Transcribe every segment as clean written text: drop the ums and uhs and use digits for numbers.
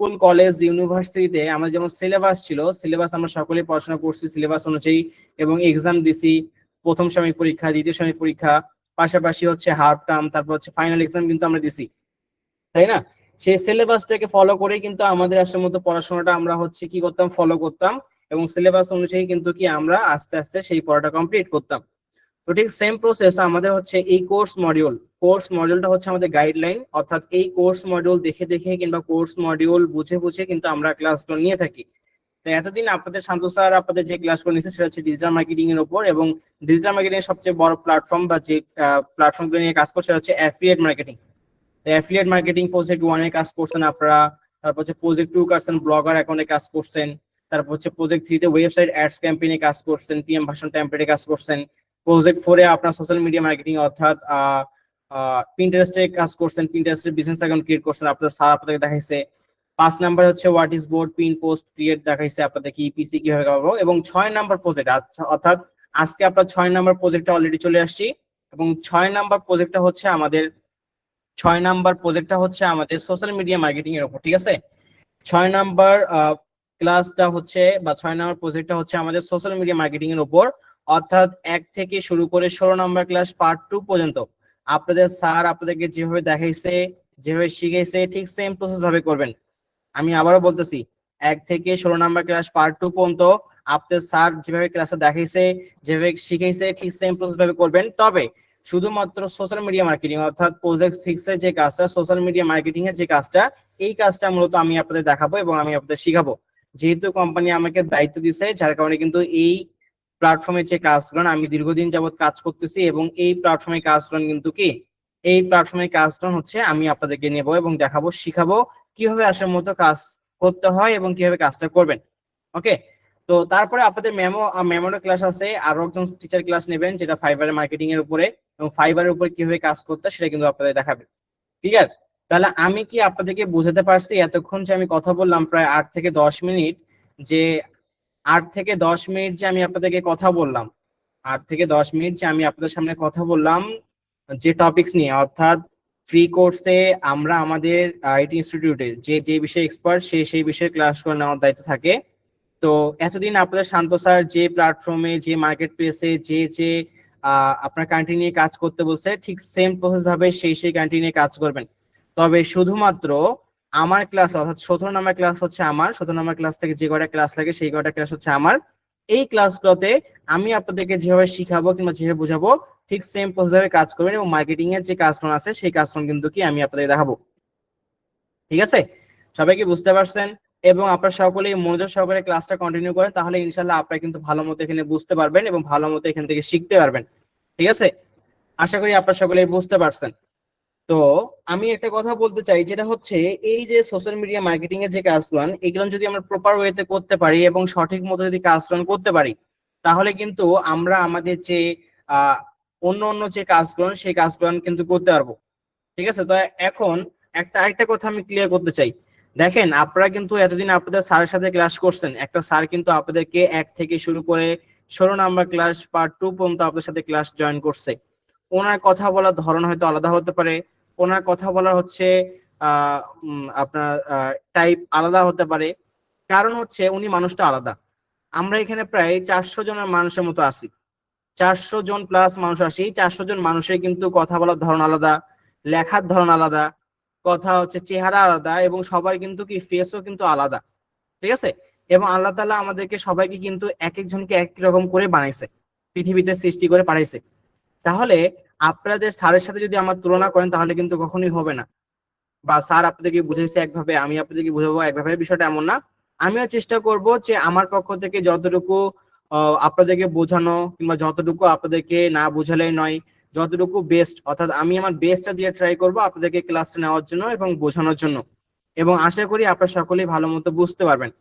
School college ইউনিভার্সিটিতে আমাদের যেমন সিলেবাস ছিল, সিলেবাস আমরা সকলেই পড়াশোনা করছি সিলেবাস অনুযায়ী, এবং এক্সাম দিছি, প্রথম সাময়িক পরীক্ষা, দ্বিতীয় সাময়িক পরীক্ষা, পাশাপাশি হচ্ছে হাফ টার্ম, তারপর হচ্ছে ফাইনাল এক্সাম কিন্তু আমরা দিছি, তাই না? সেই সিলেবাসটাকে ফলো করে কিন্তু আমাদের আসলে মতো পড়াশোনাটা আমরা হচ্ছে কি করতাম, ফলো করতাম, এবং সিলেবাস অনুযায়ী কিন্তু কি আমরা আস্তে আস্তে সেই পড়াটা কমপ্লিট করতাম। তো ঠিক সেম প্রসেস আমাদের হচ্ছে এই কোর্স মডিউলটা হচ্ছে আমাদের গাইডলাইন, অর্থাৎ এই কোর্স মডিউল দেখে দেখে কিংবা কোর্স মডিউল বুঝে বুঝে কিন্তু আমরা ক্লাসগুলো নিয়ে থাকি। তো এতদিন আপনাদের শান্ত স্যার আপনাদের যে ক্লাসগুলো নিয়েছে সেটা হচ্ছে ডিজিটাল মার্কেটিং এর উপর, এবং ডিজিটাল মার্কেটিং এর সবচেয়ে বড় প্ল্যাটফর্ম বা যে প্ল্যাটফর্মগুলো নিয়ে কাজ করছে সেটা হচ্ছে affiliate marketing. Affiliate marketing project 1 এ কাজ করছেন আপনারা, তারপর হচ্ছে প্রজেক্ট 2 করছেন ব্লগার অ্যাকাউন্টে কাজ করছেন, তারপর হচ্ছে প্রজেক্ট 3 তে ওয়েবসাইট অ্যাডস ক্যাম্পেইনে কাজ করছেন, পিএম ভাষণ টেমপ্লেটে কাজ করছেন, প্রজেক্ট 4 এ আপনার সোশ্যাল মিডিয়া মার্কেটিং অর্থাৎ পিন্টারেস্টে কাজ করছেন, পিন্টারেস্টের বিজনেস অ্যাকাউন্ট ক্রিয়েট করছেন, আপনাদের স্যার আপনাদেরকে দেখাইছে। 5 নাম্বার হচ্ছে what is board pin post create দেখাইছে আপনাদের কি ইপিসি কিভাবে করবো। এবং 6 নাম্বার প্রজেক্ট, অর্থাৎ আজকে আপনার 6 নাম্বার প্রজেক্টটা অলরেডি চলে আসছি, এবং 6 নাম্বার প্রজেক্টটা হচ্ছে আমাদের সোশ্যাল মিডিয়া মার্কেটিং এর উপর, ঠিক আছে? 6 নাম্বার ক্লাসটা হচ্ছে বা 6 নাম্বার প্রজেক্টটা হচ্ছে আমাদের সোশ্যাল মিডিয়া মার্কেটিং এর উপর, অর্থাৎ 1 থেকে শুরু করে 16 নাম্বার ক্লাস পার্ট 2 পর্যন্ত আপনাদের স্যার আপনাদেরকে যেভাবে দেখাইছে, যেভাবে শিখাইছে, ঠিক সেম প্রসেস ভাবে করবেন। আমি আবারও বলতেছি, 1 থেকে 16 নাম্বার ক্লাস পার্ট 2 পর্যন্ত আপনাদের স্যার যেভাবে ক্লাসে দেখাইছে, যেভাবে শিখাইছে, ঠিক সেম প্রসেস ভাবে করবেন। তবে শুধুমাত্র সোশ্যাল মিডিয়া মার্কেটিং অর্থাৎ প্রজেক্ট 6 এর যে কাজটা, সোশ্যাল মিডিয়া মার্কেটিং এর যে কাজটা, এই কাজটা মূলত আমি আপনাদের দেখাবো এবং আমি আপনাদের শিখাবো। যেহেতু কোম্পানি আমাকে দায়িত্ব দিয়েছে, যার কারণে কিন্তু এই প্ল্যাটফর্মের যে কাজগুলো আমি দীর্ঘদিন যাবত কাজ করতেছি, এবং এই প্ল্যাটফর্মের কাজগুলো কিন্তু কি, এই প্ল্যাটফর্মের কাজগুলো হচ্ছে আমি আপনাদেরকে নেব এবং দেখাবো, শিখাবো কিভাবে আসল মতো কাজ করতে হয় এবং কিভাবে কাজটা করবেন। ওকে, তো তারপরে আপনাদের মেমোর ক্লাস আছে, আরো একজন টিচার ক্লাস নেবেন যেটা ফাইবারের মার্কেটিং এর উপরে, এবং ফাইবারের উপরে কিভাবে কাজ করতে সেটা কিন্তু আপনাদের দেখাবে। ঠিক আছে, তাহলে আমি কি আপনাদেরকে বোঝাতে পারছি এতক্ষণ যে আমি কথা বললাম প্রায় 8 থেকে 10 মিনিট, যে 8 থেকে 10 মিনিট যে আমি আপনাদেরকে কথা বললাম, 8 থেকে 10 মিনিট যে আমি আপনাদের সামনে কথা বললাম যে টপিকস নিয়ে, অর্থাৎ ফ্রি কোর্সে আমরা আমাদের আইটি ইনস্টিটিউটে যে যে বিষয়ে এক্সপার্ট সেই বিষয়ে ক্লাস করে নেওয়ার দায়িত্ব থাকে। তো এতদিন আপনাদের শান্ত স্যার যে প্ল্যাটফর্মে, যে মার্কেট প্লেসে যে আপনার কান্ট্রি নিয়ে কাজ করতে বলছে, ঠিক সেম প্রসেস ভাবে সেই কান্ট্রি নিয়ে কাজ করবেন। তবে শুধুমাত্র আমার ক্লাস অর্থাৎ 17 নম্বর ক্লাস হচ্ছে আমার, 17 নম্বর ক্লাস থেকে যে কয়টা ক্লাস লাগে সেই কয়টা ক্লাস হচ্ছে আমার। এই ক্লাসগুলোতে আমি আপনাদেরকে যেভাবে শিখাবো কিংবা যেভাবে বোঝাবো, ঠিক সেম প্রসেস ভাবে কাজ করবেন, এবং মার্কেটিং এর যে কাজগুলো আছে সেই কাজগুলো কিন্তু কি আমি আপনাদের দেখাবো। ঠিক আছে, সবাই কি বুঝতে পারছেন? এবং আপনারা সকলেই মনোযোগ সহকারে ক্লাসটা কন্টিনিউ করেন, তাহলে ইনশাল্লাহ আপনারা কিন্তু ভালো মতো এখানে বুঝতে পারবেন এবং ভালো মতো এখান থেকে শিখতে পারবেন। ঠিক আছে, আশা করি আপনারা সকলেই বুঝতে পারছেন। তো আমি একটা কথা বলতে চাই, যেটা হচ্ছে এই যে সোশ্যাল মিডিয়া মার্কেটিং এর যে কাজগুলো, এগুলো যদি আমরা প্রপার ওয়েতে করতে পারি এবং সঠিক মতো যদি কাজগুলো করতে পারি, তাহলে কিন্তু আমরা আমাদের যে অন্য যে কাজগুলো সেই কাজগুলো কিন্তু করতে পারবো। ঠিক আছে, তো এখন একটা কথা আমি ক্লিয়ার করতে চাই। দেখেন, আপনারা কিন্তু এতদিন আপনাদের স্যারের সাথে ক্লাস করছেন, একটা স্যার কিন্তু আপনাদেরকে 1 থেকে শুরু করে 16 নাম্বার ক্লাস পার্ট 2 পর্যন্ত আপনাদের সাথে ক্লাস জয়েন করছে। ওনার কথা বলার ধরন হয়তো আলাদা হতে পারে, ওনার কথা বলার হচ্ছে আপনার টাইপ আলাদা হতে পারে, কারণ হচ্ছে উনি মানুষটা আলাদা। আমরা এখানে প্রায় 400 জনের মানুষের মতো আছি, 400 জন প্লাস মানুষ আসি। 400 জন মানুষের কিন্তু কথা বলার ধরন আলাদা, লেখার ধরন আলাদা, কথা হচ্ছে চেহারা আলাদা, এবং সবার কিন্তু কি ফেসও কিন্তু আলাদা। ঠিক আছে, এবং আল্লাহ তাআলা আমাদেরকে সবাইকে কিন্তু এক একজনকে এক রকম করে বানাইছে, পৃথিবীতে সৃষ্টি করে পাঠাইছে। তাহলে আপনাদের স্যারের সাথে যদি আমার তুলনা করেন তাহলে কিন্তু কখনোই হবে না। বা স্যার আপনাদেরকে বুঝাইছে একভাবে, আমি আপনাদেরকে বুঝাবো একভাবে, বিষয়টা এমন না। আমিও চেষ্টা করব যে আমার পক্ষ থেকে যতটুকু আপনাদেরকে বোঝানো কিংবা যতটুকু আপনাদেরকে না বোঝালেই নয়, যতটুকু বেস্ট, অর্থাৎ আমি আমার বেস্টটা দিয়ে ট্রাই করব আপনাদেরকে ক্লাসটা নেওয়ার জন্য এবং বোঝানোর জন্য, এবং আশা করি আপনারা সকলেই ভালো মতো বুঝতে পারবেন।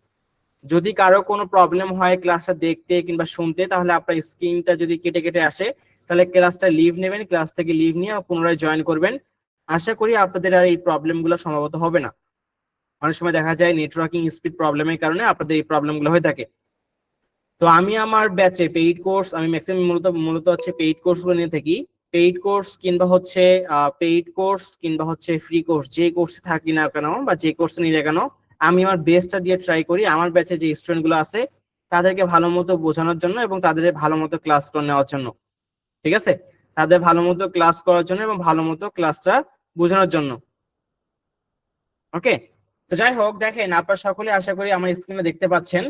যদি কারো কোনো প্রবলেম হয় ক্লাসটা দেখতে কিংবা শুনতে, তাহলে আপনার স্ক্রিনটা যদি কেটে কেটে আসে তাহলে ক্লাসটা লিভ নেবেন, ক্লাস থেকে লিভ নিয়ে পুনরায় জয়েন করবেন। আশা করি আপনাদের আর এই প্রবলেমগুলো সম্ভবত হবে না। অনেক সময় দেখা যায় নেটওয়ার্কিং স্পিড প্রবলেমের কারণে আপনাদের এই প্রবলেমগুলো হয়ে থাকে। তো আমি আমার ব্যাচে পেইড কোর্স, আমি ম্যাক্সিমাম মূলত হচ্ছে পেইড কোর্সগুলো নিয়ে থাকি। পেইড কোর্স কিংবা হচ্ছে ফ্রি কোর্স, যে কোর্সে থাকি না কেন বা যে কোর্সে নিলে কেন, আমি আমার বেস্টটা দিয়ে ট্রাই করি আমার ব্যাচে যে স্টুডেন্ট গুলো আছে তাদেরকে ভালো মতো বোঝানোর জন্য এবং তাদের ভালো মতো ক্লাস করে নেওয়ার জন্য, ঠিক আছে, তাদের ভালো মতো ক্লাস করার জন্য এবং ভালো মতো ক্লাসটা বোঝানোর জন্য। ওকে, তো যাই হোক, দেখেন আপনারা সকলে আশা করি আমার স্ক্রিনে দেখতে পাচ্ছেন।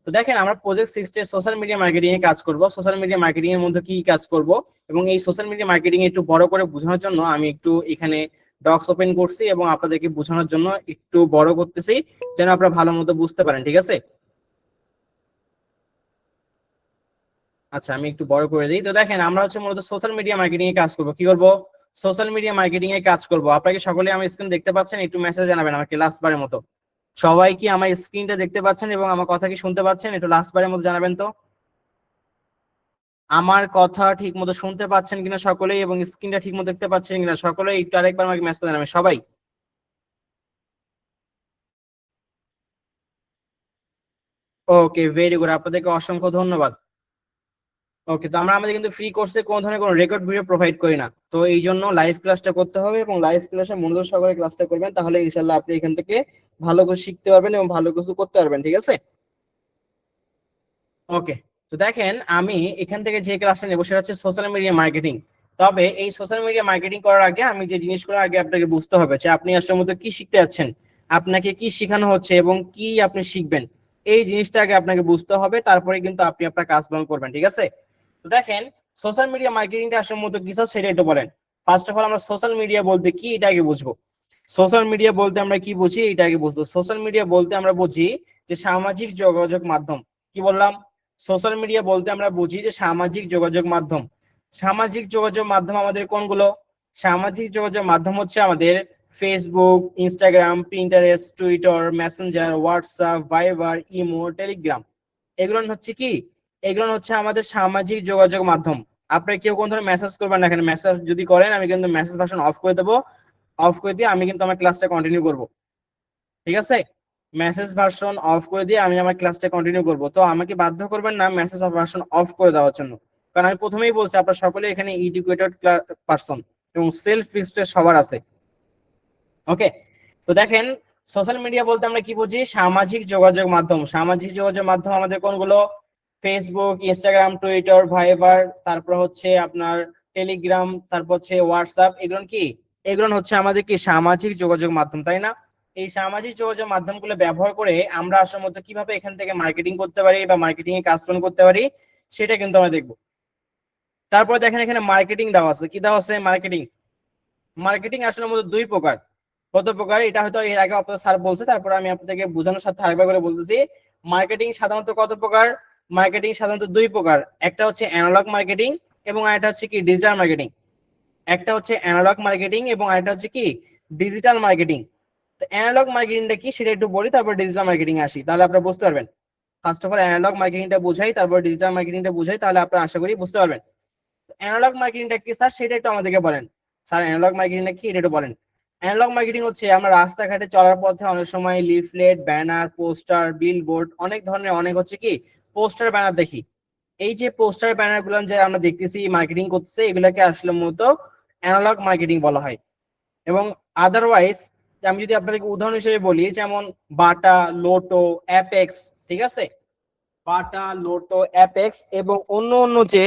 তো দেখেন আমরা প্রজেক্ট 6 এ সোশ্যাল মিডিয়া মার্কেটিং এ কাজ করব। সোশ্যাল মিডিয়া মার্কেটিং এর মধ্যে কি কাজ করব এবং এই সোশ্যাল মিডিয়া মার্কেটিং একটু বড় করে বোঝানোর জন্য আমি একটু এখানে ডক্স ওপেন করছি এবং আপনাদেরকে বোঝানোর জন্য একটু বড় করতেছি যেন আপনারা ভালো মতো বুঝতে পারেন, ঠিক আছে। আচ্ছা, আমি একটু বড় করে দিই। তো দেখেন আমরা হচ্ছে মূলত সোশ্যাল মিডিয়া মার্কেটিং এ কাজ করব। কি করব? সোশ্যাল মিডিয়া মার্কেটিং এ কাজ করব। আপনাকে সকলে আমার স্ক্রিন দেখতে পাচ্ছেন? একটু মেসেজ জানাবেন আমাকে লাস্ট বারের মতো। সবাই কি আমার স্ক্রিনটা দেখতে পাচ্ছেন এবং আমার কথা কি শুনতে পাচ্ছেন? একটু লাস্ট বারের মতো জানাবেন তো আমার কথা ঠিক মতো শুনতে পাচ্ছেন কিনা সকলেই, এবং স্ক্রিনটা ঠিক মতো দেখতে পাচ্ছেন কিনা সকলেই একটু আরেকবার আমাকে মেসেজ জানাবেন সবাই। ওকে, ভেরি গুড, আপনাদেরকে অসংখ্য ধন্যবাদ। ওকে, তো আমরা আমাদের কিন্তু ফ্রি কোর্সে কোনো ধরনের কোনো রেকর্ড ভিডিও প্রোভাইড করি না, তো এই জন্য লাইভ ক্লাসটা করতে হবে এবং লাইভ ক্লাসে মনোযোগ সহকারে ক্লাসটা করবেন, তাহলে ইনশাল্লাহ আপনি এখান থেকে ভালো কিছু শিখতে পারবেন এবং ভালো কিছু করতে পারবেন, ঠিক আছে। ওকে, তো দেখেন আমি এখান থেকে যে ক্লাসটা নেবো সেটা হচ্ছে সোশ্যাল মিডিয়া মার্কেটিং। তবে এই সোশ্যাল মিডিয়া মার্কেটিং করার আগে আমি যে জিনিসগুলো আগে আপনাকে বুঝতে হবে যে আপনি আসলে মতো কি শিখতে যাচ্ছেন, আপনাকে কি শেখানো হচ্ছে এবং কি আপনি শিখবেন, এই জিনিসটা আগে আপনাকে বুঝতে হবে, তারপরে কিন্তু আপনি আপনার কাজ গ্রহণ করবেন, ঠিক আছে। তো দেখেন সোশ্যাল মিডিয়া মার্কেটিংটা আসলে মতো কি স্যার সেটা একটু বলেন। ফার্স্ট অফ অল আমরা সোশ্যাল মিডিয়া বলতে কি এটা আগে বুঝবো। সোশ্যাল মিডিয়া বলতে আমরা কি বুঝি এটা আগে বুঝবো। সোশ্যাল মিডিয়া বলতে আমরা বুঝি যে সামাজিক যোগাযোগ মাধ্যম। কি বললাম? সোশ্যাল মিডিয়া বলতে আমরা বুঝি যে সামাজিক যোগাযোগ মাধ্যম। সামাজিক যোগাযোগ মাধ্যম আমাদের কোনগুলো? সামাজিক যোগাযোগ মাধ্যম হচ্ছে আমাদের Facebook, Instagram, Pinterest, Twitter, Messenger, WhatsApp, Viber, imo, Telegram. এগুলো হচ্ছে কি? এগুলো হচ্ছে আমাদের সামাজিক যোগাযোগ মাধ্যম। আপনি কেউ কোন ধরনের মেসেজ করবেন না, এখানে মেসেজ যদি করেন আমি কিন্তু মেসেজ ভার্সন অফ করে দেবো। অফ করে দিয়ে আমি কিন্তু আমার ক্লাসটা কন্টিনিউ করব, ঠিক আছে। মেসেজ ভার্সন অফ করে দিয়ে আমি আমার ক্লাসটা কন্টিনিউ করব। তো আমাকে বাধ্য করবেন না মেসেজ ভার্সন অফ করে দেওয়ার জন্য, কারণ আমি প্রথমেই বলছি আপনারা সকলে এখানে এডুকেটেড পারসন এবং সেলফ রেসপেক্ট সবার আছে। ওকে, তো দেখেন সোশ্যাল মিডিয়া বলতে আমরা কি বুঝি? সামাজিক যোগাযোগ মাধ্যম। সামাজিক যোগাযোগ মাধ্যম আমাদের কোনগুলো? ফেসবুক, ইনস্টাগ্রাম, টুইটার, ভাইবার, তারপর হচ্ছে আপনার টেলিগ্রাম, তারপর হচ্ছে হোয়াটসঅ্যাপ। এগুলো কি? এগুলো হচ্ছে আমাদের কি সামাজিক যোগাযোগ মাধ্যম, তাই না? এই সামাজিক যোগাযোগ মাধ্যমগুলো ব্যবহার করে আমরা আসলে মধ্যে কিভাবে এখান থেকে মার্কেটিং করতে পারি বা মার্কেটিং এ কাজ করতে পারি সেটা কিন্তু আমরা দেখবো। তারপর দেখেন এখানে মার্কেটিং দেওয়া আছে। কি দেওয়া আছে? মার্কেটিং। মার্কেটিং আসলে মূলত দুই প্রকার। কত প্রকার এটা হয়তো এর আগে আপনাদের স্যার বলছে, তারপরে আমি আপনাদেরকে বোঝানোর সাথে আরেকবার করে বলতেছি। মার্কেটিং সাধারণত কত প্রকার? মার্কেটিং সাধারণত দুই প্রকার। একটা হচ্ছে অ্যানালগ মার্কেটিং এবং আরেকটা হচ্ছে কি ডিজিটাল মার্কেটিং। একটা হচ্ছে অ্যানালগ মার্কেটিং এবং আরেকটা হচ্ছে কি ডিজিটাল মার্কেটিং। তো অ্যানালগ মার্কেটিংটা কি সেটা একটু বলি, তারপর ডিজিটাল মার্কেটিং আসি, তাহলে আপনারা বুঝতে পারবেন। ফার্স্ট অফ অল অ্যানালগ মার্কেটিংটা বুঝাই, তারপর ডিজিটাল মার্কেটিংটা বুঝাই, তাহলে আপনারা আশা করি বুঝতে পারবেন। অ্যানালগ মার্কেটিংটা কি স্যার সেটা একটু আমাদেরকে বলেন। স্যার অ্যানালগ মার্কেটিংটা কি এটা একটু বলেন। অ্যানালগ মার্কেটিং হচ্ছে আমরা রাস্তাঘাটে চলার পথে অনেক সময় লিফলেট, ব্যানার, পোস্টার, বিলবোর্ড, অনেক ধরনের অনেক হচ্ছে কি পোস্টার ব্যানার দেখি। এই যে পোস্টার ব্যানার গুলো যে আমরা দেখতেছি মার্কেটিং করতেছে, এগুলাকে আসলে মূলত অ্যানালগ মার্কেটিং বলা হয়। এবং আদারওয়াইজ আমি যদি আপনাদেরকে উদাহরণ হিসেবে বলি, যেমন বাটা, লোটো, অ্যাপেক্স, ঠিক আছে, বাটা, লোটো, অ্যাপেক্স এবং অন্য অন্য যে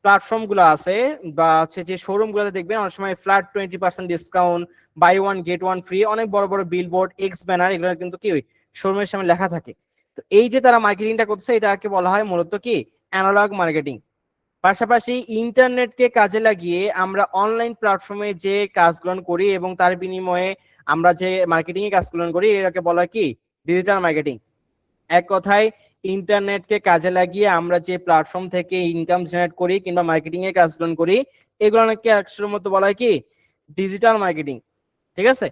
প্ল্যাটফর্ম গুলো আছে বা হচ্ছে যে শোরুম গুলোতে দেখবেন অনেক সময় flat 20% discount, buy one get one free, অনেক বড় বড় বিলবোর্ড, এক্স ব্যানার, এগুলো কিন্তু কি শোরুমের সামনে লেখা থাকে। তো এই যে তারা মার্কেটিংটা করছে এটাকে বলা হয় মূলত কি অ্যানালগ মার্কেটিং। পাশাপাশি ইন্টারনেটকে কাজে লাগিয়ে আমরা অনলাইন প্ল্যাটফর্মে যে কাজগুলো করি এবং তার বিনিময়ে আমরা যে মার্কেটিং এর কাজগুলো করি এটাকে বলা হয় কি ডিজিটাল মার্কেটিং। এক কথায় ইন্টারনেটকে কাজে লাগিয়ে আমরা যে প্ল্যাটফর্ম থেকে ইনকাম জেনারেট করি কিংবা মার্কেটিং এর কাজগুলো করি এগুলোকে একশোর মতো বলা হয় কি ডিজিটাল মার্কেটিং, ঠিক আছে।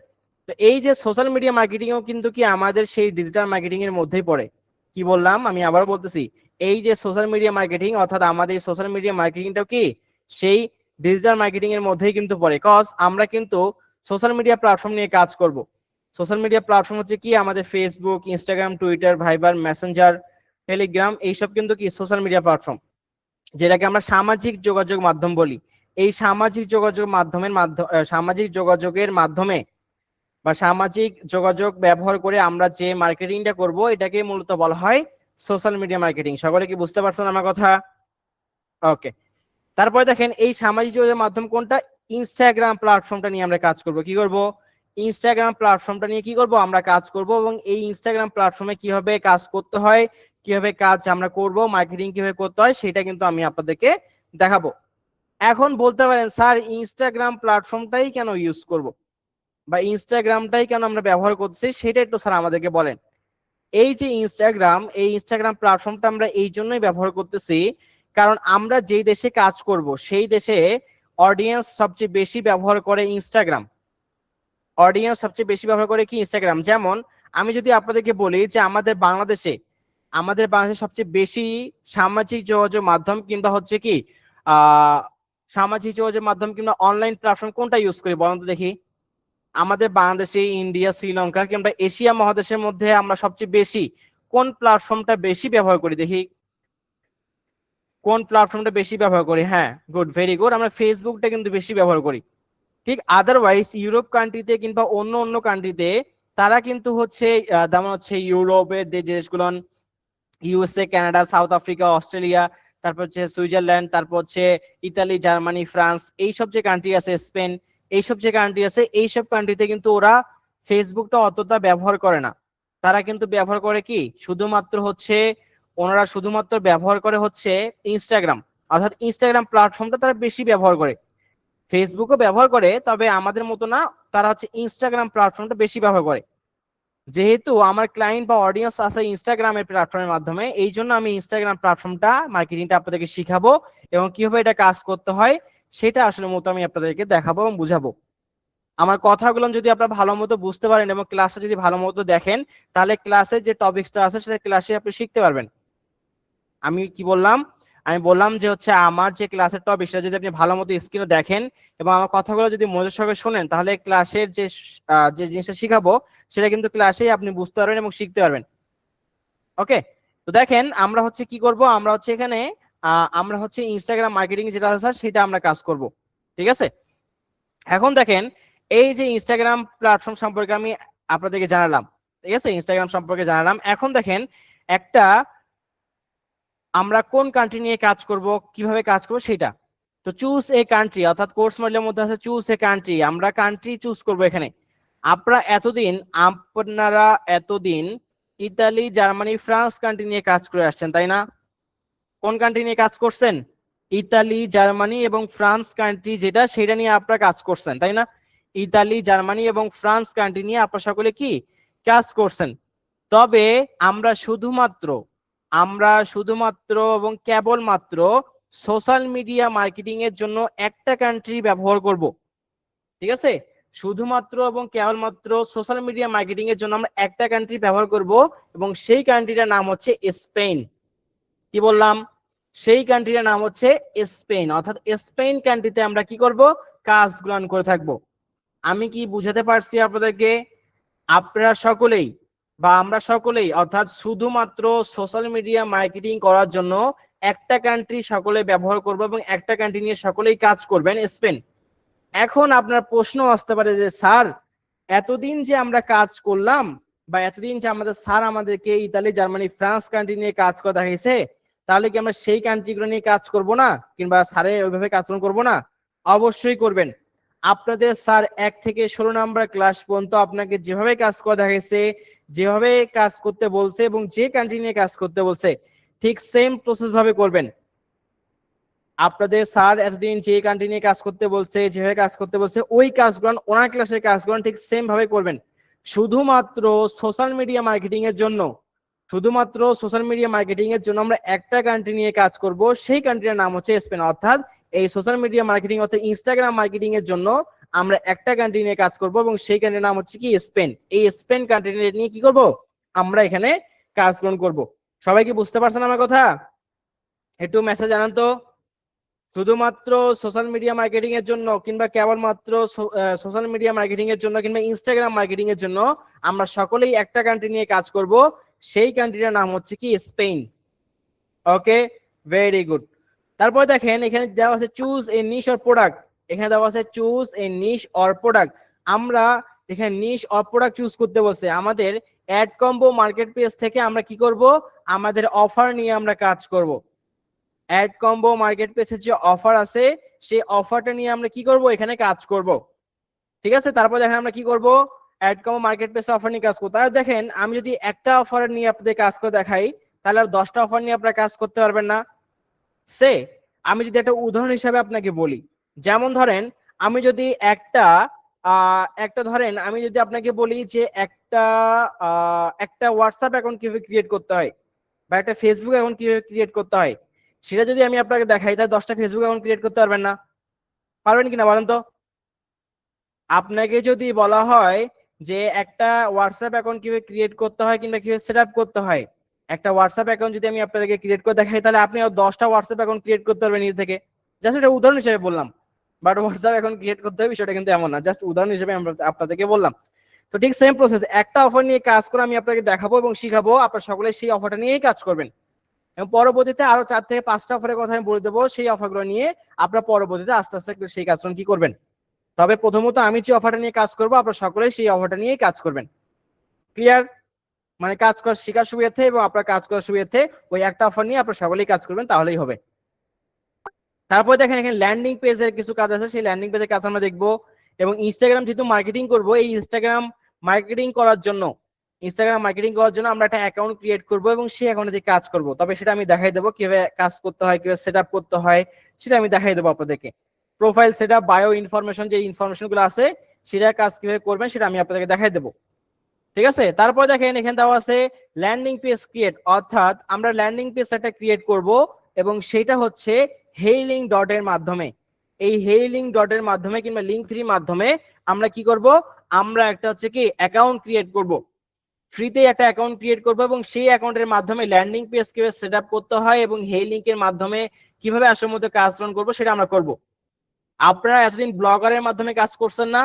তো এই যে সোশ্যাল মিডিয়া মার্কেটিংও কিন্তু কি আমাদের সেই ডিজিটাল মার্কেটিং এর মধ্যেই পড়ে। কি বললাম? আমি আবার বলতেছি, এই যে সোশ্যাল মিডিয়া মার্কেটিং অর্থাৎ আমাদের সোশ্যাল মিডিয়া মার্কেটিংটাও কি সেই ডিজিটাল মার্কেটিং এর মধ্যেই কিন্তু পড়ে, কজ আমরা কিন্তু সোশ্যাল মিডিয়া প্ল্যাটফর্ম নিয়ে কাজ করব। সোশ্যাল মিডিয়া প্ল্যাটফর্ম হচ্ছে কি আমাদের Facebook, Instagram, Twitter, Viber, Messenger, Telegram, এইসব কিন্তু কি সোশ্যাল মিডিয়া প্ল্যাটফর্ম, যেটাকে আমরা সামাজিক যোগাযোগ মাধ্যম বলি। এই সামাজিক যোগাযোগ মাধ্যমের সামাজিক যোগাযোগের মাধ্যমে বা সামাজিক যোগাযোগ ব্যবহার করে আমরা যে মার্কেটিংটা করব এটাকে মূলত বলা হয় সোশ্যাল মিডিয়া মার্কেটিং। সকলে কি বুঝতে পারছেন আমার কথা? ওকে, তারপরে দেখেন এই সামাজিক যোগাযোগের মাধ্যম কোনটা? ইনস্টাগ্রাম প্ল্যাটফর্মটা নিয়ে আমরা কাজ করব। কি করব? ইনস্টাগ্রাম প্ল্যাটফর্মটা নিয়ে কি করব? আমরা কাজ করব, এবং এই ইনস্টাগ্রাম প্ল্যাটফর্মে কিভাবে কাজ করতে হয়, কিভাবে কাজ আমরা করব, মার্কেটিং কিভাবে করতে হয়, সেটা কিন্তু আমি আপনাদেরকে দেখাবো। এখন বলতে পারেন স্যার ইনস্টাগ্রাম প্ল্যাটফর্মটাই কেন ইউজ করব, বা ইনস্টাগ্রামটাই কেন আমরা ব্যবহার করছি, সেটা একটু স্যার আমাদেরকে বলেন। এই যে ইনস্টাগ্রাম, এই ইনস্টাগ্রাম প্ল্যাটফর্মটা আমরা এই জন্যই ব্যবহার করতেছি কারণ আমরা যেই দেশে কাজ করব সেই দেশে অডিয়েন্স সবচেয়ে বেশি ব্যবহার করে ইনস্টাগ্রাম। অডিয়েন্স সবচেয়ে বেশি ব্যবহার করে কি? ইনস্টাগ্রাম। যেমন আমি যদি আপনাদেরকে বলি যে আমাদের বাংলাদেশে সবচেয়ে বেশি সামাজিক যোগাযোগ মাধ্যম কিংবা হচ্ছে কি সামাজিক যোগাযোগ মাধ্যম কিংবা অনলাইন প্ল্যাটফর্ম কোনটা ইউজ করি বলুন তো দেখি? আমাদের বাংলাদেশে, ইন্ডিয়া, শ্রীলঙ্কা কিংবা এশিয়া মহাদেশের মধ্যে আমরা সবচেয়ে বেশি কোন প্ল্যাটফর্মটা বেশি ব্যবহার করি দেখি? কোন প্ল্যাটফর্মটা বেশি ব্যবহার করি? হ্যাঁ, গুড, ভেরি গুড, আমরা ফেসবুকটা কিন্তু বেশি ব্যবহার করি। ঠিক আদারওয়াইজ ইউরোপ কান্ট্রিতে কিংবা অন্য অন্য কান্ট্রিতে তারা কিন্তু হচ্ছে যেমন হচ্ছে ইউরোপের যে দেশগুলো, USA, Canada, south Africa, Australia, তারপর হচ্ছে সুইজারল্যান্ড, তারপর হচ্ছে ইতালি, জার্মানি, ফ্রান্স, এইসব যে কান্ট্রি আছে, স্পেন, এইসব যে কান্ট্রি আছে, এইসব কান্ট্রিতে কিন্তু ওরা ফেসবুকটা অতটা ব্যবহার করে না। তারা কিন্তু ব্যবহার করে কি? শুধুমাত্র হচ্ছে ওনারা শুধুমাত্র ব্যবহার করে হচ্ছে ইনস্টাগ্রাম, অর্থাৎ ইনস্টাগ্রাম প্ল্যাটফর্মটা তারা বেশি ব্যবহার করে। ফেসবুকও ব্যবহার করে, তবে আমাদের মতো না, তারা হচ্ছে ইনস্টাগ্রাম প্ল্যাটফর্মটা বেশি ব্যবহার করে। যেহেতু আমার ক্লায়েন্ট বা অডিয়েন্স আছে ইনস্টাগ্রামের প্ল্যাটফর্মের মাধ্যমে, এই জন্য আমি ইনস্টাগ্রাম প্ল্যাটফর্মটা মার্কেটিংটা আপনাদেরকে শিখাবো এবং কিভাবে এটা কাজ করতে হয় সেটা আসলে মতো আমি আপনাদেরকে দেখাবো এবং বুঝাবো। আমার কথাগুলো যদি আপনারা ভালো মতো বুঝতে পারেন এবং ক্লাসটা যদি ভালো মতো দেখেন, তাহলে ক্লাসের যে টপিকসটা আছে সেটা ক্লাসে আপনি শিখতে পারবেন। আমি কি বললাম? আমি বললাম যে হচ্ছে আমার যে ক্লাসের টপিক সেটা যদি আপনি ভালো মতো স্ক্রিনে দেখেন এবং আমার কথাগুলো যদি মনোযোগ সহকারে শুনেন, তাহলে ক্লাসের যে যে জিনিসটা শিখাবো সেটা কিন্তু ক্লাসেই আপনি বুঝতে পারবেন এবং শিখতে পারবেন। ওকে, তো দেখেন আমরা হচ্ছে কি করব, আমরা হচ্ছে এখানে আমরা হচ্ছে ইনস্টাগ্রাম মার্কেটিং যেটা আছে সেটা আমরা কাজ করব। ঠিক আছে, এখন দেখেন এই যে ইনস্টাগ্রাম প্ল্যাটফর্ম সম্পর্কে আমি আপনাদেরকে জানালাম, ঠিক আছে, ইনস্টাগ্রাম সম্পর্কে জানালাম। এখন দেখেন একটা আমরা কোন কান্ট্রি নিয়ে কাজ করব, কিভাবে কাজ করব সেটা। তো চুজ এ কান্ট্রি, অর্থাৎ কোর্স মডেলের মধ্যে আছে চুজ এ কান্ট্রি, আমরা কান্ট্রি চুজ করব এখানে। আপনারা এতদিন ইতালি, জার্মানি, ফ্রান্স কান্ট্রি নিয়ে কাজ করে আসছেন, তাই না? কোন কান্ট্রি নিয়ে কাজ করছেন? ইতালি, জার্মানি এবং ফ্রান্স কান্ট্রি যেটা, সেটা নিয়ে আপনারা কাজ করছেন, তাই না? ইতালি, জার্মানি এবং ফ্রান্স কান্ট্রি নিয়ে আপনারা সকলে কি কাজ করছেন। তবে আমরা শুধুমাত্র এবং কেবলমাত্র সোশ্যাল মিডিয়া মার্কেটিং এর জন্য একটা কান্ট্রি ব্যবহার করব। ঠিক আছে, শুধুমাত্র এবং কেবলমাত্র সোশ্যাল মিডিয়া মার্কেটিং এর জন্য আমরা একটা কান্ট্রি ব্যবহার করব, এবং সেই কান্ট্রিটার নাম হচ্ছে স্পেন। কি বললাম? সেই কান্ট্রিটার নাম হচ্ছে স্পেন, অর্থাৎ স্পেন কান্ট্রিতে আমরা কি করব? কাজগুলো করে থাকবো। আমি কি বুঝাতে পারছি আপনাদেরকে? আপনারা সকলেই বা আমরা সকলেই অর্থাৎ শুধুমাত্র সোশ্যাল মিডিয়া মার্কেটিং করার জন্য একটা কান্ট্রি সকলে ব্যবহার করবো এবং একটা কান্ট্রি নিয়ে সকলেই কাজ করবেন, স্পেন। এখন আপনার প্রশ্ন আসতে পারে যে স্যার এতদিন যে আমরা কাজ করলাম বা এতদিন যে আমাদের স্যার আমাদেরকে ইতালি, জার্মানি, ফ্রান্স কান্ট্রি নিয়ে কাজ করা দেখাইছে, তাহলে কি আমরা সেই কান্ট্রিগুলো নিয়ে কাজ করব না, কিংবা স্যারে ওইভাবে কাজ করবো না? অবশ্যই করবেন। আপনাদের স্যার 1 থেকে 16 নাম্বার ক্লাস পর্যন্ত আপনাকে যেভাবে কাজ করা দেখাইছে, যেভাবে কাজ করতে বলছে এবং যে কান্ট্রি নিয়ে কাজ করতে বলছে, ঠিক সেম প্রসেস ভাবে করবেন। আপনাদের স্যার এতদিন যে কান্ট্রি নিয়ে কাজ করতে বলছে, যেভাবে কাজ করতে বলছে, ওই কাজগুলো ওনার ক্লাসের কাজগুলো ঠিক সেম ভাবে করবেন। শুধুমাত্র সোশ্যাল মিডিয়া মার্কেটিং এর জন্য আমরা একটা কান্ট্রি নিয়ে কাজ করব, সেই কান্ট্রির নাম হচ্ছে স্পেন। অর্থাৎ এই সোশ্যাল মিডিয়া মার্কেটিং অর্থাৎ ইনস্টাগ্রাম মার্কেটিং এর জন্য আমরা একটা কান্ট্রি নিয়ে কাজ করব এবং সেই কান্ট্রির নাম হচ্ছে কি? স্পেন। এই স্পেন কান্ট্রি নিয়ে কি করব? আমরা এখানে কাজ গ্রহণ করব। সবাই কি বুঝতে পারছেন আমার কথা? একটু মেসেজ জানান তো। শুধুমাত্র সোশ্যাল মিডিয়া মার্কেটিং এর জন্য কিংবা কেবলমাত্র সোশ্যাল মিডিয়া মার্কেটিং এর জন্য কিংবা ইনস্টাগ্রাম মার্কেটিং এর জন্য আমরা সকলেই একটা কান্ট্রি নিয়ে কাজ করব, সেই কান্ট্রিটার নাম হচ্ছে কি? স্পেন। ওকে, ভেরি গুড। তারপর দেখেন এখানে দেওয়া আছে choose a niche or product. এখানে দেওয়া আছে choose a niche or product. আমরা এখানে নিশ অর প্রোডাক্ট চুজ করতে বলছে। আমাদের অ্যাড কম্বো মার্কেট প্লেস থেকে আমরা কি করব, আমাদের অফার নিয়ে আমরা কাজ করব। অ্যাড কম্বো মার্কেট প্লেসের যে অফার আছে সেই অফারটা নিয়ে আমরা কি করব, এখানে কাজ করব। ঠিক আছে, তারপর দেখেন আমরা কি করব, add combo marketplace offer নিয়ে কাজ করব। তাহলে দেখেন আমি যদি একটা অফার নিয়ে আপনাদের কাজ করে দেখাই, তাহলে আর 10টা অফার নিয়ে আপনারা কাজ করতে পারবেন না। সে আমি যদি একটা উদাহরণ হিসাবে আপনাকে বলি, যেমন ধরেন আমি যদি একটা ধরেন আমি যদি আপনাকে বলি যে একটা হোয়াটসঅ্যাপ অ্যাকাউন্ট কিভাবে ক্রিয়েট করতে হয় বা একটা ফেসবুক অ্যাকাউন্ট কিভাবে ক্রিয়েট করতে হয়, সেটা যদি আমি আপনাকে দেখাই, তাহলে 10টা ফেসবুক অ্যাকাউন্ট ক্রিয়েট করতে পারবেন না। পারবেন কিনা বলেন তো? আপনাকে যদি বলা হয় যে একটা হোয়াটসঅ্যাপ অ্যাকাউন্ট কিভাবে ক্রিয়েট করতে হয় কিংবা কিভাবে সেট আপ করতে হয়, একটা হোয়াটসঅ্যাপ অ্যাকাউন্ট যদি আমি আপনাদেরকে ক্রিয়েট করে দেখাই, তাহলে আপনি আর 10টা হোয়াটসঅ্যাপ অ্যাকাউন্ট ক্রিয়েট করতে পারবেন নিজে থেকে। জাস্ট একটা উদাহরণ হিসেবে বললাম, বাট হোয়াটসঅ্যাপ অ্যাকাউন্ট ক্রিয়েট করতে হবে বিষয়টা কিন্তু এমন না, জাস্ট উদাহরণ হিসেবে আমরা আপনাদেরকে বললাম। তো ঠিক সেম প্রসেস, একটা অফার নিয়ে কাজ করে আমি আপনাকে দেখাবো এবং শিখাবো, আপনারা সকলে সেই অফারটা নিয়েই কাজ করবেন এবং পরবর্তীতে আরো 4 থেকে 5টা অফারের কথা আমি বলে দেবো। সেই অফারগুলো নিয়ে আপনারা পরবর্তীতে আস্তে আস্তে সেই কাজটা কি করবেন। তবে প্রথমত আমি যে অফারটা নিয়ে কাজ করবো, আপনারা সকলেই সেই অফারটা নিয়েই কাজ করবেন। ক্লিয়ার? মানে কাজ করার শেখার সুবিধার্থে এবং আপনার কাজ করার সুবিধার্থে ওই একটা অফার নিয়ে আপনারা সকলেই কাজ করবেন, তাহলেই হবে। তারপর দেখেন এখানে ল্যান্ডিং পেজের কিছু কাজ আছে, সেই ল্যান্ডিং পেজের কাজ আমরা দেখবো। এবং ইনস্টাগ্রাম যেহেতু মার্কেটিং করবো, এই ইনস্টাগ্রাম মার্কেটিং করার জন্য আমরা একটা অ্যাকাউন্ট ক্রিয়েট করব এবং সেই অ্যাকাউন্টে দিয়ে কাজ করব। তবে সেটা আমি দেখাই দেবো কিভাবে কাজ করতে হয়, কিভাবে সেট আপ করতে হয়, সেটা আমি দেখাই দেবো আপনাদেরকে। Profile set up, bio information, যে ইনফরমেশন গুলো আছে সেটার কাজ কিভাবে করবেন সেটা আমি আপনাদেরকে দেখাই দেবো। ঠিক আছে, তারপর দেখেন এখানে দেওয়া আছে ল্যান্ডিং পেজ ক্রিয়েট, অর্থাৎ আমরা ল্যান্ডিং পেজ একটা ক্রিয়েট করব এবং সেটা হচ্ছে হেইলিং ডট এর মাধ্যমে। এই হেইলিং ডট এর মাধ্যমে কিংবা লিঙ্ক3 মাধ্যমে আমরা কি করব, আমরা একটা হচ্ছে কি অ্যাকাউন্ট ক্রিয়েট করব, ফ্রিতে একটা অ্যাকাউন্ট ক্রিয়েট করব এবং সেই অ্যাকাউন্টের মাধ্যমে ল্যান্ডিং পেজ কিভাবে সেট আপ করতে হয় এবং হেইলিং এর মাধ্যমে কিভাবে আসল মধ্যে কাজ রান করব সেটা আমরা করব। আপনারা এতদিন ব্লগারের মাধ্যমে কাজ করছেন না?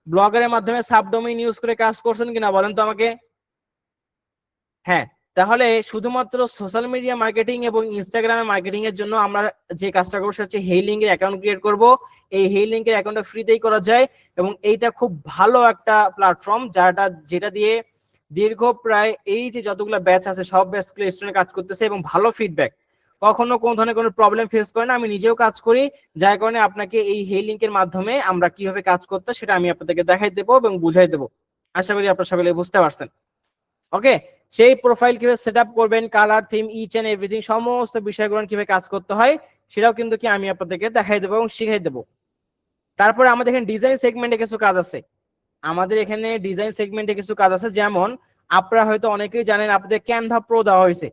ব্লগারের মাধ্যমে সাবডোমেইন ইউজ করে কাজ করছেন কিনা বলেন তো আমাকে। হ্যাঁ, তাহলে শুধুমাত্র সোশ্যাল মিডিয়া মার্কেটিং এবং ইনস্টাগ্রামে মার্কেটিং এর জন্য আমরা যে কাজটা করবো সেটা হচ্ছে হেইলিং এর অ্যাকাউন্ট ক্রিয়েট করব। এই হেইলিং এর অ্যাকাউন্টটা ফ্রিতেই করা যায় এবং এইটা খুব ভালো একটা প্ল্যাটফর্ম, যেটা দিয়ে দীর্ঘ প্রায় এই যে যতগুলো ব্যাচ আছে সব ব্যাচগুলো স্টুডেন্ট কাজ করতেছে এবং ভালো ফিডব্যাক, কখনো কোন ধরনের কোনো প্রবলেম ফেস করে না। আমি নিজেও কাজ করি, যার কারণে আপনাকে এই হেইলিং এর মাধ্যমে আমরা কিভাবে কাজ করতে সেটা আমি আপনাদেরকে দেখাই দেবো এবং বুঝাই দেবো। আশা করি আপনারা সকলে বুঝতে পারছেন। ওকে, সেই প্রোফাইল কিভাবে সেট আপ করবেন, colour, theme, each and everything, সমস্ত বিষয়গুলো কিভাবে কাজ করতে হয় সেটাও কিন্তু কি আমি আপনাদেরকে দেখাই দেবো এবং শিখাই দেবো। তারপরে আমাদের এখানে ডিজাইন সেগমেন্টে কিছু কাজ আছে। যেমন আপনারা হয়তো অনেকেই জানেন আপনাদের ক্যানভা প্রো দেওয়া হয়েছে।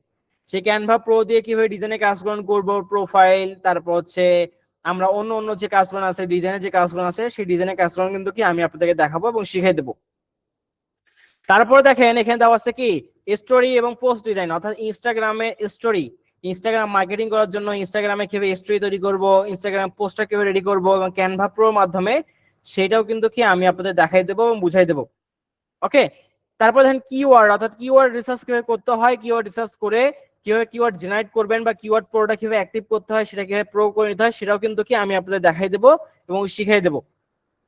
সেই ক্যানভা প্রো দিয়ে কিভাবে ডিজাইনের কাজগুলো করবো, প্রোফাইল, তারপর হচ্ছে আমরা অন্য যে কাজগুলো আছে, ডিজাইনের যে কাজগুলো আছে সেই ডিজাইনের কাজগুলো কিন্তু কি আমি আপনাদেরকে দেখাবো এবং শিখাই দেবো। তারপরে দেখেন এখানে দেওয়া আছে কি স্টোরি এবং পোস্ট ডিজাইন, অর্থাৎ ইনস্টাগ্রামে স্টোরি, ইনস্টাগ্রাম মার্কেটিং করার জন্য ইনস্টাগ্রামে কিভাবে স্টোরি তৈরি করব, ইনস্টাগ্রাম পোস্টার কিভাবে রেডি করব এবং ক্যানভা প্রোর মাধ্যমে সেটাও কিন্তু কি আমি আপনাদের দেখাই দেবো এবং বুঝাই দেবো। ওকে, তারপর দেখেন কিওয়ার্ড, অর্থাৎ কিওয়ার্ড রিসার্চ কিভাবে করতে হয়, কিওয়ার্ড রিসার্চ করে কিভাবে কিওয়ার্ড জেনারেট করবেন বা কিওয়ার্ড প্রোটা কিভাবে অ্যাক্টিভ করতে হয়, সেটা কিভাবে প্রো করে নিতে হয় সেটাও কিন্তু কি আমি আপনাদের দেখাই দেবো এবং শিখাই দেবো।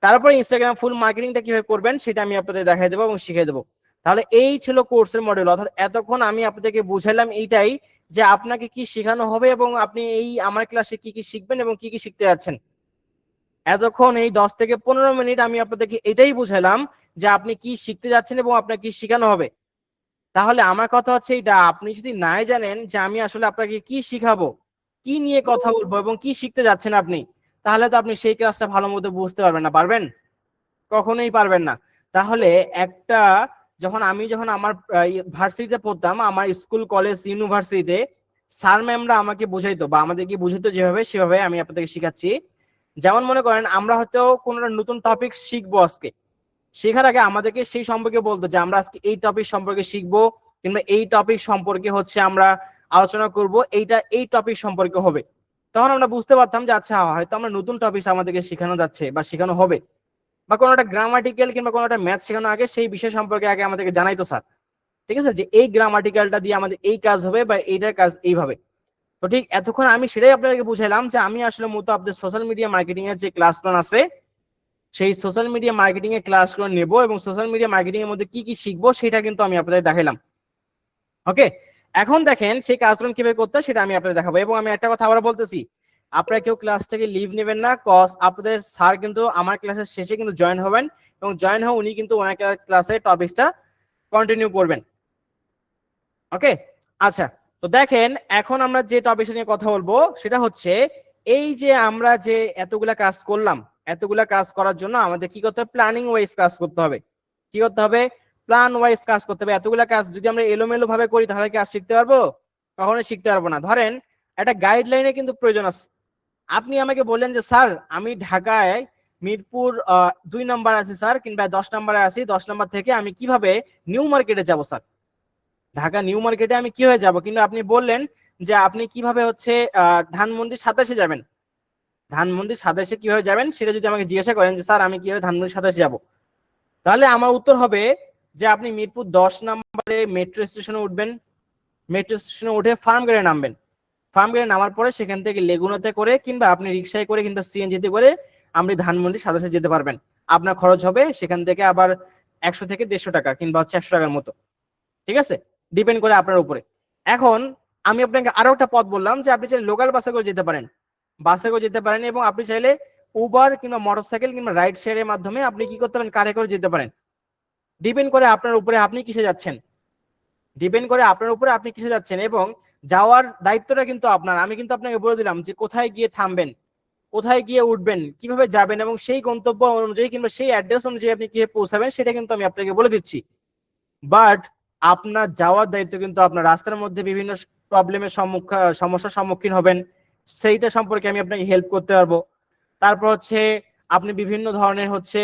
তারপরে ইনস্টাগ্রাম ফুল মার্কেটিংটা কিভাবে করবেন সেটা আমি আপনাদের দেখাই দেবো এবং শিখিয়ে দেবো। তাহলে এই ছিল কোর্সের মডেল, অর্থাৎ এতক্ষণ আমি আপনাদেরকে বুঝাইলাম এইটাই যে আপনাকে কি শেখানো হবে এবং আপনি এই আমার ক্লাসে কি কি শিখবেন এবং কি কি শিখতে যাচ্ছেন। এতক্ষণ এই 10 থেকে 15 মিনিট আমি আপনাদেরকে এটাই বুঝাইলাম যে আপনি কি শিখতে যাচ্ছেন এবং আপনাকে কি শেখানো হবে। তাহলে আমার কথা হচ্ছে এটা, আপনি যদি নাই জানেন যে আমি আসলে আপনাকে কি শিখাবো, কি নিয়ে কথা বলবো এবং কি শিখতে যাচ্ছেন আপনি, তাহলে তো আপনি সেই ক্লাসটা ভালো মতো বুঝতে পারবেন না। পারবেন? কখনোই পারবেন না। তাহলে যখন আমার ভার্সিটিতে পড়তাম, আমার স্কুল কলেজ ইউনিভার্সিটিতে স্যার ম্যামরা আমাকে বুঝাইতো বা আমাদেরকে বুঝাইতো যেভাবে সেভাবে আমি আপনাদেরকে শিখাচ্ছি। যেমন মনে করেন আমরা হয়তো কোনো নতুন টপিক শিখবো, আজকে শেখার আগে আমাদেরকে সেই সম্পর্কে বলতো যে আমরা আজকে এই টপিক সম্পর্কে শিখবো কিংবা এই টপিক সম্পর্কে হচ্ছে আমরা আলোচনা করব, এই টপিক সম্পর্কে হবে। তখন আমরা বুঝতে পারতাম যে আচ্ছা হয়তো আমরা নতুন টপিক আমাদেরকে শেখানো যাচ্ছে বা শেখানো হবে, বা কোনো একটা গ্রামাটিক্যাল কিংবা কোনো একটা ম্যাথ শেখানো আগে সেই বিষয় সম্পর্কে আগে আমাদেরকে জানাইতো স্যার, ঠিক আছে, যে এই গ্রামাটিক্যালটা দিয়ে আমাদের এই কাজ হবে বা এইটার কাজ এইভাবে। তো ঠিক এতক্ষণ আমি সেটাই আপনাদেরকে বুঝাইলাম যে আমি আসলে মূলত আপনাদের সোশ্যাল মিডিয়া মার্কেটিং এর যে ক্লাস প্ল্যান আছে সেই সোশ্যাল মিডিয়া মার্কেটিং এর ক্লাসগুলো নেব এবং সোশ্যাল মিডিয়া মার্কেটিং এর মধ্যে কি কি শিখবো সেটা কিন্তু আমি আপনাদের দেখাইলাম। ওকে, এখন দেখেন সেই কাজগুলো কিভাবে করতে হয় সেটা আমি আপনাদের দেখাবো। এবং আমি একটা কথা আবার বলতেছি, আপনারা কেউ ক্লাস থেকে লিভ নেবেন না, কজ আপনাদের স্যার কিন্তু আমার ক্লাসের শেষে কিন্তু জয়েন হবেন এবং জয়েন হয়ে উনি কিন্তু ওনার ক্লাসে টপিকসটা কন্টিনিউ করবেন। ওকে, আচ্ছা, তো দেখেন এখন আমরা যে টপিকটা নিয়ে কথা বলবো সেটা হচ্ছে এই যে আমরা যে এতগুলা কাজ করলাম, এতগুলা কাজ করার জন্য আমাদের কি করতে হবে? প্ল্যানিং ওয়াইজ কাজ করতে হবে। কি করতে হবে? প্ল্যান ওয়াইজ কাজ করতে হবে। এতগুলা কাজ যদি আমরা এলোমেলো ভাবে করি তাহলে কাজ শিখতে পারবো? কখনোই শিখতে পারবো না। ধরেন একটা গাইডলাইনের কিন্তু প্রয়োজন আছে। আপনি আমাকে বললেন যে স্যার আমি ঢাকায় মিরপুর 2 নম্বর আছি স্যার, কিংবা 10 নম্বরে আছি, 10 নম্বর থেকে আমি কিভাবে নিউ মার্কেটে যাব স্যার? ঢাকা নিউ মার্কেটে আমি কিভাবে যাব? কিন্তু আপনি বললেন যে আপনি কিভাবে হচ্ছে ধানমন্ডি 27 যাবেন। ধানমন্ডি 27 কিভাবে যাবেন সেটা যদি আমাকে জিজ্ঞাসা করেন যে স্যার আমি কিভাবে ধানমন্ডি 27 যাব, তাহলে আমার উত্তর হবে যে আপনি মিরপুর 10 নম্বরে মেট্রো স্টেশনে উঠবেন, মেট্রো স্টেশনে উঠে ফার্ম গেটে নামবেন, ফার্ম গেটে নামার পরে সেখান থেকে লেগুনাতে করে কিংবা আপনি রিক্সায় করে কিংবা সিএনজিতে করে আপনি ধানমন্ডি 27 যেতে পারবেন। আপনার খরচ হবে সেখান থেকে আবার 100 থেকে 150 টাকা কিংবা হচ্ছে 100 টাকার মতো, ঠিক আছে, ডিপেন্ড করে আপনার উপরে। এখন আমি আপনাকে আরো একটা পথ বললাম যে আপনি চাইলে লোকাল বাসে করে যেতে পারেন, বাসে করে যেতে পারেন, এবং আপনি চাইলে উবার কিংবা মোটরসাইকেল কিংবা রাইড শেয়ারের মাধ্যমে আপনি কি করতে পারেন? কারে করে যেতে পারেন। ডিপেন্ড করে আপনার উপরে আপনি কিসে যাচ্ছেন, ডিপেন্ড করে আপনার উপরে আপনি কিসে যাচ্ছেন, এবং যাওয়ার দায়িত্বটা কিন্তু আপনার। আমি কিন্তু আপনাকে বলে দিলাম যে কোথায় গিয়ে থামবেন, কোথায় গিয়ে উঠবেন, কিভাবে যাবেন, এবং সেই গন্তব্য অনুযায়ী কিংবা সেই অ্যাড্রেস অনুযায়ী আপনি কিভাবে পৌঁছাবেন সেটা কিন্তু আমি আপনাকে বলে দিচ্ছি। বাট আপনার যাওয়ার দায়িত্ব কিন্তু আপনার। রাস্তার মধ্যে বিভিন্ন প্রবলেমের সমস্যার সম্মুখীন হবেন, সেইটা সম্পর্কে আমি আপনাকে হেল্প করতে পারবো। তারপর হচ্ছে আপনি বিভিন্ন ধরনের হচ্ছে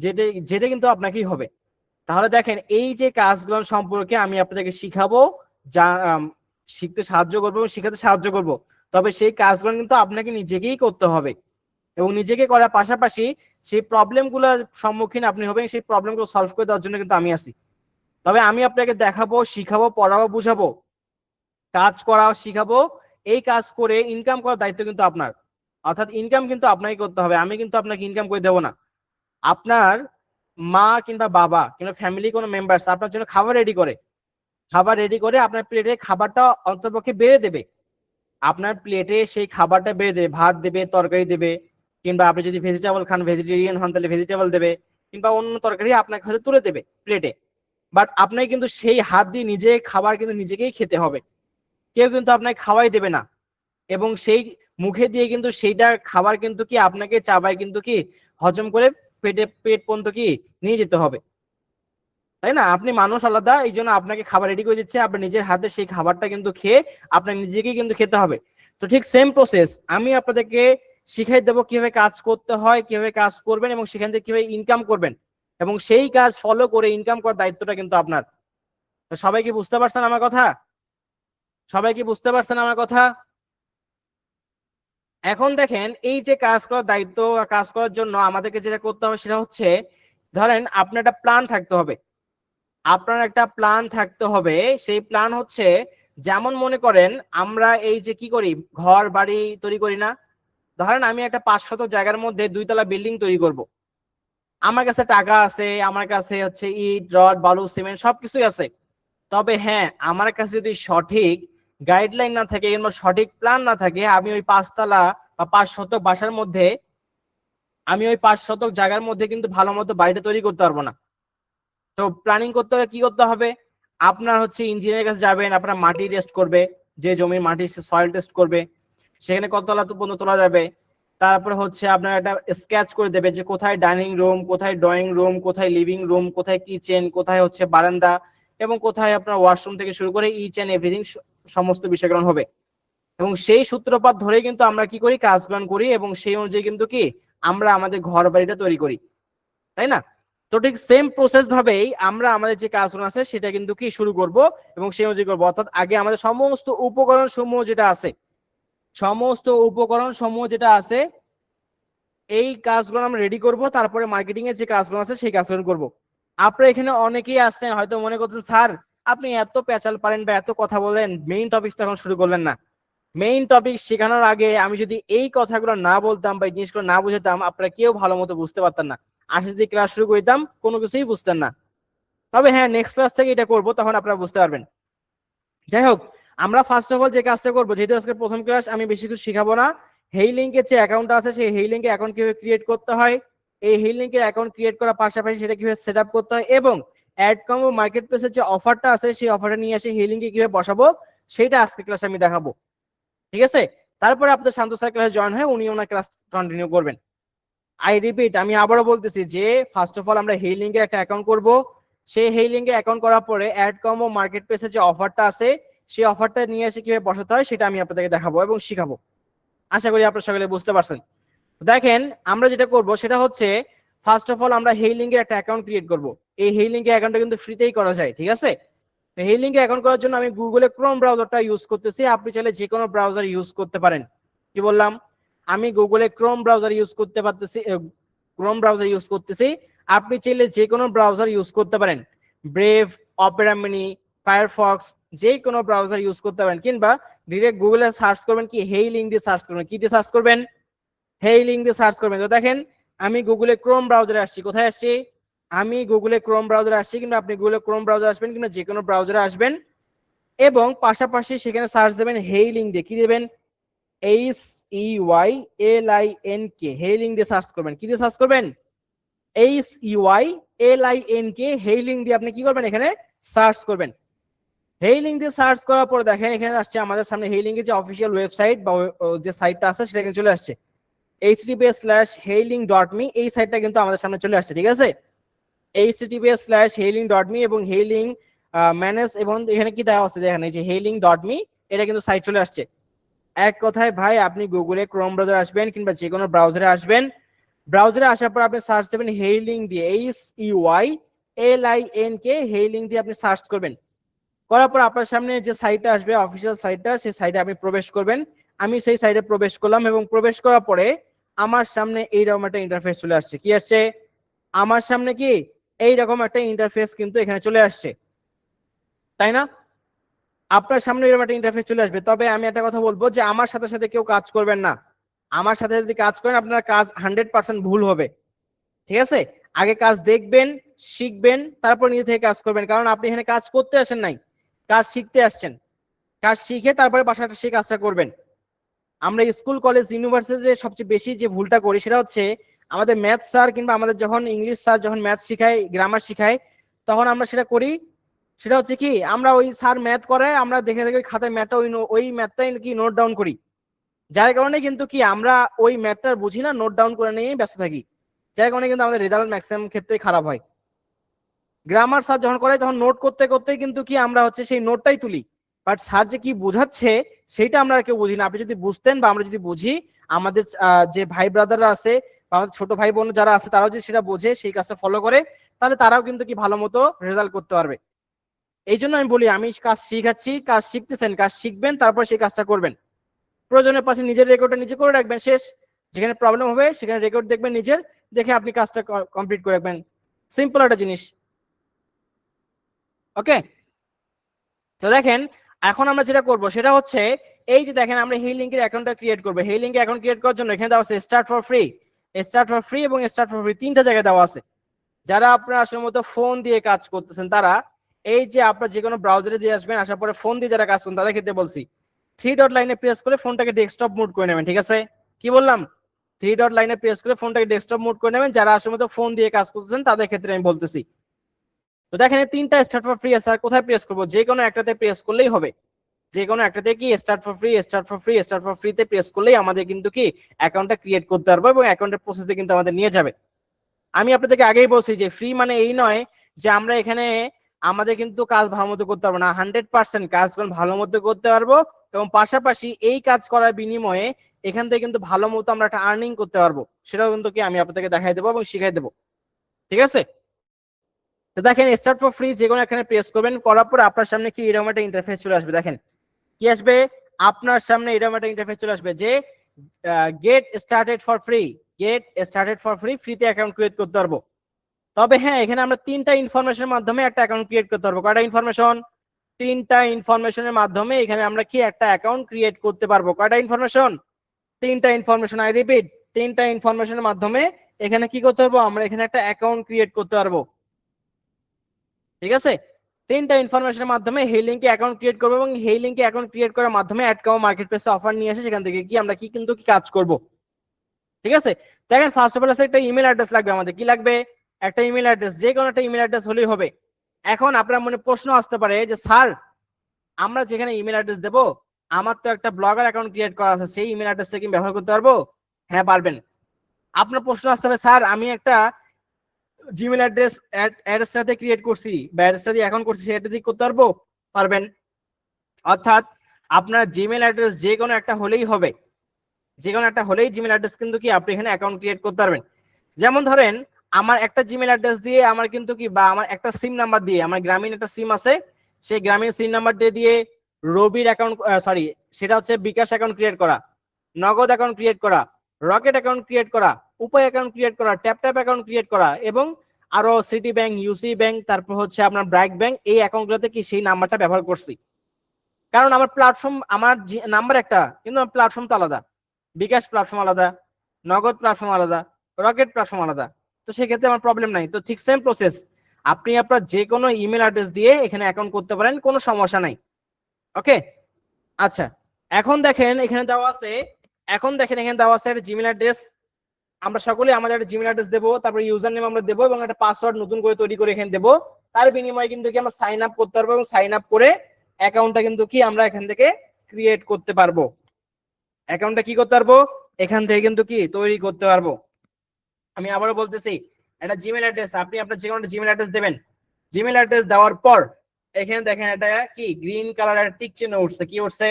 যেতে যেতে কিন্তু আপনাকেই হবে। তাহলে দেখেন এই যে কাজগুলো সম্পর্কে আমি আপনাদেরকে শিখাবো, যা শিখতে সাহায্য করবো এবং শিখাতে সাহায্য করব, তবে সেই কাজগুলো কিন্তু আপনাকে নিজেকেই করতে হবে এবং নিজেকে করার পাশাপাশি সেই প্রবলেমগুলোর সম্মুখীন আপনি হবেন, সেই প্রবলেমগুলো সলভ করে দেওয়ার জন্য কিন্তু আমি আছি। তবে আমি আপনাকে দেখাবো, শিখাবো, পড়াবো, বুঝাবো, কাজ করাও শিখাবো। এই কাজ করে ইনকাম করার দায়িত্ব কিন্তু আপনার, অর্থাৎ ইনকাম কিন্তু আপনাকে করতে হবে, আমি কিন্তু আপনাকে ইনকাম করে দেবো না। আপনার মা কিংবা বাবা কিংবা ফ্যামিলি কোনো মেম্বার্স আপনার জন্য খাবার রেডি করে, খাবার রেডি করে আপনার প্লেটে খাবারটা অন্ততপক্ষে বেড়ে দেবে, আপনার প্লেটে সেই খাবারটা বেড়ে দেবে, ভাত দেবে, তরকারি দেবে, কিংবা আপনি যদি ভেজিটেবল খান, ভেজিটেরিয়ান হন তাহলে ভেজিটেবল দেবে, কিংবা অন্য তরকারি আপনাকে হয়তো তুলে দেবে প্লেটে। বাট আপনাকে কিন্তু সেই হাত দিয়ে নিজে খাবার কিন্তু নিজেকেই খেতে হবে, কেউ কিন্তু আপনাকে খাওয়াই দেবে না। এবং সেই মুখে দিয়ে কিন্তু সেইটা খাবার কিন্তু কি আপনাকে চাবাই কিন্তু কি হজম করে পেট পর্যন্ত কি নিয়ে যেতে হবে, তাই না? আপনি মানুষ আলাদা, এই জন্য আপনাকে খাবার রেডি করে দিচ্ছে, আপনি নিজের হাতে সেই খাবারটা কিন্তু খেয়ে আপনার নিজেকেই কিন্তু খেতে হবে। তো ঠিক সেম প্রসেস আমি আপনাদেরকে শিখাই দেবো কিভাবে কাজ করতে হয়, কিভাবে কাজ করবেন এবং সেখান থেকে কিভাবে ইনকাম করবেন, এবং সেই কাজ ফলো করে ইনকাম করার দায়িত্বটা কিন্তু আপনার। তো সবাই কি বুঝতে পারছেন আমার কথা? সবাই কি বুঝতে পারছেন আমার কথা? এখন দেখেন এই যে কাজ করার দায়িত্ব, কাজ করার জন্য আমাদেরকে যেটা করতে হবে সেটা হচ্ছে, ধরেন আপনার একটা প্ল্যান থাকতে হবে, আপনার একটা প্ল্যান থাকতে হবে। সেই প্ল্যান হচ্ছে, যেমন মনে করেন আমরা এই যে কি করি, ঘর বাড়ি তৈরি করি না? ধরেন আমি একটা 500 জায়গার মধ্যে 2 তলা বিল্ডিং তৈরি করব। আমার কাছে টাকা আছে, আমার কাছে হচ্ছে ইট রড বালু সিমেন্ট সবকিছুই আছে। তবে হ্যাঁ, আমার কাছে যদি সঠিক গাইডলাইন না থাকে কিংবা সঠিক প্ল্যান না থাকে, আমি ওই 5 তলা বা 500 বাসার মধ্যে, আমি ওই 500 জায়গার মধ্যে কিন্তু ভালো মতো বাড়িটা তৈরি করতে পারবো না। তো প্ল্যানিং করতে হলে কি করতে হবে? আপনার হচ্ছে ইঞ্জিনিয়ারের কাছে যাবেন, আপনার মাটি টেস্ট করবে, যে জমির মাটি সয়েল টেস্ট করবে, সেখানে কত তলা পর্যন্ত তোলা যাবে। তারপরে হচ্ছে আপনার একটা স্কেচ করে দেবে যে কোথায় ডাইনিং রুম, কোথায় ড্রয়িং রুম, কোথায় লিভিং রুম, কোথায় কিচেন, কোথায় হচ্ছে বারান্দা, এবং কোথায় আপনার ওয়াশরুম থেকে শুরু করে ইচ এন্ড এভরিথিং সমস্ত বিষয়গুলো হবে। এবং সেই সূত্রপাত ধরে কিন্তু আমরা কি করি, কাজগুলো করি, এবং সেই অনুযায়ী কিন্তু কি আমরা আমাদের ঘর বাড়িটা তৈরি করি, তাই না? তো ঠিক সেম প্রসেস ভাবেই আমরা আমাদের যে কাজগুলো আছে সেটা কিন্তু কি শুরু করব এবং সেই অনুযায়ী করবো। অর্থাৎ আগে আমাদের সমস্ত উপকরণ সমূহ যেটা আছে, সমস্ত উপকরণ সমূহ যেটা আছে এই কাজগুলো আমরা রেডি করব, তারপরে মার্কেটিং এর যে কাজগুলো আছে সেই কাজগুলো করব। আপনারা এখানে অনেকেই আছেন হয়তো মনে করছেন স্যার আপনি এত পেঁচাল পারেন বা এত কথা বলেন, মেইন টপিকটা এখন শুরু করলেন না। মেইন টপিক শেখানোর আগে আমি যদি এই কথাগুলো না বলতাম বা এই জিনিসগুলো না বুঝাতাম, আপনারা কেউ ভালো মতো বুঝতে পারতেন না। আসলে যদি ক্লাস শুরু করতাম কোনো কিছুই বুঝতেন না। তবে হ্যাঁ, নেক্সট ক্লাস থেকে এটা করবো, তখন আপনারা বুঝতে পারবেন। যাই হোক, আমরা ফার্স্ট অফ অল যে কাজটা করবো, যেহেতু আজকে প্রথম ক্লাস, আমি বেশি কিছু শিখাবো না। হেই লিঙ্কের যে অ্যাকাউন্টটা আছে, সেই হেই লিঙ্কে অ্যাকাউন্ট কিভাবে ক্রিয়েট করতে হয়, এই হেই লিঙ্কের অ্যাকাউন্ট ক্রিয়েট করার পাশাপাশি সেটা কিভাবে সেট আপ করতে হয়, এবং অ্যাড কম্বো মার্কেট প্লেসের যে অফারটা আছে সেই অফারটা নিয়ে এসে হেই লিঙ্কে কিভাবে বসাবো, সেটা আজকে ক্লাসে আমি দেখাবো। ঠিক আছে? তারপরে আপনার শান্ত স্যার ক্লাসে জয়েন হয়ে উনি ওনার ক্লাস কন্টিনিউ করবেন। আই রিপিট, আমি আবারও বলতেছি যে ফার্স্ট অফ অল আমরা হেই লিঙ্কের একটা অ্যাকাউন্ট করব। সেই হেই লিঙ্কে অ্যাকাউন্ট করার পরে অ্যাড কম্বো মার্কেট প্লেসের যে অফারটা আছে সেই অফারটা নিয়ে এসে কিভাবে বসাতে হয় সেটা আমি আপনাদেরকে দেখাবো এবং শিখাবো। আশা করি আপনারা সকলে বুঝতে পারছেন। দেখেন, আমরা যেটা করব সেটা হচ্ছে ফার্স্ট অফ অল আমরা হেই লিঙ্কের একটা অ্যাকাউন্ট ক্রিয়েট করব। এই হেই লিঙ্কের অ্যাকাউন্টটা কিন্তু ফ্রিতেই করা যায়, ঠিক আছে? হেই লিঙ্কে অ্যাকাউন্ট করার জন্য আমি গুগলে ক্রোম ব্রাউজারটা ইউজ করতেছি, আপনি চাইলে যে কোনো ব্রাউজার ইউজ করতে পারেন। কি বললাম? আমি গুগলে ক্রোম ব্রাউজার ইউজ করতে পারতেছি, ক্রোম ব্রাউজার ইউজ করতেছি, আপনি চাইলে যে কোনো ব্রাউজার ইউজ করতে পারেন। ব্রেভ, অপেরা মিনি, ফায়ারফক্স, যে কোনো ব্রাউজার ইউজ করতে পারেন, কিংবা ডিরেক্ট গুগলে সার্চ করবেন, কি হেই লিঙ্ক দিয়ে সার্চ করবেন। কি দিয়ে সার্চ করবেন? হেই লিঙ্ক দিয়ে সার্চ করবেন। তো দেখেন, আমি গুগলে ক্রোম ব্রাউজারে আসছি। কোথায় আসছি? আমি গুগলে ক্রোম ব্রাউজারে আসছি, কিন্তু আপনি গুগলে ক্রোম ব্রাউজার আসবেন, কিংবা যে কোনো ব্রাউজারে আসবেন, এবং পাশাপাশি সেখানে সার্চ দেবেন হেই লিঙ্ক দিয়ে। কি দেবেন? HEYLINK, হেই লিঙ্ক দিয়ে সার্চ করবেন। কি দিয়ে সার্চ করবেন? HEYLINK, হেই লিঙ্ক দিয়ে আপনি কি করবেন? এখানে সার্চ করবেন। হেই লিঙ্ক দিয়ে সার্চ করার পর দেখেন এখানে আসছে আমাদের সামনে হেই লিঙ্কের যে অফিসিয়াল ওয়েবসাইট বা যে সাইটটা আছে সেটা কিন্তু চলে আসছে, https:/heylink.me। এই সাইটটা কিন্তু আমাদের সামনে চলে আসছে, ঠিক আছে? https:/heylink.me এবং হেইলিং ম্যানেজ, এবং এখানে কি দেওয়া আছে দেখেন, এই যে heylink.me, এটা কিন্তু সাইট চলে আসছে। এক কথায় ভাই, আপনি গুগলে ক্রোম ব্রাউজারে আসবেন কিংবা যে কোনো ব্রাউজারে আসবেন, ব্রাউজারে আসার পর আপনি সার্চ দেবেন হেই লিঙ্ক দিয়ে, HEYLINK, হেই লিঙ্ক দিয়ে আপনি সার্চ করবেন। করার পর আপনার সামনে যে সাইটটা আসবে, অফিসিয়াল সাইটটা, সেই সাইটে আপনি প্রবেশ করবেন। আমি সেই সাইটে প্রবেশ করলাম, এবং প্রবেশ করার পরে আমার সামনে এইরকম একটা ইন্টারফেস চলে আসছে। কি আসছে? আমার সামনে কি এইরকম একটা ইন্টারফেস কিন্তু এখানে চলে আসছে, তাই না? আপনার সামনে এরকম একটা ইন্টারফেস চলে আসবে। তবে আমি একটা কথা বলবো যে আমার সাথে সাথে কেউ কাজ করবেন না। আমার সাথে যদি কাজ করেন, আপনার কাজ 100% ভুল হবে, ঠিক আছে? আগে কাজ দেখবেন, শিখবেন, তারপর নিজে থেকে কাজ করবেন। কারণ আপনি এখানে কাজ করতে আসেন নাই, কাজ শিখতে আসছেন। কাজ শিখে তারপরে বাসাটা সেই কাজটা করবেন। আমরা স্কুল, কলেজ, ইউনিভার্সিটিতে সবচেয়ে বেশি যে ভুলটা করি সেটা হচ্ছে আমাদের ম্যাথ স্যার কিংবা আমাদের যখন ইংলিশ স্যার যখন ম্যাথ শিখায়, গ্রামার শিখায়, তখন আমরা সেটা করি। সেটা হচ্ছে কি, আমরা ওই স্যার ম্যাথ করে আমরা দেখে দেখে ওই খাতায় ম্যাথটা ওই ম্যাথটাই কি নোট ডাউন করি, যার কারণে কিন্তু কি আমরা ওই ম্যাথটা বুঝি না, নোট ডাউন করে নিয়েই ব্যস্ত থাকি, যার কারণে কিন্তু আমাদের রেজাল্ট ম্যাক্সিমাম ক্ষেত্রে খারাপ হয়। গ্রামার স্যার যখন করে তখন নোট করতে করতে কিন্তু কি আমরা হচ্ছে সেই নোটটাই তুলি, বাট স্যার যে কি বোঝাচ্ছে সেইটা আমরা কেউ বুঝি না। আপনি যদি বুঝতেন বা আমরা যদি বুঝি, আমাদের যে ভাই ব্রাদাররা আছে বা আমাদের ছোট ভাই বোন যারা আছে, তারাও যদি সেটা বোঝে, সেই কাজটা ফলো করে, তাহলে তারাও কিন্তু কি ভালো মতো রেজাল্ট করতে পারবে। এই জন্য আমি বলি, আমি কাজ শিখাচ্ছি, কাজ শিখতেছেন, কাজ শিখবেন, তারপর সেই কাজটা করবেন। প্রয়োজনের পাশে নিজের রেকর্ডটা নিজে করে রাখবেন, শেষ। যেখানে প্রবলেম হবে সেখানে রেকর্ড দেখবেন নিজের, দেখে আপনি কাজটা কমপ্লিট করে রাখবেন। সিম্পল একটা জিনিস। ওকে? তো দেখেন, এখন আমরা যেটা করব সেটা হচ্ছে, এই যে দেখেন আমরা হেই লিঙ্কের অ্যাকাউন্টটা ক্রিয়েট করব। হেই লিঙ্কের অ্যাকাউন্ট ক্রিয়েট করার জন্য এখানে দেওয়া আছে start for free, start for free এবং স্টার্ট ফর ফ্রি, তিনটা জায়গায় দেওয়া আছে। যারা আপনারা আসলে মতো ফোন দিয়ে কাজ করতেছেন, তারা এই যে আপনার যে কোনো ব্রাউজারে দিয়ে আসবেন, আসার পরে ফোন দিয়ে যারা কাজ করেন তাদের ক্ষেত্রে বলছি, 3 ডট লাইনে প্রেস করে ফোনটাকে ডেস্কটপ মোড করে নেবেন, ঠিক আছে? কি বললাম? 3 ডট লাইনে প্রেস করে ফোনটাকে ডেস্কটপ মোড করে নেবেন, যারা আসলে মতো ফোন দিয়ে কাজ করতেছেন তাদের ক্ষেত্রে আমি বলতেছি। তো দেখেন, তিনটা স্টার্ট ফর ফ্রি আছে, আর কোথায় প্রেস করবো? যে কোনো একটাতে প্রেস করলেই হবে। যে কোনো একটাতে কি start for free, start for free, start for ফ্রিতে প্রেস করলেই আমাদের কিন্তু কি অ্যাকাউন্টটা ক্রিয়েট করতে পারবো, এবং অ্যাকাউন্টের প্রসেসে কিন্তু আমাদের নিয়ে যাবে। আমি আপনাদেরকে আগেই বলছি যে ফ্রি মানে এই নয় যে আমরা এখানে আমাদের কিন্তু কাজ ভালো মতো করতে পারবো না। 100% কাজ ভালো মতো করতে পারবো, এবং পাশাপাশি এই কাজ করার বিনিময়ে এখান থেকে কিন্তু ভালো মতো আমরা একটা আর্নিং করতে পারবো, সেটাও কিন্তু কি আমি আপনাদেরকে দেখাই দেবো এবং শিখাই দেবো, ঠিক আছে? তো দেখেন, স্টার্ট ফর ফ্রি যে কোনো এখানে প্রেস করবেন, করার পর আপনার সামনে কি এরকম একটা ইন্টারফেস চলে আসবে। দেখেন কি আসবে? আপনার সামনে এরকম একটা ইন্টারফেস চলে আসবে যে get started for free, get started for free, ফ্রিতে অ্যাকাউন্ট ক্রিয়েট করতে পারবো। তবে হ্যাঁ, এখানে আমরা তিনটা ইনফরমেশনের মাধ্যমে একটা অ্যাকাউন্ট ক্রিয়েট করতে পারবো। কয়টা ইনফরমেশন? তিনটা ইনফরমেশনের মাধ্যমে এখানে আমরা কি একটা অ্যাকাউন্ট ক্রিয়েট করতে পারবো। কয়টা ইনফরমেশন? তিনটা ইনফরমেশন। আই রিপিট, তিনটা ইনফরমেশনের মাধ্যমে এখানে কি করতে পারবো, আমরা এখানে একটা অ্যাকাউন্ট ক্রিয়েট করতে পারবো। ঠিক আছে, তিনটা ইনফরমেশনের মাধ্যমে এই লিংকে অ্যাকাউন্ট ক্রিয়েট করবো এবং এই লিংকে অ্যাকাউন্ট ক্রিয়েট করার মাধ্যমে অ্যাডকাও মার্কেট প্লেসে অফার নিয়ে এসে সেখান থেকে কি আমরা কি কিন্তু কি কাজ করব। ঠিক আছে, দেখেন ফার্স্ট অফ অল একটা ইমেল অ্যাড্রেস লাগবে আমাদের। কি লাগবে? একটা ইমেল অ্যাড্রেস, যে কোনো একটা ইমেল অ্যাড্রেস হলেই হবে। এখন আপনার মনে প্রশ্ন আসতে পারে যে স্যার আমরা যেখানে ইমেল অ্যাড্রেস দেব, আমার তো একটা ব্লগার অ্যাকাউন্ট ক্রিয়েট করা আছে, সেই ইমেল অ্যাড্রেসটা কি ব্যবহার করতে পারবো? হ্যাঁ পারবেন। আপনার প্রশ্ন আসতে হবে স্যার আমি একটা জিমেল অ্যাড্রেস সাথে ক্রিয়েট করছি বা অ্যাড্রেস সাথে অ্যাকাউন্ট করছি, সেটা দিয়ে করতে পারবো? পারবেন। অর্থাৎ আপনার জিমেল অ্যাড্রেস যে কোনো একটা হলেই হবে, যে কোনো একটা হলেই জিমেল অ্যাড্রেস কিন্তু কি আপনি এখানে অ্যাকাউন্ট ক্রিয়েট করতে পারবেন। যেমন ধরেন আমার একটা জিমেল অ্যাড্রেস দিয়ে আমার কিন্তু কি বা আমার একটা সিম নাম্বার দিয়ে, আমার গ্রামীণ একটা সিম আছে, সেই গ্রামীণ সিম নাম্বার দিয়ে রবির অ্যাকাউন্ট সরি সেটা হচ্ছে বিকাশ অ্যাকাউন্ট ক্রিয়েট করা, নগদ অ্যাকাউন্ট ক্রিয়েট করা, রকেট অ্যাকাউন্ট ক্রিয়েট করা, উপায় অ্যাকাউন্ট ক্রিয়েট করা, ট্যাপ ট্যাপ অ্যাকাউন্ট ক্রিয়েট করা এবং আরো সিটি ব্যাংক, ইউসি ব্যাংক, তারপর হচ্ছে আপনার ব্র্যাক ব্যাংক, এই অ্যাকাউন্টগুলোতে কি সেই নাম্বারটা ব্যবহার করছি। কারণ আমার প্ল্যাটফর্ম আমার নাম্বার একটা, কিন্তু আমার প্ল্যাটফর্ম তো আলাদা। বিকাশ প্ল্যাটফর্ম আলাদা, নগদ প্ল্যাটফর্ম আলাদা, রকেট প্ল্যাটফর্ম আলাদা। তো সেক্ষেত্রে আমার প্রবলেম নাই। তো ঠিক সেম প্রসেস, আপনি আপনার যে কোনো ইমেল অ্যাড্রেস দিয়ে এখানে অ্যাকাউন্ট করতে পারেন, কোনো সমস্যা নাই। ওকে, আচ্ছা এখন দেখেন এখানে দেওয়া আছে, এখানে দেওয়া আছে একটা জিমেল অ্যাড্রেস। আমরা সকলে আমাদের একটা জিমেল অ্যাড্রেস দেবো, তারপর ইউজার নেম আমরা দেবো এবং একটা পাসওয়ার্ড নতুন করে তৈরি করে এখানে দেবো। তার বিনিময়ে কিন্তু কি আমরা সাইন আপ করতে পারবো এবং সাইন আপ করে অ্যাকাউন্টটা কিন্তু কি আমরা এখান থেকে ক্রিয়েট করতে পারবো। অ্যাকাউন্টটা কি করতে পারবো? এখান থেকে কিন্তু কি তৈরি করতে পারবো। আমি আবারও বলতেছি, একটা জিমেল অ্যাড্রেস, আপনি আপনার যে কোনো জিমেল অ্যাড্রেস দেবেন। জিমেল অ্যাড্রেস দেওয়ার পর এখানে দেখেন এটা কি গ্রিন কালার একটা টিক চিহ্ন উঠছে। কি উঠছে?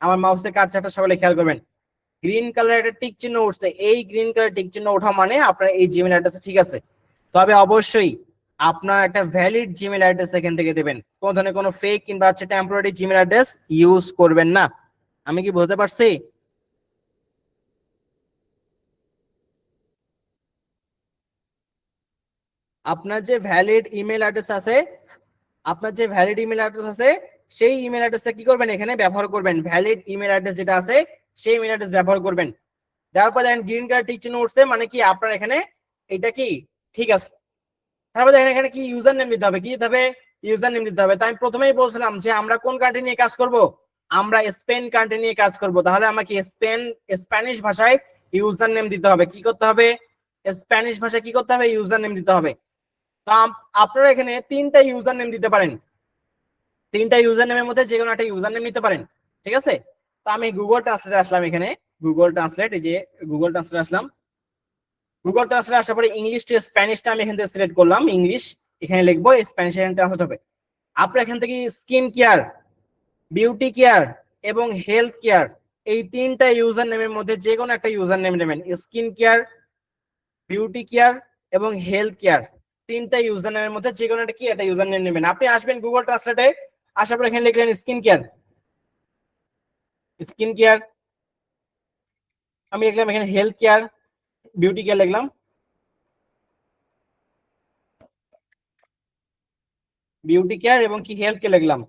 আমার মাউসের কার্সারটা সকলে খেয়াল করবেন। গ্রিন কালার একটা টিক চিহ্ন উঠছে। এই গ্রিন কালার টিক চিহ্ন ওঠা মানে আপনার এই জিমেল অ্যাড্রেস ঠিক আছে। তবে অবশ্যই আপনার একটা ভ্যালিড জিমেল অ্যাড্রেস এখান থেকে দেবেন। কোন ধরনের কোনো ফেক কিংবা হচ্ছে টেম্পোরারি জিমেল অ্যাড্রেস ইউজ করবেন না। আমি কি বুঝতে পারছি? আপনার যে ভ্যালিড ইমেল অ্যাড্রেস আছে, সেই ইমেল অ্যাড্রেসটা কি করবেন এখানে ব্যবহার করবেন। ভ্যালিড ইমেল অ্যাড্রেস যেটা আছে সেই ইমেল অ্যাড্রেস ব্যবহার করবেন। তারপর দেখেন গ্রিন কালার টিক চিহ্ন উঠছে, মানে কি আপনার এখানে এটা কি ঠিক আছে। তারপর দেখেন এখানে কি ইউজার নেম দিতে হবে। কি দিতে হবে? ইউজার নেম দিতে হবে। তাই আমি প্রথমেই বলছিলাম যে আমরা কোন কান্ট্রি নিয়ে কাজ করব, আমরা স্পেন কান্ট্রি নিয়ে কাজ করব। তাহলে আমাকে স্প্যানিশ ভাষায় ইউজার নেম দিতে হবে। কি করতে হবে? স্প্যানিশ ভাষায় কি করতে হবে? ইউজার নেম দিতে হবে। তো আপনারা এখানে তিনটা ইউজার নেম দিতে পারেন। তিনটা ইউজার নেমের মধ্যে যে কোনো একটা ইউজার নেম নিতে পারেন। ঠিক আছে, তো আমি গুগল ট্রান্সলেটে আসলাম। এখানে গুগল ট্রান্সলেট, এই যে গুগল ট্রান্সলেট আসলাম। গুগল ট্রান্সলেট আসার পরে ইংলিশ টু স্প্যানিশটা আমি এখান থেকে সিলেক্ট করলাম। ইংলিশ এখানে লিখবো, স্প্যানিশ এখানে ট্রান্সলেট হবে। আপনারা এখান থেকে স্কিন কেয়ার, বিউটি কেয়ার এবং হেলথ কেয়ার, এই তিনটা ইউজার নেমের মধ্যে যে কোনো একটা ইউজার নেম নেবেন। স্কিন কেয়ার, বিউটি কেয়ার এবং হেলথ কেয়ার, তিনটা ইউজার নেমের মধ্যে যে কোনো একটা কি একটা ইউজার নেম নেবেন। আপনি আসবেন গুগল ট্রান্সলেটে, আসার পর এখানে লিখলেন স্কিন কেয়ার, স্কিন কেয়ার, আমি লিখলাম এখানে হেলথ কেয়ার, বিউটি কেয়ার লিখলাম, বিউটি কেয়ার এবং কি হেলথ কেয়ার লিখলাম।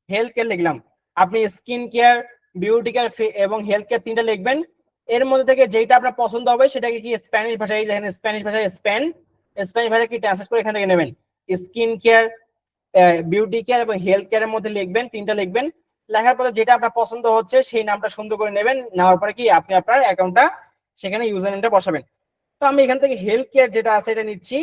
হেলথ কেয়ার লিখলাম। আপনি স্কিন কেয়ার, বিউটি কেয়ার এবং হেলথ কেয়ার তিনটা লিখবেন। এর মধ্যে থেকে যেটা আপনার পছন্দ হবে সেটাকে কি স্প্যানিশ ভাষায়, দেখেন স্প্যানিশ ভাষায় স্প্যানিশ ভাষায় কি ট্রান্সলেট করে এখান থেকে নেবেন। স্কিন কেয়ার, বিউটি কেয়ার এবং হেলথ কেয়ারের মধ্যে লিখবেন, তিনটা লিখবেন। লেখার পরে যেটা আপনার পছন্দ হচ্ছে সেই নামটা সুন্দর করে নেবেন। নেওয়ার পরে কি আপনি আপনার অ্যাকাউন্টটা সেখানে ইউজার নেমটা বসাবেন। তো আমি এখান থেকে হেলথ কেয়ার যেটা আছে এটা নিচ্ছি।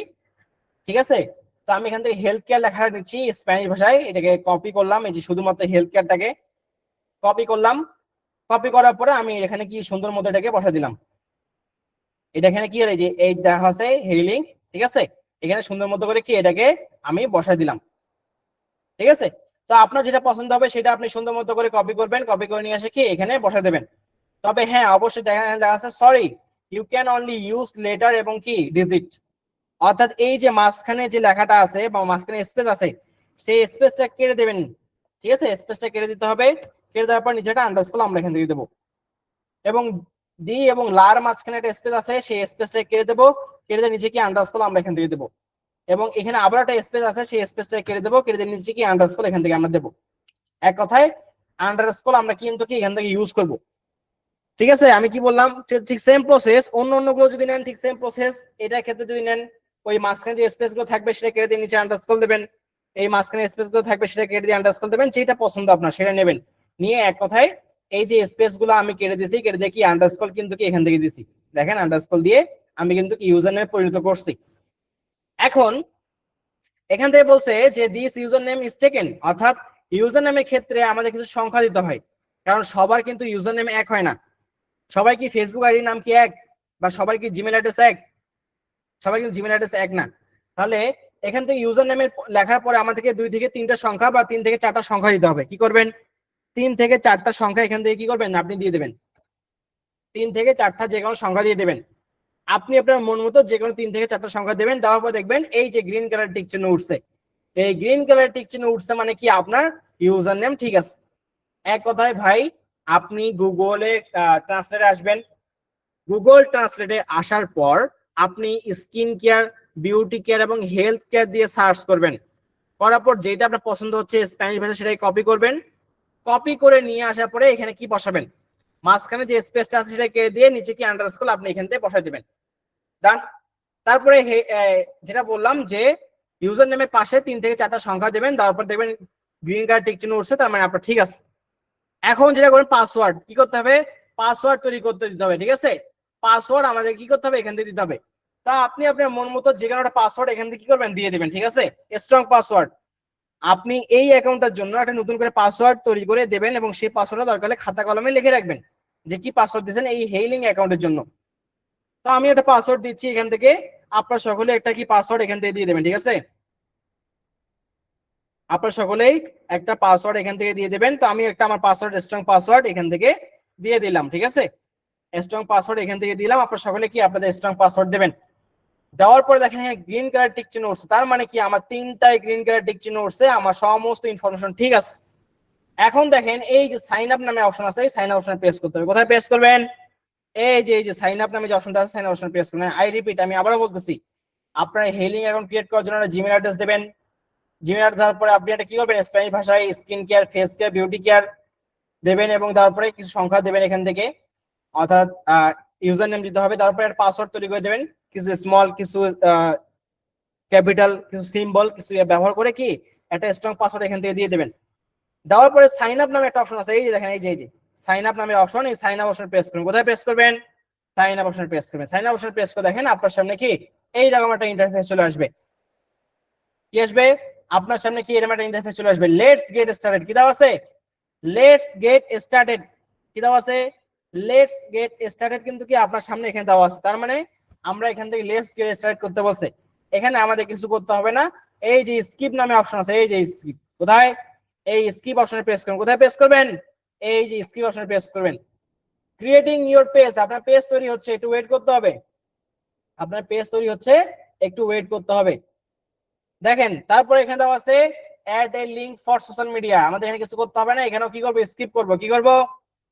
ঠিক আছে, তো আমি এখান থেকে হেলথ কেয়ার লেখাটা নিচ্ছি স্প্যানিশ ভাষায়। এটাকে কপি করলাম, এই যে শুধুমাত্র হেলথ কেয়ারটাকে কপি করলাম। কপি করার পরে আমি এখানে কি সুন্দর মতো এটাকে বসা দিলাম। এটা এখানে কি এই যে এই দেখা আছে হেলিং, ঠিক আছে, এখানে সুন্দর মতো করে কি এটাকে আমি বসাই দিলাম। ঠিক আছে, তো আপনার যেটা পছন্দ হবে সেটা আপনি সুন্দর মতো করে কপি করবেন, কপি করে নিয়ে এসে কি এখানে বসাই দেবেন। তবে হ্যাঁ অবশ্যই দেখা আছে sorry you can only use letter এবং কি ডিজিট। অর্থাৎ এই যে মাঝখানে যে লেখাটা আছে বা মাঝখানে স্পেস আছে সেই স্পেসটা কেটে দেবেন। ঠিক আছে, স্পেসটা কেটে দিতে হবে। কেটে দেওয়ার পর নিচেটা আন্ডারস্কোর আমরা এখান থেকে দেবো এবং ডি এবং লার মাঝখানে একটা স্পেস আছে, সেই স্পেসটা কেটে দেবো, কেটে দিয়ে নিচে কি আন্ডারস্কোর আমরা এখান থেকে দেবো, এবং এখানে আবার একটা স্পেস আছে, সেই স্পেসটা কেটে দেবো, কেটে দিয়ে নিচে কি আন্ডারস্কোর এখান থেকে আমরা দেবো। এক কথায় আন্ডারস্কোর আমরা কিন্তু কি এখান থেকে ইউজ করব। ঠিক আছে, আমি কি বললাম, ঠিক সেম প্রসেস অন্য গুলো যদি নেন, ঠিক সেম প্রসেস এটার ক্ষেত্রে যদি নেন, ওই মাঝখানে যে স্পেস গুলো থাকবে সেটা কেটে দিয়ে নিচে আন্ডারস্কোর দেবেন, এই মাঝখানে স্পেস গুলো থাকবে সেটা কেটে দিয়ে আন্ডারস্কোর দেবেন, যেটা পছন্দ আপনার সেটা নেবেন। নিয়ে এক কথায় এই যে স্পেস গুলো আমি কেটে দিয়েছি, কেটে দিয়ে কি আন্ডারস্কোর কিন্তু কি এখান থেকে দিছি, দেখেন আন্ডারস্কোর দিয়ে আমি কিন্তু কি ইউজার নেমে পরিণত করছি। এখন এখান থেকে বলছে যে this user name is taken, অর্থাৎ ইউজার নেমের ক্ষেত্রে আমাদের কিছু সংখ্যা দিতে হয়, কারণ সবার কিন্তু ইউজার নেম এক হয় না। সবাই কি ফেসবুক আইডির নাম কি এক, বা সবার কি জিমেল অ্যাড্রেস এক, সবাই কিন্তু জিমেল অ্যাড্রেস এক না। তাহলে এখান থেকে ইউজার নেমের লেখার পরে আমাদেরকে 2 থেকে 3টা সংখ্যা বা 3 থেকে 4টা সংখ্যা দিতে হবে। কি করবেন, 3 থেকে 4টা সংখ্যা এখান থেকে কি করবেন আপনি দিয়ে দেবেন, 3 থেকে 4টা যে কোনো সংখ্যা দিয়ে দেবেন। আপনি আপনার মন মতো যে কোনো 3 থেকে 4টা সংখ্যা দেবেন, দেওয়ার পর দেখবেন এই যে গ্রিন কালার টিক চিহ্ন উঠছে, এই গ্রিন কালার টিক চিহ্ন উঠছে মানে কি আপনার ইউজার নেম ঠিক আছে। এক কথায় ভাই আপনি গুগলে ট্রান্সলেটে আসবেন, গুগল ট্রান্সলেটে আসার পর আপনি স্কিন কেয়ার, বিউটি কেয়ার এবং হেলথ কেয়ার দিয়ে সার্চ করবেন, করার পর যেটা আপনার পছন্দ হচ্ছে স্প্যানিশ ভাষা সেটাই কপি করবেন, কপি করে নিয়ে আসার পরে এখানে কি বসাবেন, মাঝখানে যে স্পেসটা আছে সেটা কেটে দিয়ে নিচে কি আন্ডারস্কোর আপনি এখান থেকে বসাই দিবেন, ডান। তারপরে যেটা বললাম যে ইউজার নেমের পাশে 3 থেকে 4টা সংখ্যা দেবেন, তারপর দেখবেন গ্রিন কালার টিক চিহ্ন উঠছে, তার মানে আপনার ঠিক আছে। এখন যেটা করেন পাসওয়ার্ড কি করতে হবে, পাসওয়ার্ড তৈরি করতে দিতে হবে, ঠিক আছে। পাসওয়ার্ড আমাদের কি করতে হবে এখান থেকে দিতে হবে। তা আপনি আপনার মন মতো যে কোনো একটা পাসওয়ার্ড এখান থেকে কি করবেন দিয়ে দিবেন, ঠিক আছে, স্ট্রং পাসওয়ার্ড। আপনি এই অ্যাকাউন্টটার জন্য একটা নতুন করে পাসওয়ার্ড তৈরি করে দেবেন, এবং সেই পাসওয়ার্ডটা দরকার হলে খাতা কলমে লিখে রাখবেন যে কি পাসওয়ার্ড দিয়েছেন এই হেইলিং অ্যাকাউন্টের জন্য। তো আমি একটা পাসওয়ার্ড দিচ্ছি এখান থেকে, আপনার সকলে একটা কি পাসওয়ার্ড এখান থেকে দিয়ে দেবেন, ঠিক আছে। আপনার সকলেই একটা পাসওয়ার্ড এখান থেকে দিয়ে দেবেন। তো আমি একটা আমার পাসওয়ার্ড স্ট্রং পাসওয়ার্ড এখান থেকে দিয়ে দিলাম, ঠিক আছে, স্ট্রং পাসওয়ার্ড এখান থেকে দিলাম। আপনার সকলে কি আপনাদের স্ট্রং পাসওয়ার্ড দেবেন। দেওয়ার পরে দেখেন হ্যাঁ গ্রিন কালার টিক চিহ্ন উঠছে, তার মানে কি আমার 3টায় গ্রিন কালার টিক চিহ্ন উঠছে, আমার সমস্ত ইনফরমেশন ঠিক আছে। এখন দেখেন এই যে সাইন আপ নামে অপশন আছে, এই সাইন আপ অপশন প্রেস করতে হবে। কোথায় প্রেস করবেন, এই যে সাইন আপ নামে যে অপশনটা আছে সাইন আপ অপশন প্রেস করবেন। আই রিপিট, আমি আবারও বলতেছি, আপনার হেলিং অ্যাকাউন্ট ক্রিয়েট করার জন্য জিমেল অ্যাড্রেস দেবেন, জিমেল অ্যাড্রেস দেওয়ার পরে আপনি এটা কি করবেন স্প্যানিশ ভাষায় skin care, face care, beauty care দেবেন, এবং তারপরে কিছু সংখ্যা দেবেন এখান থেকে, অর্থাৎ ইউজার নেম দিতে হবে। তারপরে একটা পাসওয়ার্ড তৈরি করে দেবেন, কিছু স্মল, কিছু ক্যাপিটাল, কিছু সিম্বল, কিছু ব্যবহার করে কি একটা স্ট্রং পাসওয়ার্ড এখান থেকে দিয়ে দেবেন। দেওয়ার পরে সাইন আপ নামে একটা অপশন আছে, এই যে দেখেন এই যে সাইন আপ নামের অপশন, এই সাইন আপ অপশন প্রেস করবেন। কোথায় প্রেস করবেন, সাইন আপ অপশন প্রেস করবেন। সাইন আপ অপশন প্রেস করে দেখেন আপনার সামনে কি এইরকম একটা ইন্টারফেস চলে আসবে। কি আসবে আপনার সামনে, কি এরকম একটা ইন্টারফেস চলে আসবে। লেটস গেট স্টার্টেড কি দাও আছে, লেটস গেট স্টার্টেড কি দাও আছে, লেটস গেট স্টার্টেড কিন্তু কি আপনার সামনে এখানে দেওয়া আছে। তার মানে আমরা এখান থেকে লেটস গেট স্টার্ট করতে বলছে, এখানে আমাদের কিছু করতে হবে না। এই যে স্কিপ নামে অপশন আছে, এই যে স্কিপ, কোথায়, এই স্কিপ অপশনে প্রেস করবেন। কোথায় প্রেস করবেন, এই যে স্কিপ অপশনে প্রেস করবেন। ক্রিয়েটিং ইওর পেজ, আপনার পেজ তৈরি হচ্ছে, একটু ওয়েট করতে হবে, আপনার পেজ তৈরি হচ্ছে, একটু ওয়েট করতে হবে। দেখেন তারপরে এখানে দেওয়া আছে add a link for social media, আমাদের এখানে কিছু করতে হবে না, এখানেও কি করব স্কিপ করব, কি করব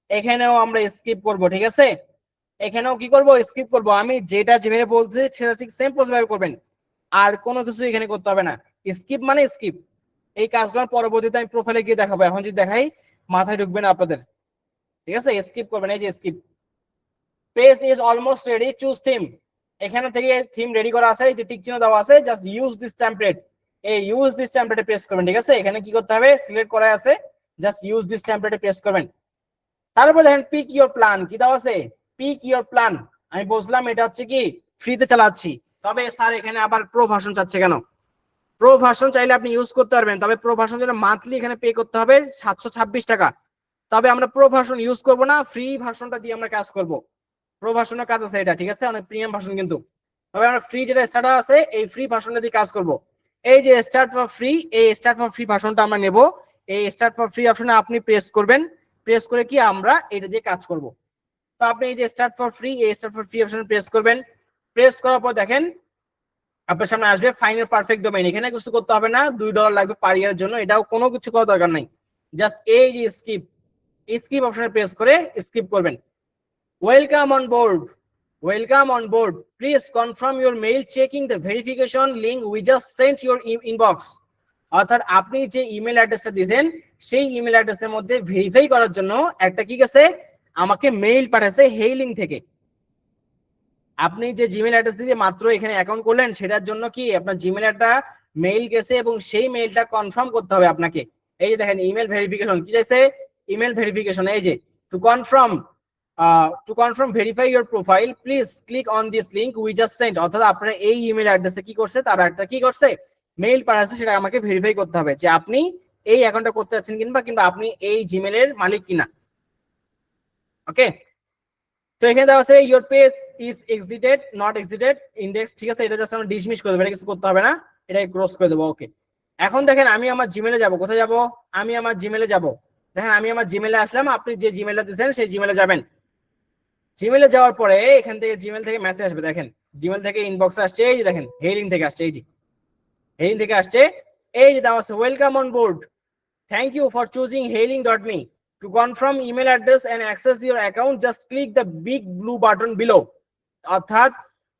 এখানেও আমরা স্কিপ করব, ঠিক আছে, এখানেও কি করব স্কিপ করব। আমি যেটা যেভাবে বলছি সেটা ঠিক সেম প্রসেস ভাবে করবেন, আর কোনো কিছু এখানে করতে হবে না। স্কিপ মানে স্কিপ, এই কাজগুলো পরবর্তীতে আমি প্রোফাইলে গিয়ে দেখাবো, এখন যদি দেখাই মাথায় ঢুকবে না আপনাদের, ঠিক আছে, স্কিপ করবেন। এই যে skip, page is almost ready, choose theme, এখানে থেকে থিম রেডি করা আছে, এই যে টিক চিহ্ন দেওয়া আছে, জাস্ট ইউজ দিস টেমপ্লেট, এই ইউজ দিস টেমপ্লেটে প্রেস করবেন, ঠিক আছে, এখানে কি করতে হবে সিলেক্ট করা আছে, জাস্ট ইউজ দিস টেমপ্লেটে প্রেস করবেন। তারপর দেখেন পিক ইওর প্ল্যান কি দেওয়া আছে, পিক ইওর প্ল্যান, আমি বলছিলাম এটা হচ্ছে কি ফ্রিতে চালাচ্ছি, তবে স্যার এখানে আবার প্রো ভার্সন চাচ্ছে কেন, প্রো ভার্সন চাইলে আপনি ইউজ করতে পারবেন, তবে প্রো ভার্সন জন্য মান্থলি এখানে পে করতে হবে 726 টাকা। তবে আমরা প্রো ভার্সন ইউজ করব না, ফ্রি ভার্সনটা দিয়ে আমরা কাজ করব। প্রো ভার্সনের কাজ আছে এটা, ঠিক আছে, অনেক প্রিমিয়াম ভার্সন কিন্তু, তবে আমরা ফ্রি যেটা স্টার্টার আছে এই ফ্রি ভার্সনটা দিয়ে কাজ করব। এই যে স্টার্ট ফর ফ্রি, এই স্টার্ট ফর ফ্রি ভার্সনটা আমরা নেব, এই স্টার্ট ফর ফ্রি অপশনে আপনি প্রেস করবেন, প্রেস করে কি আমরা এটা দিয়ে কাজ করব। তো আপনি এই যে স্টার্ট ফর ফ্রি, এই স্টার্ট ফর ফ্রি অপশনে প্রেস করবেন, প্রেস করার পর দেখেন আপনার সামনে আসবে ফাইনাল পারফেক্ট ডোমেইন, এখানে কিছু করতে হবে না, $2 লাগবে পার ইয়ারের জন্য, এটাও কোনো কিছু করার দরকার নাই, জাস্ট এই যে স্কিপ, স্কিপ অপশনে প্রেস করে স্কিপ করবেন। Welcome on board. Welcome on board. Please confirm your mail checking the verification link we just sent your inbox. অর্থাৎ আপনি যে ইমেল অ্যাড্রেসটা দিয়েছেন সেই ইমেল অ্যাড্রেসের মধ্যে ভেরিফাই করার জন্য একটা কি গেছে আমাকে মেইল পাঠাছে হেইলিং থেকে। আপনি যে জিমেল অ্যাড্রেস দিয়ে মাত্র এখানে অ্যাকাউন্ট করলেন সেটার জন্য কি আপনার জিমেল একটা মেইল গেছে এবং সেই মেইলটা কনফার্ম করতে হবে আপনাকে। এই যে দেখেন ইমেল ভেরিফিকেশন কি যাচ্ছে, ইমেল ভেরিফিকেশন এই যে to confirm verify your profile please click on this link we just Saint. অর্থাৎ আপনারা এই ইমেল অ্যাড্রেসে কি করছে, তারা একটা কি করছে মেইল পাঠাচ্ছে, সেটা আমাকে ভেরিফাই করতে হবে যে আপনি এই অ্যাকাউন্টটা করতে যাচ্ছেন কিংবা আপনি এই জিমেলের মালিক কিনা। ওকে, তো এখানে দেওয়া আছে your page is excited not excited index, ঠিক আছে, এটা জাস্ট আমরা ডিসমিস করে দেবো, এটা কিছু করতে হবে না, এটা ক্রস করে দেবো। ওকে, এখন দেখেন আমি আমার জিমেলে যাব, কোথায় যাব, আমি আমার জিমেলে যাব। দেখেন আমি আমার জিমেলে আসলাম, আপনি যে জিমেলটা দিয়েছেন সেই জিমেলে যাবেন। জিমেলে যাওয়ার পরে এখান থেকে জিমেল থেকে মেসেজ আসবে, দেখেন জিমেল থেকে ইনবক্সে আসছে, এই যে দেখেন হেইলিং থেকে আসছে, এই যে হেইলিং থেকে আসছে, এই যে দেওয়া আছে welcome on board, thank you for choosing hailing.me. To confirm email address and access your account, just click the big blue button below. অর্থাৎ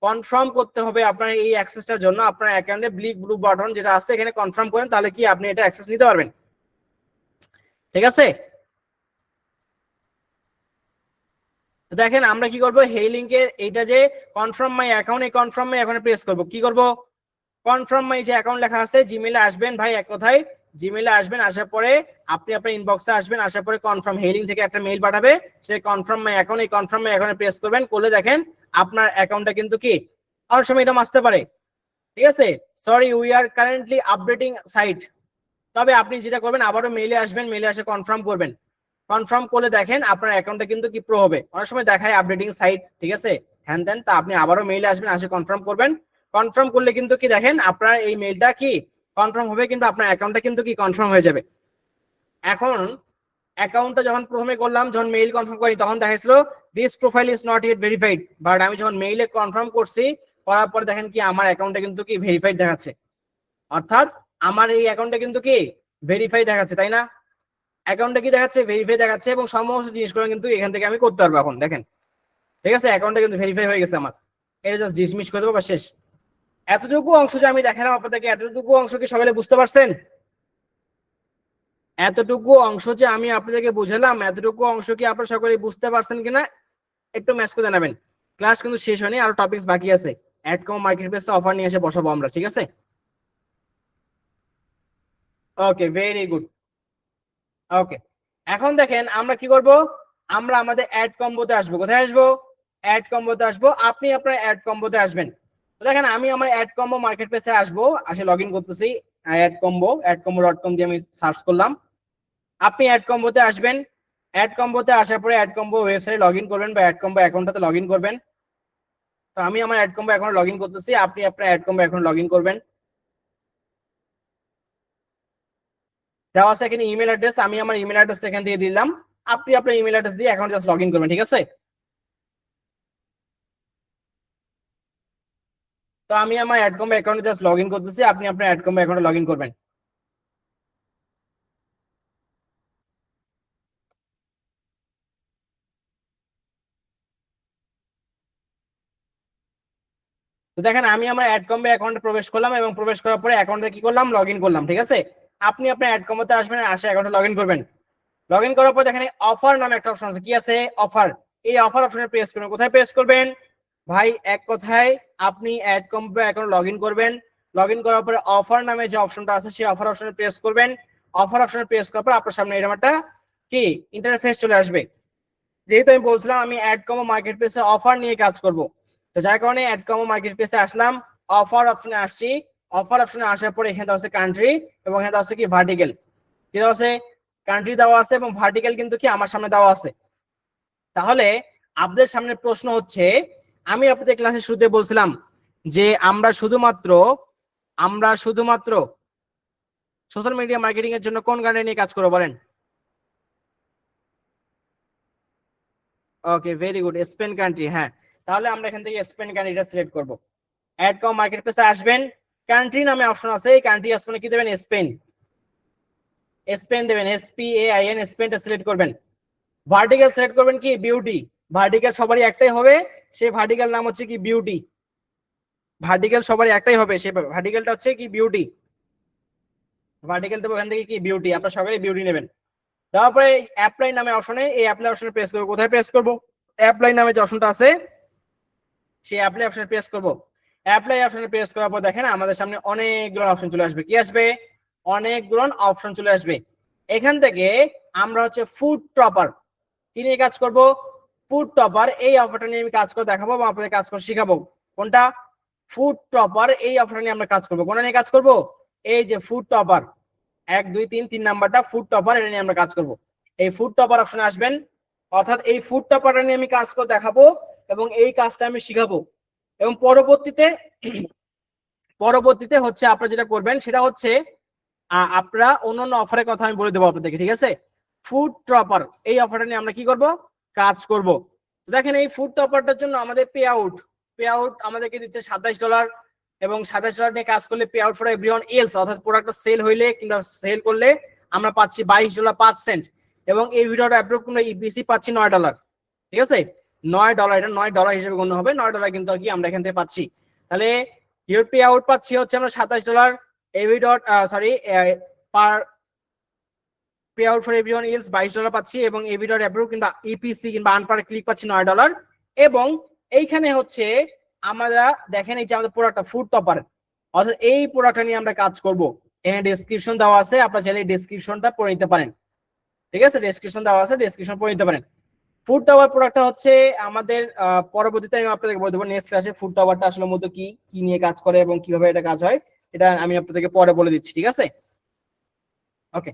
কনফার্ম করতে হবে আপনার এই অ্যাক্সেসটার জন্য আপনার অ্যাকাউন্টে বিগ ব্লু বাটন যেটা আছে এখানে কনফার্ম করেন, তাহলে কি আপনি এটা অ্যাক্সেস নিতে পারবেন। ঠিক আছে, তো দেখেন আমরা কি করব, হেই লিংকের এইটা যে কনফার্ম মাই অ্যাকাউন্ট, এই কনফার্ম মাই অ্যাকাউন্টে প্রেস করব। কি করব, কনফার্ম মাই যে অ্যাকাউন্ট লেখা আছে জিমেলে আসবেন ভাই, এক কথায় জিমেলে আসবেন, আসার পরে আপনি আপনার ইনবক্সে আসবেন, আসার পরে কনফার্ম হেইলিং থেকে একটা মেইল পাঠাবে, সেই কনফার্ম মাই অ্যাকাউন্ট, এই কনফার্ম মাই অ্যাকাউন্টে প্রেস করবেন, করলে দেখেন আপনার অ্যাকাউন্টটা কিন্তু কি অনেক সময় এটা আসতে পারে। ঠিক আছে, sorry we are currently updating site, তবে আপনি যেটা করবেন আবারও মেইলে আসবেন, মেইলে এসে কনফার্ম করবেন, কনফার্ম করলে দেখেন আপনার অ্যাকাউন্টটা কিন্তু কি প্রো হবে। অনেক সময় দেখায় আপডেটিং সাইট, ঠিক আছে হ্যান দেন, তা আপনি আবারও মেইলে আসবেন, আসে কনফার্ম করবেন, কনফার্ম করলে কিন্তু কি দেখেন আপনার এই মেইলটা কি কনফার্ম হবে, কিন্তু আপনার অ্যাকাউন্টটা কিন্তু কি কনফার্ম হয়ে যাবে। এখন অ্যাকাউন্টটা যখন প্রথমে করলাম, যখন মেইল কনফার্ম করি তখন দেখাইছিল this profile is not yet verified, but আমি যখন মেইলে কনফার্ম করছি করার পরে দেখেন কি আমার অ্যাকাউন্টটা কিন্তু কি ভেরিফাইড দেখাচ্ছে, অর্থাৎ আমার এই অ্যাকাউন্টটা কিন্তু কি ভেরিফাই দেখাচ্ছে, তাই না, অ্যাকাউন্টটা কি দেখাচ্ছে ভেরিফাই দেখাচ্ছে, এবং সমস্ত জিনিসগুলো কিন্তু এখান থেকে আমি করতে পারবো এখন দেখেন। ঠিক আছে, অ্যাকাউন্টটা কিন্তু ভেরিফাই হয়ে গেছে আমার, এটা জাস্ট ডিসমিস করে দেবো বা শেষ। এতটুকু অংশ যে আমি দেখালাম আপনাদেরকে, এতটুকু অংশ কি সকলে বুঝতে পারছেন? এতটুকু অংশ যে আমি আপনাদেরকে বুঝালাম, এতটুকু অংশ কি আপনারা সকলে বুঝতে পারছেন কিনা একটু ম্যাচ করে জানাবেন। ক্লাস কিন্তু শেষ হয়নি, আরো টপিকস বাকি আছে, অ্যাডকম মার্কেট প্লেসে অফার নিয়ে এসে বসাবো আমরা, ঠিক আছে। ওকে, ভেরি গুড। ওকে, এখন দেখেন আমরা কি করব, আমরা আমাদের অ্যাড কম্বোতে আসবো। কোথায় আসবো, অ্যাড কম্বোতে আসবো, আপনি আপনার অ্যাড কম্বোতে আসবেন। দেখেন আমি আমার অ্যাড কম্বো মার্কেট প্লেসে আসবো, আসে লগ ইন করতেছি, অ্যাডকম্বো.com দিয়ে আমি সার্চ করলাম। আপনি অ্যাড কম্বোতে আসবেন, অ্যাড কম্বোতে আসার পরে অ্যাড কম্বো ওয়েবসাইটে লগ ইন করবেন বা অ্যাড কম্বো অ্যাকাউন্টটাতে লগ ইন করবেন। তো আমি আমার অ্যাড কম্বো অ্যাকাউন্টে লগ ইন করতেছি, আপনি আপনার অ্যাড কম্বো অ্যাকাউন্টে লগ ইন করবেন। দেওয়া আছে এখানে ইমেল অ্যাড্রেস, আমি আমার ইমেল অ্যাড্রেসটা এখান থেকে দিলাম, আপনি আপনার ইমেল অ্যাড্রেস দিয়ে অ্যাকাউন্ট জাস্ট লগ ইন করবেন, ঠিক আছে। তো আমি আমার অ্যাড কম্বো অ্যাকাউন্টে জাস্ট লগ ইন করতেছি, আপনি আপনার অ্যাড কম্বো অ্যাকাউন্টে লগ ইন করবেন। তো দেখেন আমি আমার অ্যাড কম্বো অ্যাকাউন্টে প্রবেশ করলাম এবং প্রবেশ করার পরে অ্যাকাউন্টে কি করলাম, লগ ইন করলাম, ঠিক আছে। আপনি আপনার অ্যাড কম্বোতে আসবেন, আসে অ্যাকাউন্টে লগ ইন করবেন। লগ ইন করার পর দেখেন অফার নামে একটা অপশন আছে, কি আছে অফার, এই অফার অপশনে প্রেস করবেন। কোথায় প্রেস করবেন ভাই, এক কথায় আপনি add combo account log in করবেন, লগ ইন করার পরে অফার নামে যে অপশনটা আছে সেই অফার অপশনে প্রেস করবেন। অফার অপশনে প্রেস করার পর আপনার সামনে এরকম একটা কি ইন্টারফেস চলে আসবে। যেহেতু আমি বলছিলাম আমি অ্যাড কম্বো মার্কেট প্লেসে অফার নিয়ে কাজ করব, তো যার কারণে অ্যাড কম্বো মার্কেট প্লেসে আসলাম, অফার অপশনে আসছি। অফার অপশনে আসার পরে এখানে আছে কান্ট্রি এবং এখানে আছে কি ভার্টিক্যাল, কি দেওয়া আছে কান্ট্রি দেওয়া আছে এবং ভার্টিক্যাল কিন্তু কি আমার সামনে দেওয়া আছে। তাহলে আপনাদের সামনে প্রশ্ন হচ্ছে, আমি আপনাদের ক্লাসের শুরুতে বলছিলাম যে আমরা শুধুমাত্র সোশ্যাল মিডিয়া মার্কেটিং এর জন্য কোন কান্ট্রি নিয়ে কাজ করবো বলেন? ওকে, ভেরি গুড, স্পেন কান্ট্রি, হ্যাঁ, তাহলে আমরা এখান থেকে স্পেন কান্ট্রিটা সিলেক্ট করব। অ্যাড কম মার্কেট প্লেসে আসবেন, কান্ট্রি নামে অপশন আছে, এই কান্ট্রি অপশনে কি দেবেন, স্পেন, স্পেন দেবেন, SPAIN, স্পেনটা সিলেক্ট করবেন। ভার্টিক্যাল সিলেক্ট করবেন কি বিউটি, ভার্টিক্যাল সবারই একটাই হবে, সেই ভার্টিক্যাল নাম হচ্ছে কি বিউটি। ভার্টিক্যাল সবারই একটাই হবে, সেই ভার্টিক্যালটা হচ্ছে কি বিউটি। ভার্টিক্যাল দেবো ওখান থেকে কি বিউটি, আপনারা সবাই বিউটি নেবেন। তারপরে অ্যাপ্লাই নামে অপশনে, এই অ্যাপ্লাই অপশনে প্রেস করবো। কোথায় প্রেস করবো? অ্যাপ্লাই নামে যে অপশনটা আছে সেই অ্যাপ্লাই অপশনে প্রেস করবো। অ্যাপ্লাই অপশনে প্রেস করার পর দেখেন আমাদের সামনে অনেকগুলো অপশন চলে আসবে। কি আসবে? অনেকগুলো অপশন চলে আসবে। এখান থেকে আমরা হচ্ছে ফুড টপার কি নিয়ে কাজ করব? ফুড টপার এই অফারটা নিয়ে আমি কাজ করে দেখাবো এবং আপনাদের কাজ করে শিখাবো। কোনটা? ফুড টপার এই অফারটা নিয়ে আমরা কাজ করবো। কোনটা নিয়ে কাজ করব? এই যে ফুড টপার 1 2 3 3 নাম্বারটা ফুড টপার, এটা নিয়ে আমরা কাজ করব। এই ফুড টপার অপশনে আসবেন, অর্থাৎ এই ফুড টপারটা নিয়ে আমি কাজ করে দেখাবো এবং এই কাজটা আমি শিখাবো। এবং পরবর্তীতে হচ্ছে আপনারা যেটা করবেন সেটা হচ্ছে আপনারা অন্যান্য অফারের কথা আমি বলে দেবো আপনাদেরকে, ঠিক আছে? ফুড টপার এই অফারটা নিয়ে আমরা কি করব? কাজ করব। তো দেখেন এই ফুড টপারটার জন্য আমাদের পে আউট আমাদেরকে দিচ্ছে $27 এবং $27 নিয়ে কাজ করলে pay out for everyone else, অর্থাৎ প্রোডাক্টটা সেল হইলে কিংবা সেল করলে আমরা পাচ্ছি $22.05 এবং এই ভিডিওটা অ্যাপ্রুভ করলে ইপিসি পাচ্ছি $9। ঠিক আছে, $9, এটা $9 হিসেবে গণ্য হবে। $9 কিন্তু আর কি আমরা এখান থেকে পাচ্ছি। তাহলে ইউর পে আউট পাচ্ছি হচ্ছে আমরা $27, AV dot sorry per payout for everyone else $22 পাচ্ছি এবং এভি ডট অ্যাপ্রুভ কিংবা ইপিসি কিংবা আনপার ক্লিক পাচ্ছি $9। এবং এইখানে হচ্ছে আমরা দেখেন এই যে আমাদের প্রোডাক্টটা ফুড টপার, অর্থাৎ এই প্রোডাক্টটা নিয়ে আমরা কাজ করব। এখানে ডেসক্রিপশন দেওয়া আছে, আপনারা চাইলে ডেসক্রিপশনটা পড়ে নিতে পারেন। ঠিক আছে, ডেসক্রিপশন দেওয়া আছে, ডেসক্রিপশন পড়ে নিতে পারেন। ফুড টাওয়ার প্রোডাক্টটা হচ্ছে আমাদের পরবর্তীতে আমি আপনাদেরকে বলে দেবো নেক্সট ক্লাসে ফুড টাওয়ারটা আসলে মূলত কি কি নিয়ে কাজ করে এবং কিভাবে এটা কাজ হয়, এটা আমি আপনাদেরকে পরে বলে দিচ্ছি। ঠিক আছে, ওকে।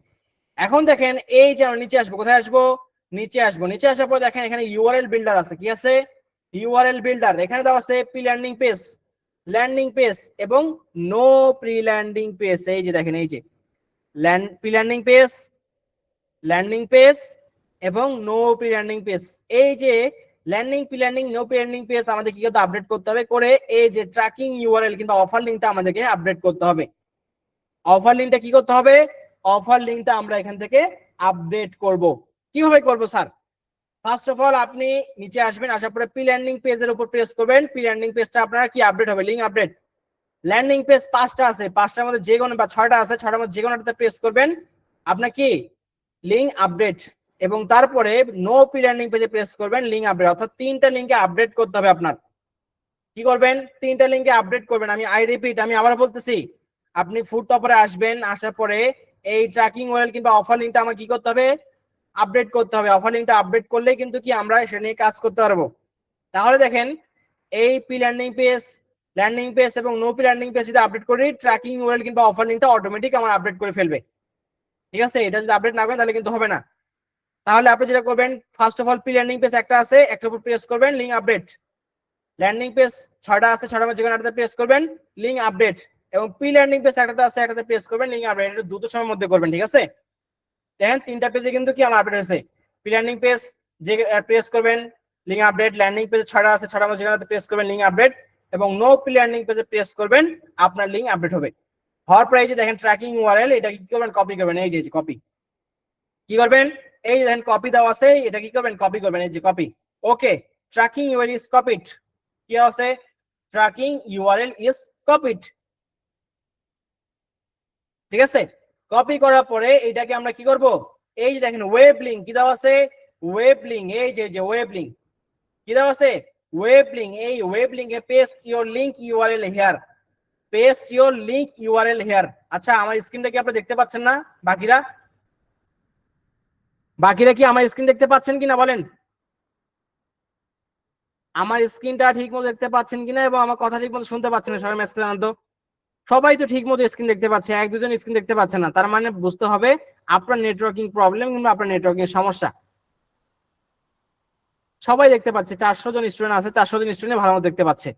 এখন দেখেন এই যে আমরা নিচে আসবো, কোথায় আসবো? নিচে আসবো। নিচে আসার পর দেখেন এখানে ইউআরএল বিল্ডার আছে। কি আছে? URL builder. এখানে দেওয়া আছে pre landing page, landing page এবং নো প্রি ল্যান্ডিং পেজ। এই যে দেখেন এই যে pre landing page, landing page এবং নো প্রি ল্যান্ডিং পেজ। এই যে landing, pre landing, no pre landing page আমাদের কি করতে আপডেট করতে হবে, করে এই যে ট্র্যাকিং ইউআরএল কিংবা অফার লিংকটা আমাদেরকে আপডেট করতে হবে। অফার লিংকটা কি করতে হবে? অফার লিংকটা আমরা এখান থেকে আপডেট করব। কিভাবে করব স্যার? ফার্স্ট অফ অল আপনি নিচে আসবেন, আসার পরে প্রি ল্যান্ডিং পেজের উপর প্রেস করবেন। প্রি ল্যান্ডিং পেজটা আপনার কি আপডেট হবে? Link update. ল্যান্ডিং পেজ 5টা আছে, 5টার মধ্যে যে কোনো, বা 6টা আছে, 6টার মধ্যে যে কোনোটাতে প্রেস করবেন, আপনার কি লিংক আপডেট। এবং তারপরে নো প্রি ল্যান্ডিং পেজে প্রেস করবেন, লিংক আপডেট। অর্থাৎ 3টা লিংকে আপডেট করতে হবে আপনার। কি করবেন? 3টা লিংকে আপডেট করবেন। আমি রিপিট, আমি আবার বলতেছি, আপনি ফুড টপারে আসবেন, আসার পরে এই ট্র্যাকিং ওয়েল কিংবা অফার লিংকটা আমার কি করতে হবে? আপডেট করতে হবে। অফার লিংকটা আপডেট করলে কিন্তু কি আমরা সেটা নিয়ে কাজ করতে পারবো। তাহলে দেখেন এই pre landing page, landing page এবং নো প্রি ল্যান্ডিং পেজ যদি আপডেট করি, ট্র্যাকিং ওয়েল কিংবা অফার লিংকটা অটোমেটিক আমার আপডেট করে ফেলবে। ঠিক আছে, এটা যদি আপডেট না করেন তাহলে কিন্তু হবে না। তাহলে আপনি যেটা করবেন, first of all pre landing page একটা আছে, একটার উপর প্রেস করবেন, লিংক আপডেট। ল্যান্ডিং পেজ 6টা আছে, 6টার মধ্যে যে কোনো একটাতে প্রেস করবেন, লিংক আপডেট। এবং প্রি ল্যান্ডিং পেজ একটাতে আছে, একটাতে প্রেস করবেন, লিংক আপডেট। এটা দ্রুত সময়ের মধ্যে করবেন। ঠিক আছে, দেখেন 3টা পেজে কিন্তু কি আমার আপডেট হয়েছে। প্রি ল্যান্ডিং পেজ যে প্রেস করবেন, লিংক আপডেট। ল্যান্ডিং পেজে 6টা আছে, 6টার মধ্যে যে কোনো প্রেস করবেন, লিংক আপডেট। এবং নো প্রি ল্যান্ডিং পেজে প্রেস করবেন, আপনার লিংক আপডেট হবে। হওয়ার পরে এই যে দেখেন ট্র্যাকিং ইউআরএল, এটা কি করবেন? কপি করবেন। এই যে কপি কি করবেন? এই দেখেন কপি দেওয়া আছে, এটা কি করবেন? কপি করবেন। এই যে copy. Okay, tracking URL is copied. কি আছে? Tracking URL is copied. ঠিক আছে, কপি করার পরে এটাকে আমরা কি করব? এই যে দেখেন ওয়েব লিংক কি দেওয়া আছে? Web link. এই যে ওয়েব লিংক কি দেওয়া আছে? Web link. এই ওয়েব লিংকে paste your link URL here, paste your link URL here. আচ্ছা, আমার স্ক্রিনটা কি আপনারা দেখতে পাচ্ছেন না? বাকিরা কি আমার স্ক্রিন দেখতে পাচ্ছেন কিনা বলেন? আমার স্ক্রিনটা ঠিক মতো দেখতে পাচ্ছেন কিনা এবং আমার কথা ঠিক মতো শুনতে পাচ্ছেন না? সবাই মেসেজ জানান তো। সবাই তো ঠিক মতো স্ক্রিন দেখতে পাচ্ছে, 1-2 জন স্ক্রিন দেখতে পাচ্ছে না, তার মানে বুঝতে হবে আপনার নেটওয়ার্কিং প্রবলেম কিংবা আপনার নেটওয়ার্কিং সমস্যা। সবাই দেখতে পাচ্ছে, 400 জন স্টুডেন্ট আছে, 400 জন স্টুডেন্ট ভালো মতো দেখতে পাচ্ছে।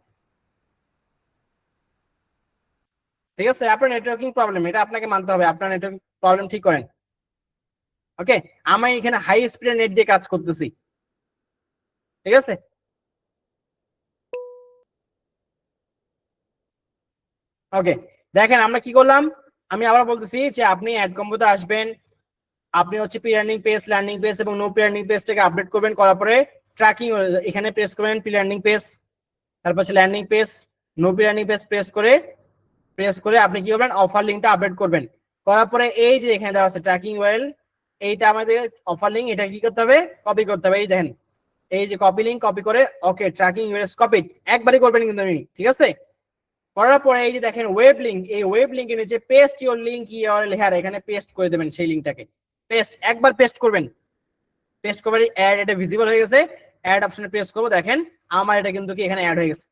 ঠিক আছে, আপনার নেটওয়ার্কিং প্রবলেম, এটা আপনাকে মানতে হবে, আপনার নেটওয়ার্কিং প্রবলেম ঠিক করেন। ওকে, আমি এখানে হাই স্পিডের নেট দিয়ে কাজ করতেছি। ঠিক আছে, ওকে। দেখেন আমরা কি করলাম, আমি আবার বলতেছি যে আপনি অ্যাড কম্বোতে আসবেন, আপনি হচ্ছে pre landing page, landing page এবং নো প্রি ল্যান্ডিং পেজটাকে আপডেট করবেন, করার পরে ট্র্যাকিং এখানে প্রেস করবেন প্রি ল্যান্ডিং পেজ, তারপর হচ্ছে landing page, no pre landing page press করে আপনি কি করবেন অফার লিঙ্কটা আপডেট করবেন। করার পরে এই যে এখানে দেওয়া আছে ট্র্যাকিং ওয়েল, এইটা আমাদের অফার লিঙ্ক, এটা কি করতে হবে কপি করতে হবে। এই দেখেন এই যে কপি লিঙ্ক, কপি করে ওকে ট্র্যাকিং ইউএস কপি একবারই করবেন কিন্তু আমি, ঠিক আছে। করার পরে এই যে দেখেন ওয়েব লিঙ্ক, এই ওয়েব লিঙ্কের নিচে paste your link URL here, এখানে পেস্ট করে দেবেন সেই লিঙ্কটাকে। পেস্ট একবার পেস্ট করবেন, পেস্ট করে অ্যাড, এটা ভিজিবল হয়ে গেছে। অ্যাড অপশনে প্রেস করব, দেখেন আমার এটা কিন্তু কি এখানে অ্যাড হয়ে গেছে।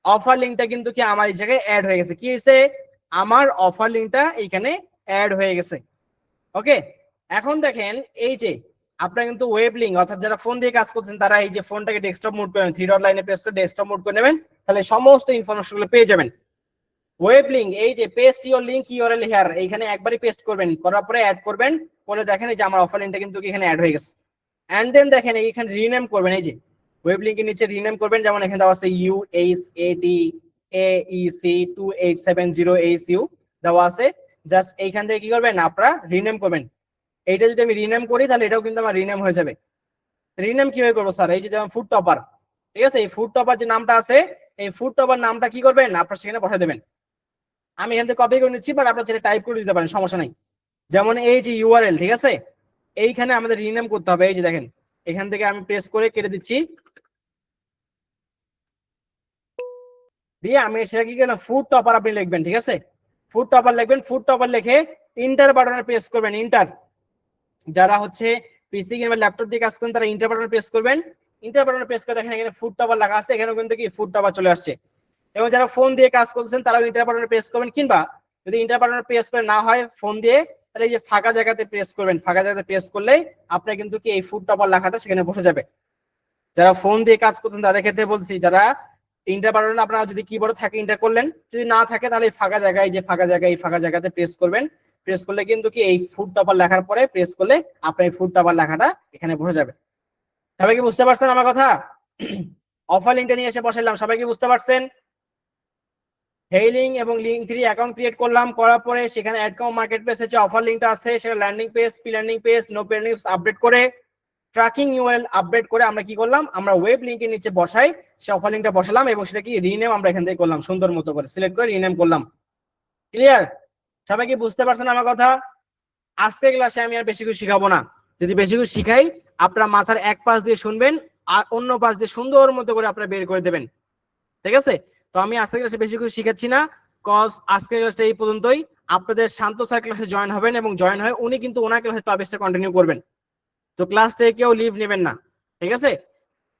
অফার লিঙ্কটা কিন্তু কি আমার এই জায়গায় অ্যাড হয়ে গেছে। কি হয়েছে আমার অফার লিঙ্কটা এখানে অ্যাড হয়ে গেছে। ওকে, এখন দেখেন এই যে আপনারা কিন্তু ওয়েব লিঙ্ক, অর্থাৎ যারা ফোন দিয়ে কাজ করছেন তারা এই যে ফোনটাকে ডেস্কটপ মোড করে থ্রি ডট লাইনে প্রেস করে ডেস্কটপ মোড করে নেবেন, তাহলে সমস্ত ইনফরমেশন গুলো পেয়ে যাবেন। ওয়েব লিঙ্ক এই যে paste your link URL here, এইখানে একবারই পেস্ট করবেন, করার পরে অ্যাড করবেন, করে দেখেন এই যে আমার অফার লিঙ্কটা কিন্তু এখানে অ্যাড হয়ে গেছে। এন্ড দেন দেখেন এখানে রিনেম করবেন, এই যে ওয়েব লিঙ্কের নিচে রিনেম করবেন, যেমন এখানে দেওয়া আছে UHADAEC2870HU দেওয়া আছে। জাস্ট এইখান থেকে কি করবেন আপনারা রিনেম করবেন। এইটা যদি আমি রিনেম করি তাহলে এটাও কিন্তু আমার রিনেম হয়ে যাবে। রিনেম কিভাবে করবো স্যার? এই যে যেমন ফুড টপার, ঠিক আছে, এই ফুড টপার যে নামটা আছে, এই ফুড টপার নামটা কি করবেন আপনারা সেখানে বসাই দেবেন। আমি এখান থেকে কপি করে নিচ্ছি, বাট আপনারা সেটা টাইপ করে দিতে পারেন, সমস্যা নাই। যেমন এই যে ইউআরএল, ঠিক আছে, এইখানে আমাদের রিনেম করতে হবে। এই যে দেখেন এখান থেকে আমি প্রেস করে কেটে দিচ্ছি, দিয়ে আমি সেটা কি করলাম ফুড টপার আপনি লিখবেন, ঠিক আছে, ফুড টপার লিখবেন। ফুড টপার লিখে ইন্টার বাটনে প্রেস করবেন। ইন্টার, যারা হচ্ছে পিসি কিংবা ল্যাপটপ দিয়ে কাজ করেন তারা ইন্টার বাটনে প্রেস করবেন। ইন্টার বাটনে প্রেস করে দেখেন এখানে ফুড টপার লেখা আছে, এখানে কিন্তু কি ফুড টপার চলে আসছে। এবং যারা ফোন দিয়ে কাজ করছেন তারাও ইন্টার বাটনে প্রেস করবেন, কিংবা যদি ইন্টার বাটনে প্রেস করে না হয় ফোন দিয়ে, তাহলে এই যে ফাঁকা জায়গাতে প্রেস করবেন। ফাঁকা জায়গাতে প্রেস করলে আপনার কিন্তু কি এই ফুড টপার লেখাটা সেখানে বসে যাবে। যারা ফোন দিয়ে কাজ করছেন তাদের ক্ষেত্রে বলছি, যারা ইন্টার বাটনে আপনারা যদি কিবোর্ডে থাকে ইন্টার করলেন, যদি না থাকে তাহলে ফাঁকা জায়গায়, যে ফাঁকা জায়গায়, এই ফাঁকা জায়গাতে প্রেস করবেন। প্রেস করলে কিন্তু কি এই ফুড টপার লেখার পরে প্রেস করলে আপনার এই ফুড টপার লেখাটা এখানে বসে যাবে। সবাই কি বুঝতে পারছেন আমার কথা? অফার লিঙ্কটা নিয়ে এসে বসাইলাম, সবাই কি বুঝতে পারছেন? হেইলিং এবং লিঙ্ক 3 অ্যাকাউন্ট ক্রিয়েট করলাম, করার পরে সেখানে অ্যাডকাউন্ট মার্কেট প্লেস আছে, অফার লিঙ্কটা আছে, সেটা landing page, pre landing page, no pre landing update করে ট্র্যাকিং ইউআরএল আপডেট করে আমরা কি করলাম, আমরা ওয়েব লিঙ্কের নিচে বসাই সে অফার লিঙ্কটা বসালাম, এবং সেটা কি রিনেম আমরা এখান থেকে করলাম, সুন্দর মতো করে সিলেক্ট করে রিনেম করলাম। ক্লিয়ার? সবাই কি বুঝতে পারছেন আমার কথা? আজকে ক্লাসে আমি আর বেশি কিছু শিখাবো না। যদি বেশি কিছু শিখাই আপনারা মাথার এক পাশ দিয়ে শুনবেন আর অন্য পাশ দিয়ে সুন্দর মতো করে আপনারা বের করে দেবেন, ঠিক আছে? তো আমি আজকে ক্লাসে বেশি কিছু শিখাচ্ছি না, কজ আজকের ক্লাসটা এই পর্যন্তই। আপনাদের শান্ত স্যার ক্লাসে জয়েন হবেন এবং জয়েন হয়ে উনি কিন্তু ওনার ক্লাসে টপিকটা কন্টিনিউ করবেন। তো ক্লাস থেকে কেউ লিভ নেবেন না, ঠিক আছে?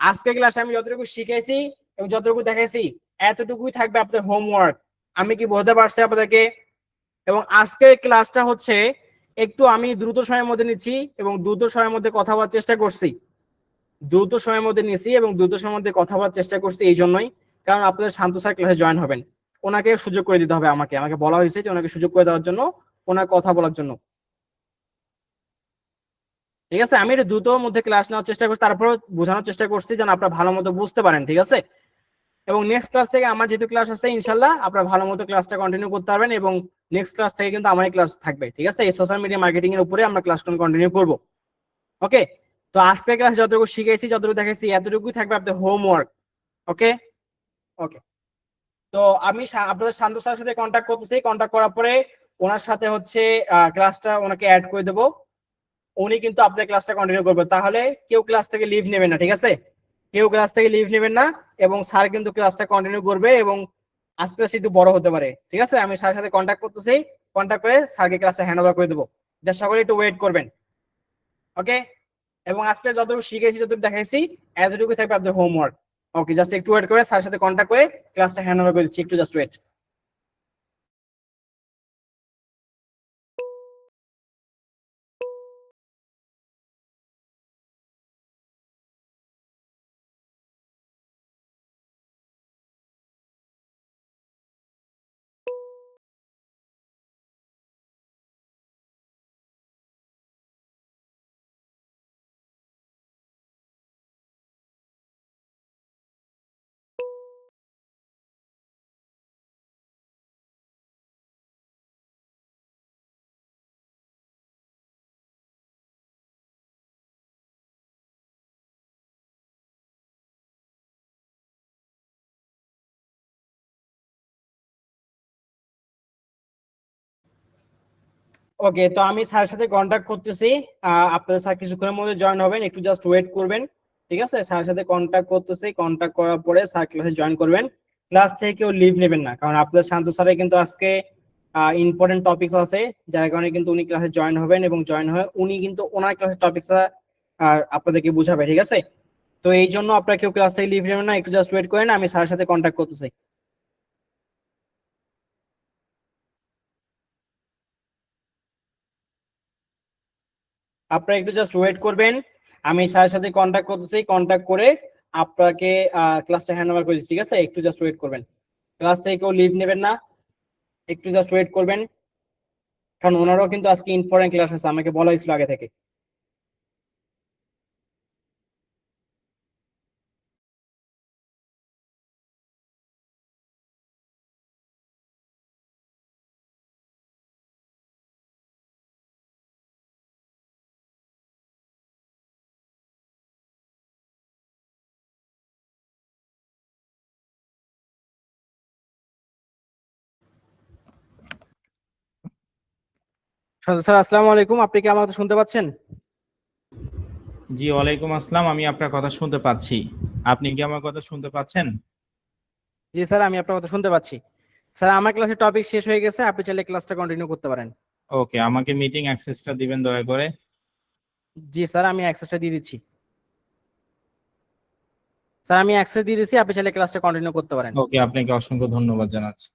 আজকে ক্লাসে আমি যতটুকু শিখেছি এবং যতটুকু দেখাইছি এতটুকুই থাকবে আপনাদের হোমওয়ার্ক। আমি কি বলতে পারছি আপনাদেরকে? এবং আজকের ক্লাসটা হচ্ছে একটু আমি দ্রুত সময়ের মধ্যে নিচ্ছি এবং দ্রুত সময়ের মধ্যে কথা বলার চেষ্টা করছি, দ্রুত সময়ের মধ্যে নিয়েছি এবং দ্রুত সময়ের মধ্যে কথা বলার চেষ্টা করছি এই জন্যই, কারণ আপনাদের শান্ত স্যার ক্লাসে জয়েন হবেন, ওনাকে সুযোগ করে দিতে হবে। আমাকে আমাকে বলা হয়েছে যে ওনাকে সুযোগ করে দেওয়ার জন্য, ওনার কথা বলার জন্য, ঠিক আছে? আমি এটা দ্রুতর মধ্যে ক্লাস নেওয়ার চেষ্টা করছি, তারপর বোঝানোর চেষ্টা করছি যেন আপনারা ভালো মতো বুঝতে পারেন, ঠিক আছে? এবং নেক্সট ক্লাস থেকে আমার যেহেতু ক্লাস আছে ইনশাল্লাহ আপনারা ভালো মতো ক্লাসটা কন্টিনিউ করতে পারবেন, এবং নেক্সট ক্লাস থেকে কিন্তু আমারই ক্লাস থাকবে, ঠিক আছে? এই সোশ্যাল মিডিয়া মার্কেটিং এর উপরে আমরা ক্লাস কন্টিনিউ করব। ওকে, তো আজকে ক্লাস যতটুকু শিখেছি, যতটুকু দেখাইছি, এতটুকুই থাকবে আপনাদের হোমওয়ার্ক। ওকে ওকে, তো আমি আপনাদের শান্ত স্যারের সাথে কন্ট্যাক্ট করতেছি, কন্ট্যাক্ট করার পরে ওনার সাথে হচ্ছে ক্লাসটা ওনাকে অ্যাড করে দেবো, উনি কিন্তু আপনাদের ক্লাসটা কন্টিনিউ করবে। তাহলে কেউ ক্লাস থেকে লিভ নেবেন না, ঠিক আছে? কেউ ক্লাস থেকে লিভ নেবেন না, এবং স্যার কিন্তু ক্লাসটা কন্টিনিউ করবে এবং আস্তে আস্তে একটু বড় হতে পারে, ঠিক আছে? আমি স্যারের সাথে কন্ট্যাক্ট করতেছি, কন্ট্যাক্ট করে স্যারকে ক্লাসটা হ্যান্ড ওভার করে দেবো। যা সকলে একটু ওয়েট করবেন, ওকে? এবং আজকে যতটুকু শিখেছি, যতটুকু দেখাইছি, এতটুকু থাকবে আপনাদের হোমওয়ার্ক। ওকে, জাস্ট একটু ওয়েট করে স্যারের সাথে কন্ট্যাক্ট করে ক্লাসটা হ্যান্ড ওভার করে দিচ্ছি, একটু জাস্ট ওয়েট। ওকে, তো আমি স্যারের সাথে কন্ট্যাক্ট করতেছি। আপনাদের স্যার কিছুক্ষণের মধ্যে জয়েন হবেন, একটু জাস্ট ওয়েট করবেন। ঠিক আছে, স্যারের সাথে কন্ট্যাক্ট করতেছি, কন্ট্যাক্ট করার পরে স্যার ক্লাসে জয়েন করবেন। ক্লাস থেকে কেউ লিভ নেবেন না, কারণ আপনাদের শান্ত স্যারের কিন্তু আজকে ইম্পর্টেন্ট টপিকস আছে, যার কারণে কিন্তু উনি ক্লাসে জয়েন হবেন এবং জয়েন হয়ে উনি কিন্তু ওনার ক্লাসের টপিকস আপনাদেরকে বুঝাবে। ঠিক আছে, তো এই জন্য আপনারা কেউ ক্লাস থেকে লিভ নেবেন না, একটু জাস্ট ওয়েট করেন, আমি স্যারের সাথে কন্ট্যাক্ট করতেছি। আপনারা একটু জাস্ট ওয়েট করবেন, আমি স্যারের সাথে কন্ট্যাক্ট করতেছি, কন্ট্যাক্ট করে আপনাকে ক্লাসটা হ্যান্ড ওভার করে দিচ্ছি। ঠিক আছে, একটু জাস্ট ওয়েট করবেন, ক্লাস থেকে কেউ লিভ নেবেন না, একটু জাস্ট ওয়েট করবেন, কারণ ওনারাও কিন্তু আজকে ইম্পর্টেন্ট ক্লাস আছে, আমাকে বলা হয়েছিল আগে থেকে। স্যার আসসালামু আলাইকুম, আপনি কি আমার কথা শুনতে পাচ্ছেন? জি, ওয়ালাইকুম আসসালাম। আমি আপনার কথা শুনতে পাচ্ছি। আপনি কি আমার কথা শুনতে পাচ্ছেন? জি স্যার, আমি আপনার কথা শুনতে পাচ্ছি। স্যার আমার ক্লাসের টপিক শেষ হয়ে গেছে, আপনি চাইলে ক্লাসটা কন্টিনিউ করতে পারেন। ওকে, আমাকে মিটিং অ্যাক্সেসটা দিবেন দয়া করে। জি স্যার, আমি অ্যাক্সেসটা দিয়ে দিচ্ছি। স্যার আমি অ্যাক্সেস দিয়ে দিচ্ছি, আপনি চাইলে ক্লাসটা কন্টিনিউ করতে পারেন। ওকে, আপনাকে অসংখ্য ধন্যবাদ জানাচ্ছি।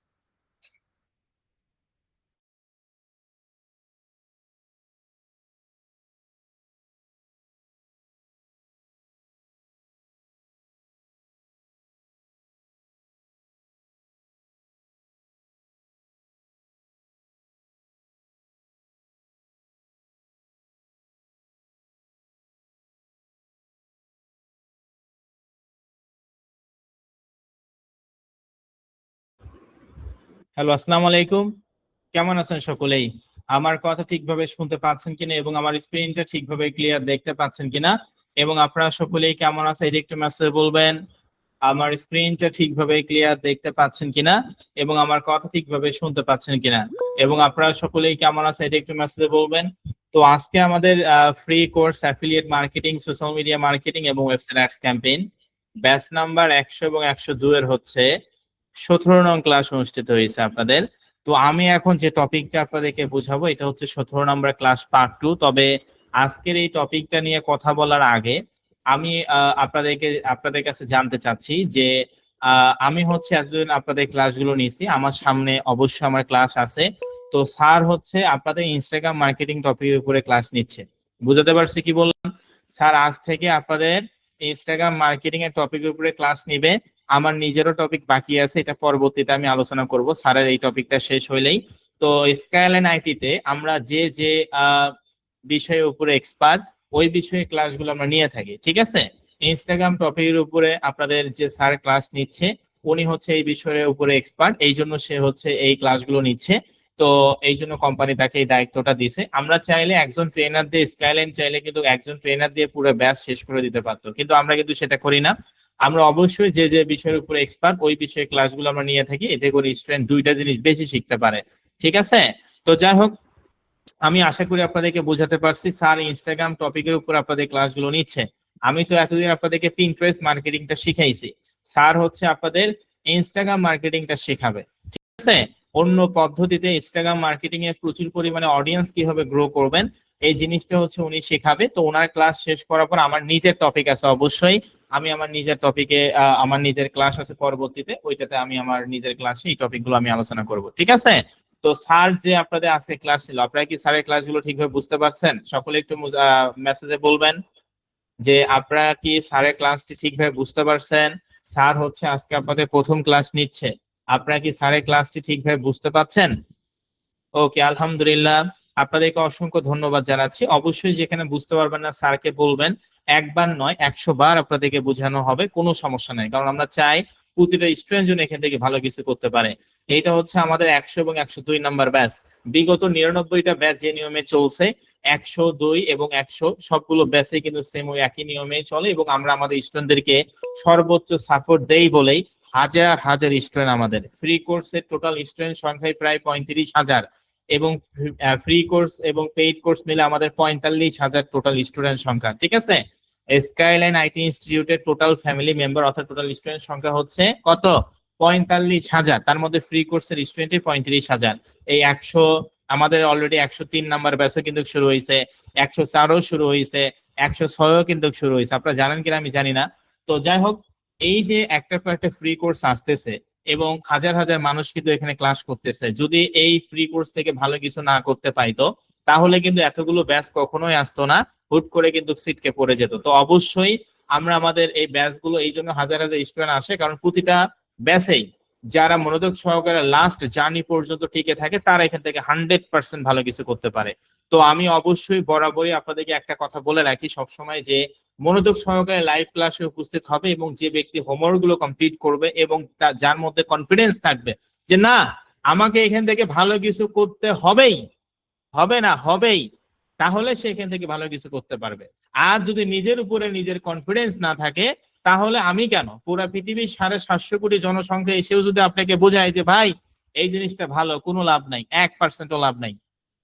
হ্যালো, আসসালামু আলাইকুম। কেমন আছেন সকলেই? আমার কথা ঠিকভাবে শুনতে পাচ্ছেন কিনা এবং আমার স্ক্রিনটা ঠিকভাবে ক্লিয়ার দেখতে পাচ্ছেন কিনা, এবং আপনারা সকলেই কেমন আছেন এটা একটু মেসেজ বলবেন। আমার স্ক্রিনটা ঠিকভাবে ক্লিয়ার দেখতে পাচ্ছেন কিনা এবং আমার কথা ঠিকভাবে শুনতে পাচ্ছেন কিনা, এবং আপনারা সকলেই কেমন আছেন এটা একটু মেসেজে বলবেন। তো আজকে আমাদের free course affiliate marketing, social media marketing এবং website ads campaign batch number 100 এবং 102 এর হচ্ছে 17 নং ক্লাস অনুষ্ঠিত হয়েছে আপনাদের। তো আমি এখন যে টপিকটা আপনাদেরকে বোঝাবো এটা হচ্ছে 17 নম্বর ক্লাস পার্ট 2। তবে আজকের এই টপিকটা নিয়ে কথা বলার আগে আমি আপনাদের কাছে জানতে চাচ্ছি যে আমি হচ্ছে এতদিন আপনাদের ক্লাসগুলো নিয়েছি, আমার সামনে অবশ্যই আমার ক্লাস আছে। তো স্যার হচ্ছে আপনাদের ইনস্টাগ্রাম মার্কেটিং টপিকের উপরে ক্লাস নিচ্ছে। বুঝাতে পারছি কি বললাম? স্যার আজ থেকে আপনাদের ইনস্টাগ্রাম মার্কেটিং এর টপিকের উপরে ক্লাস নিবে। আমার নিজেরও টপিক বাকি আছে, এটা পরবর্তীতে আমি আলোচনা করব স্যারের এই টপিকটা শেষ হইলেই। তো স্কাইলাইন আইটিতে আমরা যে যে বিষয়ের উপরে এক্সপার্ট ওই বিষয়ে ক্লাসগুলো আমরা নিয়ে থাকি। ঠিক আছে, ইনস্টাগ্রাম টপিকের উপরে আপনাদের যে স্যার ক্লাস নিচ্ছে উনি হচ্ছে এই বিষয়ের উপরে এক্সপার্ট, এই জন্য সে হচ্ছে এই ক্লাসগুলো নিচ্ছে। তো এই জন্য কোম্পানি তাকে এই দায়িত্বটা দিছে। আমরা চাইলে একজন ট্রেনার দিয়ে, স্কাইলাইন চাইলে কিন্তু একজন ট্রেনার দিয়ে পুরো ব্যাচ শেষ করে দিতে পারতো, কিন্তু আমরা কিন্তু সেটা করি না। আমরা অবশ্যই যে যে বিষয়ের উপরে এক্সপার্ট ওই বিষয়ে ক্লাসগুলো আমরা নিয়ে থাকি, এতে করে স্টুডেন্ট দুইটা জিনিস বেশি শিখতে পারে। ঠিক আছে, তো যাই হোক, আমি আশা করি আপনাদেরকে বোঝাতে পারছি স্যার ইনস্টাগ্রাম টপিকের উপর আপনাদের ক্লাসগুলো নিচ্ছে। আমি তো এতদিন আপনাদেরকে পিন্টারেস্ট মার্কেটিংটা শিখাইছি, স্যার হচ্ছে আপনাদের ইনস্টাগ্রাম মার্কেটিংটা শেখাবে। ঠিক আছে, অন্য পদ্ধতিতে ইনস্টাগ্রাম মার্কেটিং এ প্রচুর পরিমাণে অডিয়েন্স কিভাবে গ্রো করবেন এই জিনিসটা হচ্ছে উনি শেখাবে। তো ওনার ক্লাস শেষ করার পর আমার নিজের টপিক আছে, অবশ্যই আমি আমার নিজের টপিকে আমার নিজের ক্লাস আছে পরবর্তীতে, ওইটাতে আমি আমার নিজের ক্লাসে এই টপিকগুলো আমি আলোচনা করব। ঠিক আছে, তো স্যার যে আপনাদের আজকে ক্লাস ছিল, আপনারা কি স্যারের ক্লাসগুলো ঠিকভাবে বুঝতে পারছেন? সকলে একটু মেসেজে বলবেন যে আপনারা কি স্যারের ক্লাসটি ঠিকভাবে বুঝতে পারছেন। স্যার হচ্ছে আজকে আপনাদের প্রথম ক্লাস নিচ্ছে, আপনারা কি স্যারের ক্লাসটি ঠিকভাবে বুঝতে পারছেন? ওকে, আলহামদুলিল্লাহ। আপনাদেরকে অসংখ্য ধন্যবাদ জানাচ্ছি। অবশ্যই যেখানে বুঝতে পারবেন না স্যারকে বলবেন, একবার নয় 100 বার আপনাদেরকে বোঝানো হবে, কোনো সমস্যা নেই, কারণ আমরা চাই প্রতিটা স্টুডেন্ট যেন এখান থেকে ভালো কিছু করতে পারে। এইটা হচ্ছে আমাদের 100 এবং 102 নাম্বার ব্যাচ। বিগত 99টা ব্যাচ যে নিয়মে চলছে, 102 এবং 100 সবগুলো ব্যাচে কিন্তু সেম ওই একই নিয়মেই চলে, এবং আমরা আমাদের স্টুডেন্টদেরকে সর্বোচ্চ সাপোর্ট দেই বলেই হাজার হাজার স্টুডেন্ট, আমাদের ফ্রি কোর্সের টোটাল স্টুডেন্ট সংখ্যায় প্রায় 35,000। এবং ফ্রি কোর্স এবং পেইড কোর্স মিলে আমাদের 45,000 টোটাল স্টুডেন্ট সংখ্যা, ঠিক আছে। স্কাইলাইন আইটি ইনস্টিটিউটের টোটাল ফ্যামিলি মেম্বার অর্থাৎ টোটাল স্টুডেন্ট সংখ্যা হচ্ছে কত? 45,000। তার মধ্যে ফ্রি কোর্সের স্টুডেন্টের 35,000। এই 100 আমাদের অলরেডি 103 নাম্বার ব্যাচও কিন্তু শুরু হয়েছে, 104ও শুরু হয়েছে, 106ও কিন্তু শুরু হয়েছে। আপনারা জানেন কিনা আমি জানি না। তো যাই হোক, এই যে একটার পর একটা ফ্রি কোর্স আসতেছে এবং হাজার হাজার মানুষ কিন্তু এখানে ক্লাস করতেছে, যদি এই ফ্রি কোর্স থেকে ভালো কিছু না করতে পাইতো তাহলে কিন্তু এতগুলো ব্যাচ কখনোই আসতো না, হুট করে কিন্তু সিটকে পড়ে যেত। তো অবশ্যই আমরা আমাদের এই ব্যাচগুলো এই জন্য হাজার হাজার স্টুডেন্ট আসে, কারণ প্রতিটা ব্যাচেই যারা মনোযোগ সহকারে লাস্ট জার্নি পর্যন্ত টিকে থাকে তারা এখান থেকে 100% ভালো কিছু করতে পারে। তো আমি অবশ্যই বরাবরই আপনাদেরকে একটা কথা বলে রাখি সবসময়, যে মনোযোগ সহকারে লাইভ ক্লাসে উপস্থিত হবে এবং যে ব্যক্তি হোমওয়ার্ক গুলো কমপ্লিট করবে এবং যার মধ্যে কনফিডেন্স থাকবে যে না আমাকে এখান থেকে ভালো কিছু করতে হবেই, হবে না হবেই, তাহলে সে এখান থেকে ভালো কিছু করতে পারবে। আর যদি নিজের উপরে নিজের কনফিডেন্স না থাকে তাহলে আমি কেন, পুরা পৃথিবীর 750 কোটি জনসংখ্যা এসেও যদি আপনাকে বোঝায় যে ভাই এই জিনিসটা ভালো, কোনো লাভ নাই, 1%ও লাভ নাই,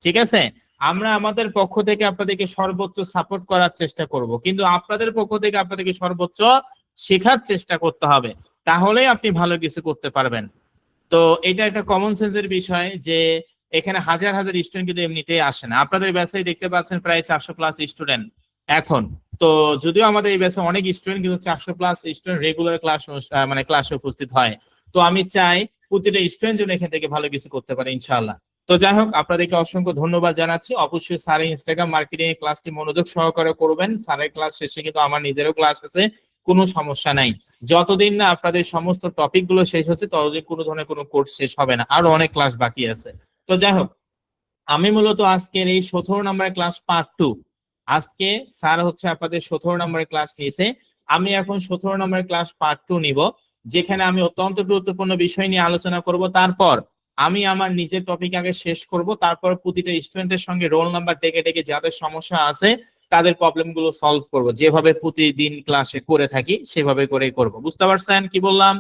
ঠিক আছে। আমরা আমাদের পক্ষ থেকে আপনাদেরকে সর্বোচ্চ সাপোর্ট করার চেষ্টা করব, কিন্তু আপনাদের পক্ষ থেকে আপনাদেরকে সর্বোচ্চ শেখার চেষ্টা করতে হবে, তাহলেই আপনি ভালো কিছু করতে পারবেন। তো এটা একটা কমন সেন্সের বিষয় যে এখানে হাজার হাজার স্টুডেন্ট কিন্তু এমনিতেই আসে না। আপনাদের ব্যাচে দেখতে পাচ্ছেন প্রায় 400+ স্টুডেন্ট এখন। তো যদিও আমাদের এই ব্যাচে অনেক স্টুডেন্ট, কিন্তু 400+ স্টুডেন্ট রেগুলার ক্লাস মানে ক্লাসে উপস্থিত হয়। তো আমি চাই প্রতিটা স্টুডেন্ট যেন এখান থেকে ভালো কিছু করতে পারে ইনশাআল্লাহ। তো যাই হোক, আপনাদেরকে অসংখ্য ধন্যবাদ জানাচ্ছি। অবশ্যই স্যারের ইনস্টাগ্রাম মার্কেটিং এর ক্লাসটি মনোযোগ সহকারে করবেন। স্যারের ক্লাস শেষে কিন্তু আমার নিজেরও ক্লাস আছে, কোনো সমস্যা নাই। যতদিন না আপনাদের সমস্ত টপিক গুলো শেষ হচ্ছে ততদিন কোনো ধরনের কোনো কোর্স শেষ হবে না, আরো অনেক ক্লাস বাকি আছে। তো যাই হোক, আমি মূলত আজকের এই 17 নম্বরের ক্লাস পার্ট 2, আজকে স্যার হচ্ছে আপনাদের 17 নম্বরের ক্লাস নিয়েছে, আমি এখন 17 নম্বরের ক্লাস পার্ট 2 নিব, যেখানে আমি অত্যন্ত গুরুত্বপূর্ণ বিষয় নিয়ে আলোচনা করব। তারপর আমি আমার নিজের টপিক আগে শেষ করব, তারপর প্রতিটা স্টুডেন্টের সঙ্গে রোল নাম্বার ডেকে ডেকে যাদের সমস্যা আছে তাদের প্রবলেম গুলো সলভ করব, যেভাবে প্রতিদিন ক্লাসে করে থাকি সেভাবে করেই করব। বুঝতে পারছেন কি বললাম?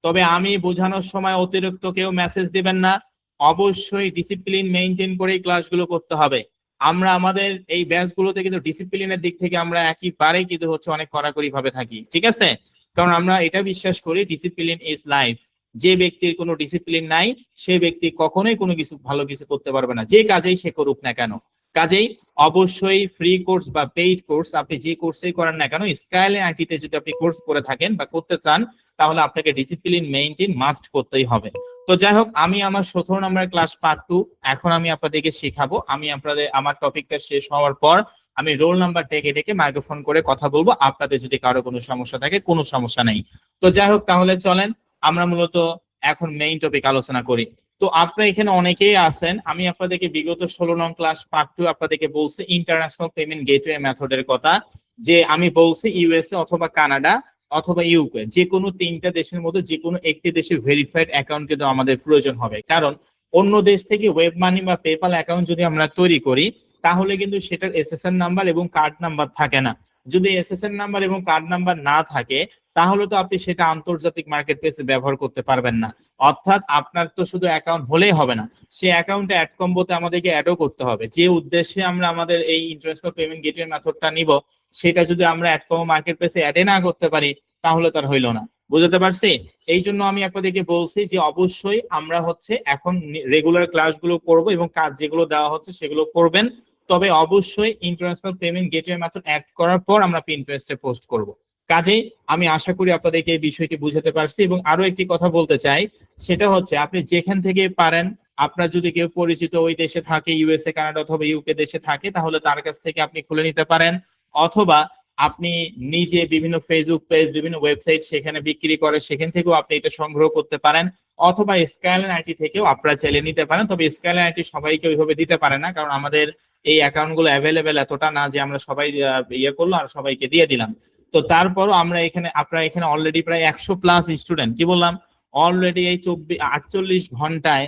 তবে আমি বোঝানোর সময় অতিরিক্ত কেউ মেসেজ দিবেন না, অবশ্যই ডিসিপ্লিন মেইনটেইন করেই ক্লাসগুলো করতে হবে। আমরা আমাদের এই ব্যাচগুলোতে কিন্তু ডিসিপ্লিনের দিক থেকে আমরা একেবারেই কিন্তু হচ্ছে অনেক কড়াকড়ি ভাবে থাকি, ঠিক আছে। কারণ আমরা এটা বিশ্বাস করি ডিসিপ্লিন ইজ লাইফ। যে ব্যক্তির কোনো ডিসিপ্লিন নাই সে ব্যক্তি কখনোই কোনো কিছু ভালো কিছু করতে পারবে না, যে কাজেই সে করুক না কেন। কাজেই অবশ্যই ফ্রি কোর্স বা পেইড কোর্স আপনি যে কোর্সেই করেন না কেন, স্কাইলাইন আইটিতে যদি আপনি কোর্স করে থাকেন বা করতে চান তাহলে আপনাকে ডিসিপ্লিন মেইনটেইন মাস্ট করতেই হবে। তো যাই হোক, আমি আমার 17 নম্বরের ক্লাস পার্ট 2 এখন আমি আপনাদেরকে শেখাবো। আমি আপনাদের আমার টপিকটা শেষ হওয়ার পর আমি রোল নাম্বার ডেকে ডেকে মাইক্রোফোন করে কথা বলবো, আপনাদের যদি কারো কোনো সমস্যা থাকে কোনো সমস্যা নেই। তো যাই হোক, তাহলে চলেন আমরা মূলত এখন মেইন টপিক আলোচনা করি। তো আপনারা এখানে অনেকেই আছেন, আমি আপনাদেরকে বিগত 16 নং ক্লাস পার্ট 2 আপনাদেরকে বলছি ইন্টারন্যাশনাল পেমেন্ট গেটওয়ে মেথডের কথা, যে আমি বলছি ইউএসএ অথবা কানাডা অথবা ইউকে, যে কোনো 3টা দেশের মধ্যে যে কোনো একটি দেশে ভেরিফাইড অ্যাকাউন্ট কিন্তু আমাদের প্রয়োজন হবে। কারণ অন্য দেশ থেকে ওয়েব মানি বা পেপাল অ্যাকাউন্ট যদি আমরা তৈরি করি তাহলে কিন্তু সেটার এসএসএন নাম্বার এবং কার্ড নাম্বার থাকে না। যদি এসএসএন নাম্বার এবং কার্ড নাম্বার না থাকে তাহলে তো আপনি সেটা আন্তর্জাতিক মার্কেট প্লেসে ব্যবহার করতে পারবেন না। অর্থাৎ আপনার তো শুধু অ্যাকাউন্ট হলেই হবে না, সেই অ্যাকাউন্টে অ্যাড কম্বোতে আমাদেরকে অ্যাডও করতে হবে। যে উদ্দেশ্যে আমরা আমাদের এই ইন্টারন্যাশনাল পেমেন্ট গেটওয়ে মেথডটা নিব সেটা যদি আমরা অ্যাড কম্বো মার্কেট প্লেসে অ্যাডে না করতে পারি তাহলে তার হইলো না। বুঝতে পারছি? এই জন্য আমি আপনাদেরকে বলছি যে অবশ্যই আমরা হচ্ছে এখন রেগুলার ক্লাসগুলো করব এবং কাজ যেগুলো দেওয়া হচ্ছে সেগুলো করবেন, তবে অবশ্যই international payment gateway method add করার পর আমরা পিনটারেস্টে পোস্ট করব। কাজেই আমি আশা করি আপনাদেরকে এই বিষয়টি বুঝাতে পারছি। এবং আরো একটি কথা বলতে চাই, সেটা হচ্ছে আপনি যেখান থেকে পারেন, আপনার যদি কেউ পরিচিত ওই দেশে থাকে, ইউএসএ কানাডা অথবা ইউকে দেশে থাকে, তাহলে তার কাছ থেকে আপনি খুলে নিতে পারেন, অথবা আপনি নিজে বিভিন্ন ফেসবুক পেজ বিভিন্ন ওয়েবসাইট সেখানে বিক্রি করে সেখান থেকেও আপনি এটা সংগ্রহ করতে পারেন, অথবা স্কাইলাইন আইটি থেকেও আপনারা চাইলে নিতে পারেন। তবে স্কাইলাইন আইটি সবাইকে ওইভাবে দিতে পারে না, কারণ আমাদের এই অ্যাকাউন্ট গুলো অ্যাভেলেবেল এতটা না যে আমরা সবাই ইয়ে করলো আর সবাইকে দিয়ে দিলাম। তো তারপরও আমরা এখানে আপনারা এখানে অলরেডি প্রায় 100+ স্টুডেন্ট, কি বললাম, অলরেডি এই 48 ঘন্টায়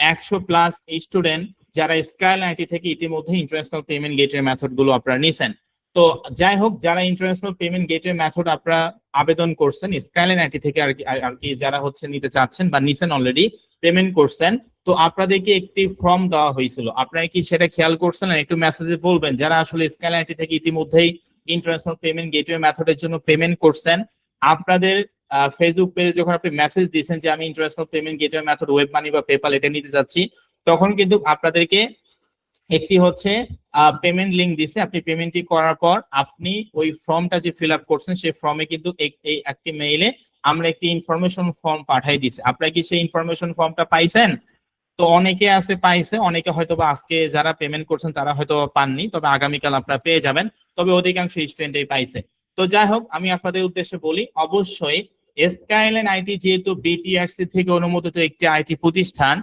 100+ স্টুডেন্ট যারা স্কাইলাইন আইটি থেকে ইতিমধ্যে ইন্টারন্যাশনাল পেমেন্ট গেটওয়ে মেথড গুলো আপনারা নিছেন। তো যাই হোক, যারা ইন্টারন্যাশনাল পেমেন্ট গেটওয়ে মেথড আপনারা আবেদন করছেন স্কাইলাইন আইটি থেকে আর কি যারা হচ্ছে নিতে চাচ্ছেন বা নিছেন অলরেডি পেমেন্ট করছেন, তো আপনাদেরকে একটি ফর্ম দেওয়া হয়েছিল, আপনারা কি সেটা খেয়াল করছেন? একটু মেসেজে বলবেন যারা আসলে স্কাইলাইন আইটি থেকে ইতিমধ্যেই ইন্টারন্যাশনাল পেমেন্ট গেটওয়ে মেথডের জন্য পেমেন্ট করছেন। আপনাদের ফেসবুক পেজে যখন আপনি মেসেজ দিয়েছেন যে আমি international payment gateway method web money বা পেপাল এটা নিতে যাচ্ছি, তখন কিন্তু আপনাদেরকে একটি হচ্ছে পেমেন্ট লিংক দিছে। আপনি পেমেন্টটি করার পর আপনি ওই ফর্মটা যে ফিল আপ করছেন সেই ফর্মে কিন্তু এই একটি মেইলে আমরা একটি ইনফরমেশন ফর্ম পাঠাই দিছি। আপনারা কি সেই ইনফরমেশন ফর্মটা পাইছেন? তো অনেকে আছে পাইছে, অনেকে হয়তো বা আজকে যারা পেমেন্ট করছেন তারা হয়তো পাননি, তবে আগামীকাল আপনারা পেয়ে যাবেন, তবে অধিকাংশ স্টুডেন্টই পাইছে। তো যাই হোক, আমি আপনাদের উদ্দেশ্যে বলি, অবশ্যই স্কাইলাইন আইটি যেহেতু বিটিআরসি থেকে অনুমোদিত একটি আইটি প্রতিষ্ঠান,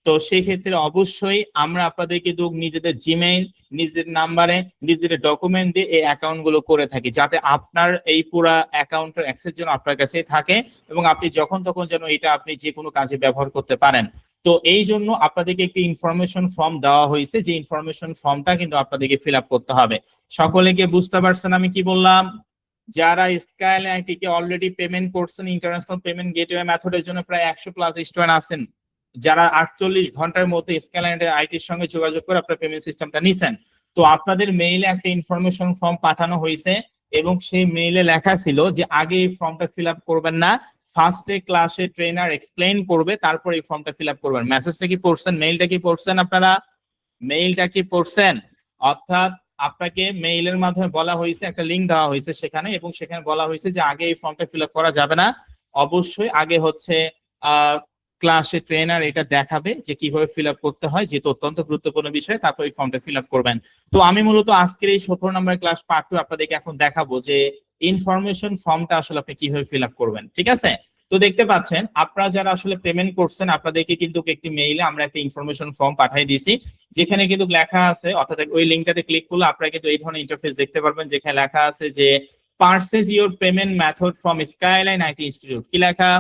তো সেই ক্ষেত্রে অবশ্যই আমরা আপনাদের কিন্তু নিজেদের জিমেইল, নিজেদের নাম্বারে, নিজেদের ডকুমেন্ট দিয়ে এই অ্যাকাউন্ট গুলো করে থাকি, যাতে আপনার এই পুরা অ্যাকাউন্টের অ্যাক্সেস যেন আপনার কাছেই থাকে এবং আপনি যখন তখন যেন এটা আপনি যে কোনো কাজে ব্যবহার করতে পারেন। তো এই জন্য আপনাদেরকে একটি ইনফরমেশন ফর্ম দেওয়া হয়েছে, যে ইনফরমেশন ফর্মটা কিন্তু আপনাদেরকে ফিল আপ করতে হবে। সকলে কি বুঝতে পারছেন আমি কি বললাম? যারা skyline IT K already payment করছেন ইন্টারন্যাশনাল পেমেন্ট গেটওয়ে মেথডের জন্য প্রায় 100+ স্টুডেন্ট আছেন, যারা 48 ঘন্টার মধ্যে স্কাইলাইন আইটির সঙ্গে যোগাযোগ করে আপনার পেমেন্ট সিস্টেমটা নিছেন, তো আপনাদের মেইলে একটা ইনফরমেশন ফর্ম পাঠানো হয়েছে এবং সেই মেইলে লেখা ছিল যে আগে এই ফর্মটা ফিল আপ করবেন না, ফার্স্টে ক্লাসে ট্রেনার এক্সপ্লেইন করবে, তারপর এই ফর্মটা ফিল আপ করবেন। মেসেজটা কি পড়ছেন? মেইলটা কি পড়ছেন আপনারা? মেইলটা কি পড়ছেন? অর্থাৎ আপনাকে মেইলের মাধ্যমে বলা হয়েছে, একটা লিংক দেওয়া হয়েছে সেখানে, এবং সেখানে বলা হয়েছে যে আগে এই ফর্মটা ফিল আপ করা যাবে না, অবশ্যই আগে হচ্ছে ক্লাসে ট্রেনার এটা দেখাবে যে কিভাবে ফিল আপ করতে হয়, যেহেতু অত্যন্ত গুরুত্বপূর্ণ বিষয়, তারপর এই ফর্মটা ফিল আপ করবেন। তো আমি মূলত আজকের এই 17 নম্বর ক্লাস পার্ট 2 আপনাদেরকে এখন দেখাবো যে ইনফরমেশন ফর্মটা আসলে আপনি কিভাবে ফিল আপ করবেন। ঠিক আছে? তো দেখতে পাচ্ছেন আপনারা যারা আসলে পেমেন্ট করছেন আপনাদেরকে কিন্তু একটি মেইলে আমরা একটা ইনফরমেশন ফর্ম পাঠিয়ে দিয়েছি, যেখানে কিন্তু লেখা আছে, অর্থাৎ ওই লিংকটাতে ক্লিক করলে আপনারা কিন্তু এই ধরনের ইন্টারফেস দেখতে পারবেন, যেখানে লেখা আছে যে purchase your payment method from skyline IT institute. কি লেখা?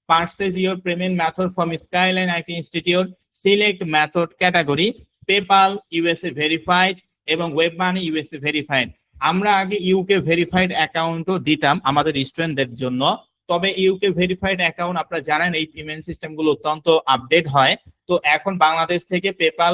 Purchase your payment method from skyline IT institute, select method category PayPal USA verified এবং ওয়েব মানি ইউএসএ ভেরিফাইড। আমরা আগে ইউকে ভেরিফাইড অ্যাকাউন্টও দিতাম আমাদের স্টুডেন্টদের জন্য, তবে ইউকে ভেরিফাইড অ্যাকাউন্ট আপনারা জানেন এই পেমেন্ট সিস্টেম গুলো অত্যন্ত আপডেট হয়, তো এখন বাংলাদেশ থেকে পেপাল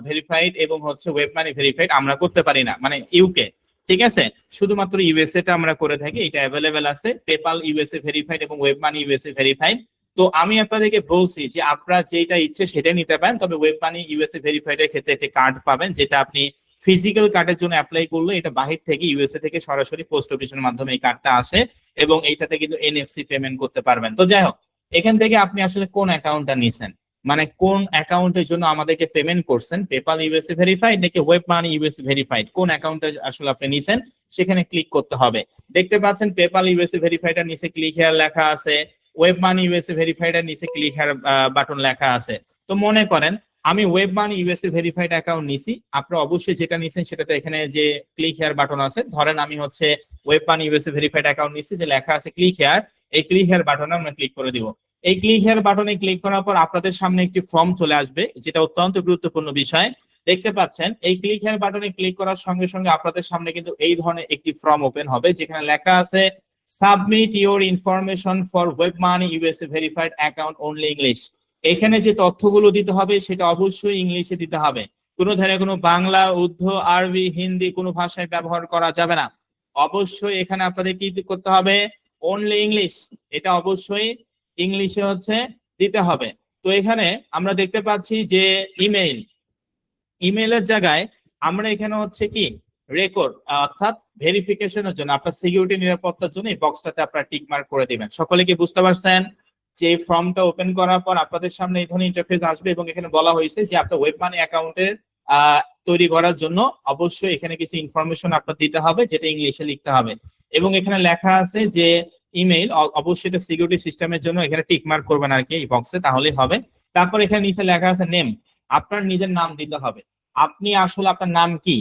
ভেরিফাইড এবং হচ্ছে ওয়েব মানি ভেরিফাইড আমরা করতে পারি না, মানে ইউকে। ঠিক আছে? শুধুমাত্র ইউএসএ টা আমরা করে থাকি, এটা অ্যাভেলেবেল আছে, পেপাল ইউএসএ ভেরিফাইড এবং ওয়েব মানি ইউএসএ ভেরিফাইড। তো আমি আপনাদেরকে বলছি যে আপনারা যেটা ইচ্ছে সেটা নিতে পারেন, তবে ওয়েব মানি ইউএসএ ভেরিফাইড এর ক্ষেত্রে একটা কার্ড পাবেন, যেটা আপনি ফিজিক্যাল কার্ডের জন্য অ্যাপ্লাই করলে এটা বাহির থেকে ইউএসএ থেকে সরাসরি পোস্ট অফিসের মাধ্যমে এই কার্ডটা আসে এবং এইটাতে কিন্তু এনএফসি পেমেন্ট করতে পারবেন। তো যাই হোক, এখান থেকে আপনি আসলে কোন অ্যাকাউন্টটা নিছেন, মানে কোন অ্যাকাউন্টের জন্য আমাদেরকে পেমেন্ট করছেন, পেপাল ইউএসএ ভেরিফাইড নাকি ওয়েব মানি ইউএসএ ভেরিফাইড, কোন অ্যাকাউন্টে আসলে আপনি নিছেন সেখানে ক্লিক করতে হবে। দেখতে পাচ্ছেন পেপাল ইউএসএ ভেরিফাইডের নিচে ক্লিক হিয়ার লেখা আছে, ওয়েব মানি ইউএসএ ভেরিফাইডের নিচে ক্লিক হিয়ার বাটন লেখা আছে। তো মনে করেন আমি web money USA verified account নিছি, আপনারা অবশ্যই যেটা নিছেন সেটাতে এখানে যে ক্লিক হিয়ার বাটন আছে, ধরেন আমি হচ্ছে web money USA verified account নিছি, যে লেখা আছে ক্লিক হিয়ার, এই ক্লিক হিয়ার বাটনে আমরা ক্লিক করে দিব। এই ক্লিক হিয়ার বাটনে ক্লিক করার পর আপনাদের সামনে একটি ফর্ম চলে আসবে, যেটা অত্যন্ত গুরুত্বপূর্ণ বিষয়। দেখতে পাচ্ছেন এই ক্লিক হিয়ার বাটনে ক্লিক করার সঙ্গে সঙ্গে আপনাদের সামনে কিন্তু এই ধরনের একটি ফর্ম ওপেন হবে, যেখানে লেখা আছে submit your information for web money USA verified account only English. এখানে যে তথ্যগুলো দিতে হবে সেটা অবশ্যই ইংলিশে দিতে হবে, কোনো ধরনের কোনো বাংলা, উর্দু, আরবি, হিন্দি কোনো ভাষায় ব্যবহার করা যাবে না। অবশ্যই এখানে আপনাদের কি করতে হবে? অনলি ইংলিশ, এটা অবশ্যই ইংলিশে হচ্ছে দিতে হবে। তো এখানে আমরা দেখতে পাচ্ছি যে ইমেইলের জায়গায় আমরা এখানে হচ্ছে কি রেকর্ড, অর্থাৎ ভেরিফিকেশনের জন্য আপনার সিকিউরিটি নিরাপত্তার জন্য এই বক্সটাতে আপনারা টিক মার্ক করে দিবেন। সকলে কি বুঝতে পারছেন যে ফর্মটা ওপেন করার পর আপনাদের সামনে এই ধরনের ইন্টারফেস আসবে এবং এখানে বলা হয়েছে যে আপনার ওয়েব মানি অ্যাকাউন্টের তৈরি করার জন্য অবশ্যই এখানে কিছু ইনফরমেশন আপনার দিতে হবে, যেটা ইংলিশে লিখতে হবে, এবং এখানে লেখা আছে যে ইমেইল, অবশ্যই এটা সিকিউরিটি সিস্টেমের জন্য এখানে টিক মার্ক করবেন আর কি এই বক্সে, তাহলেই হবে। তারপর এখানে নিচে লেখা আছে নেম, আপনার নিজের নাম দিতে হবে। আপনি আসলে আপনার নাম কি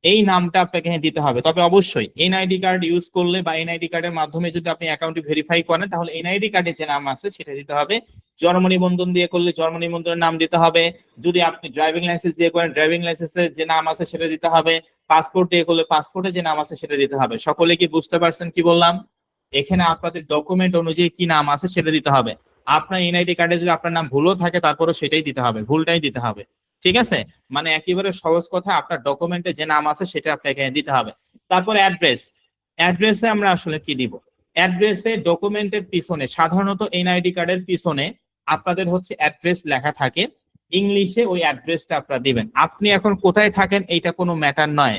এই নামটা আপনাকে দিতে হবে, তবে অবশ্যই এনআইডি কার্ড ইউজ করলে বা এনআইডি কার্ডের মাধ্যমে যদি আপনি অ্যাকাউন্টটি ভেরিফাই করেন তাহলে এনআইডি কার্ডে যে নাম আছে সেটা দিতে হবে। জন্ম নিবন্ধন দিয়ে করলে জন্ম নিবন্ধনের নাম দিতে হবে। যদি আপনি ড্রাইভিং লাইসেন্স দিয়ে করেন ড্রাইভিং লাইসেন্সের যে নাম আছে সেটা দিতে হবে। পাসপোর্ট দিয়ে করলে পাসপোর্টে যে নাম আছে সেটা দিতে হবে। সকলে কি বুঝতে পারছেন কি বললাম? এখানে আপনাদের ডকুমেন্ট অনুযায়ী কি নাম আছে সেটা দিতে হবে। আপনার এনআইডি কার্ডে যদি আপনার নাম ভুলও থাকে তারপরে সেটাই দিতে হবে, ভুলটাই দিতে হবে। ঠিক আছে, মানে একেবারে সহজ কথা, আপনার ডকুমেন্টে যে নাম আছে সেটা আপনাকে দিতে হবে। তারপর অ্যাড্রেস, অ্যাড্রেসে আমরা আসলে কি দিব? অ্যাড্রেসে ডকুমেন্টের পিছনে সাধারণত এনআইডি কার্ডের পিছনে আপনাদের হচ্ছে অ্যাড্রেস লেখা থাকে, ইংলিশে ওই অ্যাড্রেসটা আপনারা দিবেন। আপনি এখন কোথায় থাকেন এইটা কোনো ম্যাটার নয়,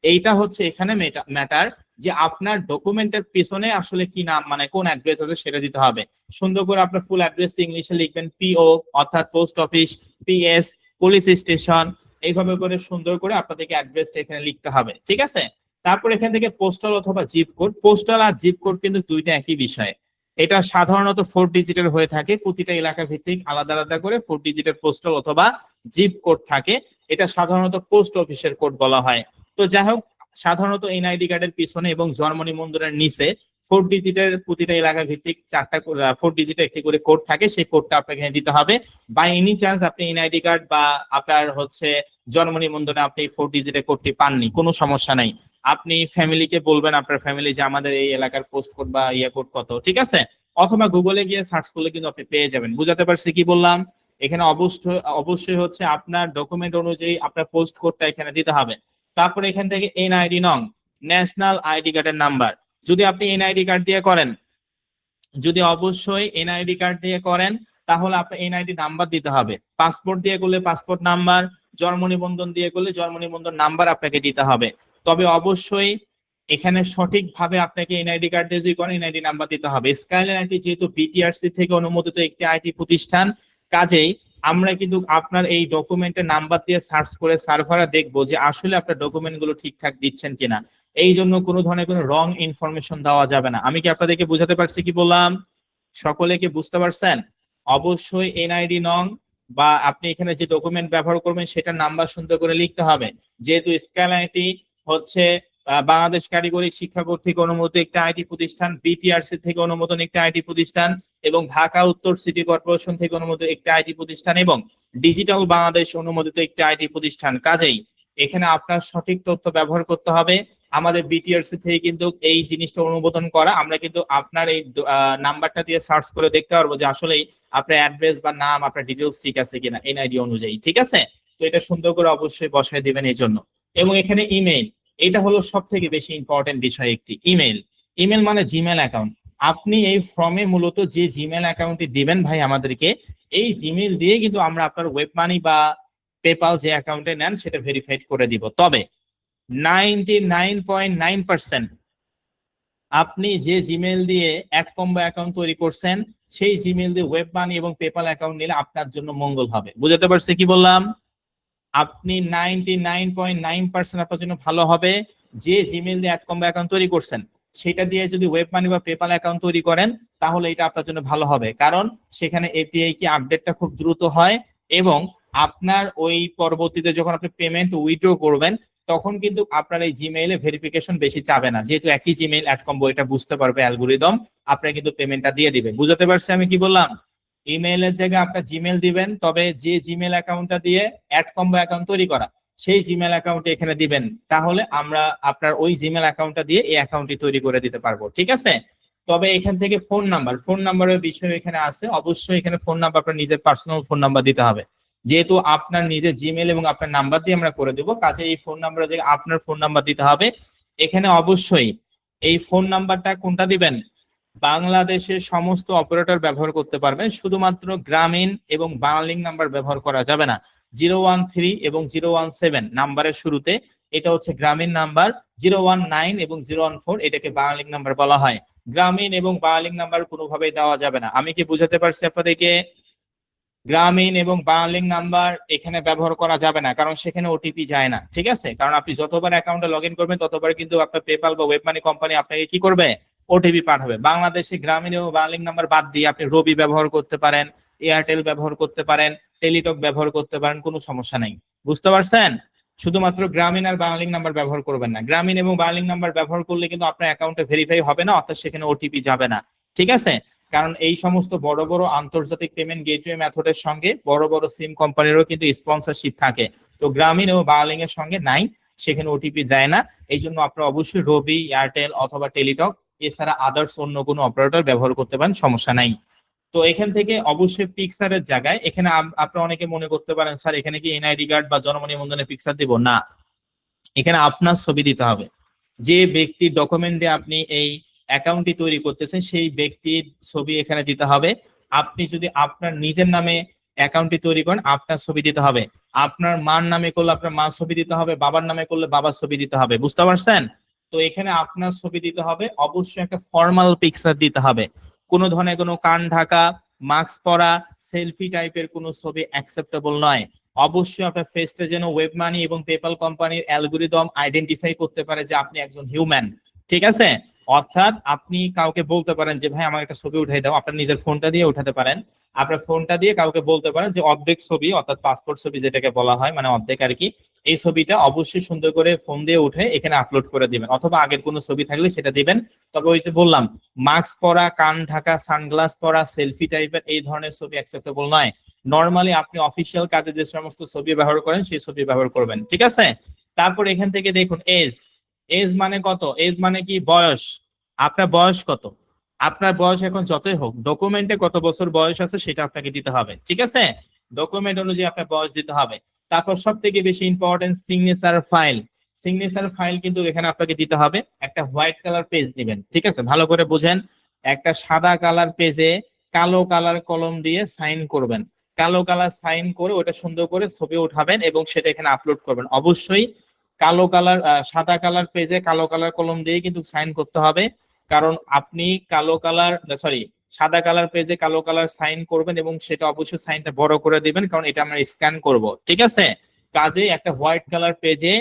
এইটা হচ্ছে এখানে ম্যাটার যে আপনার ডকুমেন্টের পিছনে আসলে কি নাম, মানে কোন অ্যাড্রেস আছে সেটা দিতে হবে। সুন্দর করে আপনার ফুল অ্যাড্রেসটা ইংলিশে লিখবেন, পিও অর্থাৎ post office, PS police station, এইভাবে করে সুন্দর করে আপনাদেরকে অ্যাড্রেসটা এখানে লিখতে হবে। ঠিক আছে, তারপর এখান থেকে পোস্টাল অথবা জিপ কোড, পোস্টাল আর জিপ কোড কিন্তু দুইটা একই বিষয়। এটা সাধারণত 4 ডিজিটের হয়ে থাকে, প্রতিটা এলাকা ভিত্তিক আলাদা আলাদা করে 4 ডিজিটের পোস্টাল অথবা জিপ কোড থাকে। এটা সাধারণত পোস্ট অফিসের কোড বলা হয়। তো যাই হোক, সাধারণত এনআইডি কার্ডের পিছনে এবং জন্ম নিবন্ধনের নিচে 4 ডিজিটের প্রতিটা এলাকা ভিত্তিক 4 ডিজিটের একটি করে কোড থাকে, সেই কোডটা আপনাকে এখানে দিতে হবে। বাই এনি চান্স আপনি এনআইডি কার্ড বা আপনার হচ্ছে জন্ম নিবন্ধনে আপনি 4 ডিজিটের কোডটি পাননি, কোনো সমস্যা নাই, আপনি ফ্যামিলিকে বলবেন আপনার ফ্যামিলি যে আমাদের এই এলাকার পোস্ট কোড বা ইয়ে কোড কত, ঠিক আছে, অথবা গুগলে গিয়ে সার্চ করলে কিন্তু আপনি পেয়ে যাবেন। বুঝাতে পারছি কি বললাম? এখানে অবশ্যই হচ্ছে আপনার ডকুমেন্ট অনুযায়ী আপনার পোস্ট কোডটা এখানে দিতে হবে। তারপরে এখান থেকে এনআইডি নং, ন্যাশনাল আইডি কার্ডের নাম্বার, যদি আপনি এনআইডি কার্ড দিয়ে করেন, যদি অবশ্যই এনআইডি কার্ড দিয়ে করেন তাহলে আপনার এনআইডি নাম্বার দিতে হবে। পাসপোর্ট দিয়ে করলে পাসপোর্ট নাম্বার, জন্ম নিবন্ধন দিয়ে করলে জন্ম নিবন্ধন নাম্বার আপনাকে দিতে হবে। তবে অবশ্যই এখানে সঠিকভাবে আপনাকে এনআইডি কার্ড দিয়ে যদি করেন এনআইডি নাম্বার দিতে হবে। স্কাইলাইন আইটি যেহেতু বিটিআরসি থেকে অনুমোদিত একটি আইটি প্রতিষ্ঠান, কাজেই আমরা কিন্তু আপনার এই ডকুমেন্টের নাম্বার দিয়ে সার্চ করে সার্ভারে দেখবো যে আসলে আপনার ডকুমেন্ট গুলো ঠিকঠাক দিচ্ছেন কিনা। এই জন্য কোনো ধরনের কোনো রং ইনফরমেশন দেওয়া যাবে না। আমি কি আপনাদেরকে বুঝাতে পারছি কি বললাম? সকলে কি বুঝতে পারছেন? অবশ্যই এনআইডি নং বা আপনি এখানে যে ডকুমেন্ট ব্যবহার করবেন সেটার নাম্বার সুন্দর করে লিখতে হবে। যেহেতু স্কাইলাইন আইটি হচ্ছে বাংলাদেশ কারিগরি শিক্ষা বোর্ড থেকে অনুমোদিত একটা আইটি প্রতিষ্ঠান, বিটিআরসি থেকে অনুমোদন একটা আইটি প্রতিষ্ঠান, এবং ঢাকা উত্তর সিটি কর্পোরেশন থেকে অনুমোদিত একটা আইটি প্রতিষ্ঠান, এবং ডিজিটাল বাংলাদেশ অনুমোদিত একটা আইটি প্রতিষ্ঠান। কাজেই এখানে আপনার সঠিক তথ্য ব্যবহার করতে হবে। আমাদের বিটিআরসি থেকে কিন্তু এই জিনিসটা অনুমোদন করা, আমরা কিন্তু আপনার এই নাম্বারটা দিয়ে সার্চ করে দেখতে পারবো যে আসলেই আপনার অ্যাড্রেস বা নাম, আপনার ডিটেলস ঠিক আছে কিনা এনআইডি অনুযায়ী। ঠিক আছে, তো এটা সুন্দর করে অবশ্যই বসায় দিবেন এই জন্য। এবং এখানে ইমেইল, এটা হলো সব থেকে বেশি ইম্পর্টেন্ট বিষয় একটি। ইমেল, ইমেল মানে জিমেল অ্যাকাউন্ট। আপনি এই ফর্মে মূলত যে জিমেল অ্যাকাউন্টটি দিবেন ভাই আমাদেরকে, এই জিমেল দিয়ে কিন্তু আমরা আপনার ওয়েব মানি বা পেপাল যে অ্যাকাউন্টে নেন সেটা ভেরিফাইড করে দিব। তবে 99.9% আপনি যে জিমেল দিয়ে অ্যাড কম্বো অ্যাকাউন্ট তৈরি করছেন সেই জিমেল দিয়ে ওয়েব মানি এবং পেপাল অ্যাকাউন্ট নিলে আপনার জন্য মঙ্গল হবে। বুঝতে পারছি কি বললাম? আপনি 99.9% আপনার জন্য ভালো হবে যে জিমেল দিয়ে অ্যাড কম্বো অ্যাকাউন্ট তৈরি করছেন সেটা দিয়ে যদি ওয়েব মানি বা পেপাল অ্যাকাউন্ট তৈরি করেন তাহলে এটা আপনার জন্য ভালো হবে, কারণ সেখানে এপিআই কি আপডেটটা খুব দ্রুত হয়, এবং আপনার ওই পরবর্তীতে যখন আপনি পেমেন্ট উইথড্র করবেন তখন কিন্তু আপনার এই জিমেইলে ভেরিফিকেশন বেশি চাবে না, যেহেতু একই জিমেইল অ্যাড কম্বো এটা বুঝতে পারবে অ্যালগোরিদম, আপনার কিন্তু পেমেন্টটা দিয়ে দিবে। বুঝতে পারছি আমি কি বললাম? ইমেইলের জায়গায় আপনার জিমেল দিবেন, তবে যে জিমেল অ্যাকাউন্টটা দিয়ে অ্যাড কম্বো অ্যাকাউন্ট তৈরি করা সেই জিমেল অ্যাকাউন্টে এখানে দিবেন, তাহলে আমরা আপনার ওই জিমেল অ্যাকাউন্টটা দিয়ে এই অ্যাকাউন্টটি তৈরি করে দিতে পারবো। ঠিক আছে, তবে এখান থেকে ফোন নাম্বারের বিষয় এখানে আছে। অবশ্যই এখানে ফোন নাম্বার আপনার নিজের পার্সোনাল ফোন নাম্বার দিতে হবে, যেহেতু আপনার নিজের জিমেল এবং আপনার নাম্বার দিয়ে আমরা করে দেবো, কাজে এই ফোন নাম্বারের জায়গায় আপনার ফোন নাম্বার দিতে হবে। এখানে অবশ্যই এই ফোন নাম্বারটা কোনটা দিবেন? বাংলাদেশের সমস্ত অপারেটর ব্যবহার করতে পারবেন, শুধুমাত্র গ্রামীণ এবং বাংলালিংক নাম্বার ব্যবহার করা যাবে না। 013 এবং 017 নাম্বারের শুরুতে এটা হচ্ছে গ্রামীণ নাম্বার, 019 এবং 014 এটাকে বাংলালিংক নাম্বার বলা হয়। গ্রামীণ এবং বাংলালিংক নাম্বার কোনোভাবেই দেওয়া যাবে না। আমি কি বুঝাতে পারছি আপনাদেরকে? গ্রামীণ এবং বাংলালিংক নাম্বার এখানে ব্যবহার করা যাবে না, কারণ সেখানে ওটিপি যায় না। ঠিক আছে, কারণ আপনি যতবার অ্যাকাউন্টে লগ ইন করবেন ততবার কিন্তু আপনার পেপাল বা ওয়েব মানি কোম্পানি আপনাকে কি করবে? ওটিপি পাঠাবে। বাংলাদেশে গ্রামীণ এবং বাংলালিংক নাম্বার বাদ দিয়ে আপনি রবি ব্যবহার করতে পারেন, এয়ারটেল ব্যবহার করতে পারেন, টেলিটক ব্যবহার করতে পারেন, কোনো সমস্যা নেই। বুঝতে পারছেন? শুধুমাত্র গ্রামীণ আর বাংলালিংক নাম্বার ব্যবহার করবেন না। গ্রামীণ এবং বাংলালিংক নাম্বার ব্যবহার করলে কিন্তু আপনার অ্যাকাউন্টে ভেরিফাই হবে না, অর্থাৎ সেখানে ওটিপি যাবে না। ঠিক আছে, কারণ এই সমস্ত বড় বড় আন্তর্জাতিক পেমেন্ট গেটওয়ে মেথডের সঙ্গে বড় বড় সিম কোম্পানিরও কিন্তু স্পন্সরশিপ থাকে, তো গ্রামীণ ও বাংলালিংকের সঙ্গে নাই। সেখানে ওটিপি দেয় না। এই জন্য আপনারা অবশ্যই রবি, এয়ারটেল অথবা টেলিটক এছাড়া আদার্স অন্য কোনো অপারেটর ব্যবহার করতে পারেন, সমস্যা নাই। তো এখান থেকে অবশ্যই পিকচারের জায়গায় এখানে আপনারা অনেকে মনে করতে পারেন স্যার এখানে কি এনআইডি কার্ড বা জন্ম নিবন্ধনের পিকচার দিব না, এখানে আপনার ছবি দিতে হবে। যে ব্যক্তির ডকুমেন্ট দিয়ে আপনি এই অ্যাকাউন্টটি তৈরি করতেছেন সেই ব্যক্তির ছবি এখানে দিতে হবে। আপনি যদি আপনার নিজের নামে অ্যাকাউন্টটি তৈরি করেন আপনার ছবি দিতে হবে, আপনার মার নামে করলে আপনার মার ছবি দিতে হবে, বাবার নামে করলে বাবার ছবি দিতে হবে, বুঝতে পারছেন? তো এখানে আপনার ছবি দিতে হবে, অবশ্যই একটা ফর্মাল পিকচার দিতে হবে। কোনো ধরনের কোনো কান ঢাকা, মাস্ক পরা, সেলফি টাইপের কোনো ছবি অ্যাকসেপ্টেবল নয়। অবশ্যই আপনার ফেসটা যেন ওয়েব মানি এবং পেপাল কোম্পানির অ্যালগরিদম আইডেন্টিফাই করতে পারে যে আপনি একজন হিউম্যান, ঠিক আছে? অর্থাৎ আপনি কাউকে বলতে পারেন যে ভাই আমার একটা ছবি উঠাই দাও, আপনার নিজের ফোনটা দিয়ে উঠাতে পারেন। আপনার ফোনটা দিয়ে কাউকে বলতে পারেন যে অর্ধেক ছবি, অর্থাৎ পাসপোর্ট ছবি যেটাকে বলা হয়, মানে অর্ধেক আর কি, এই ছবিটা অবশ্যই সুন্দর করে ফোন দিয়ে উঠে এখানে আপলোড করে দিবেন, অথবা আগের কোনো ছবি থাকলে সেটা দিবেন। তবে ওই যে বললাম মাস্ক পরা, কান ঢাকা, সানগ্লাস পরা, সেলফি টাইপের এই ধরনের ছবি অ্যাকসেপ্টেবল নয়। নরমালি আপনি অফিসিয়াল কাজে যে সমস্ত ছবি ব্যবহার করেন সেই ছবি ব্যবহার করবেন, ঠিক আছে? তারপর এখান থেকে দেখুন এজ। এজ মানে কত? এজ মানে কি? বয়স। আপনার বয়স কত? আপনার বয়স এখন যতই হোক ডকুমেন্টে কত বছর বয়স আছে সেটা আপনাকে দিতে হবে, ঠিক আছে? ডকুমেন্ট অনুযায়ী আপনার বয়স দিতে হবে। তারপর সব থেকে বেশি important signature file. Signature file কিন্তু এখানে আপনাকে দিতে হবে। একটা হোয়াইট কালার পেজ দিবেন, ঠিক আছে? ভালো করে বুঝেন, একটা সাদা কালার পেজে কালো কালার কলম দিয়ে সাইন করবেন। কালো কালার সাইন করে ওটা সুন্দর করে ছবি উঠাবেন এবং সেটা এখানে আপলোড করবেন। অবশ্যই কালো কালার সাদা কালার পেজে কালো কালার কলম দিয়ে কিন্তু সাইন করতে হবে, কারণ আপনি কালো কালার সরি সাদা কালার পেজে কালো কালার সাইন করবেন এবং সেটা অবশ্যই সাইনটা বড় করে দিবেন, কারণ এটা আমরা স্ক্যান করব, ঠিক আছে? কাজে একটা হোয়াইট কালার পেজে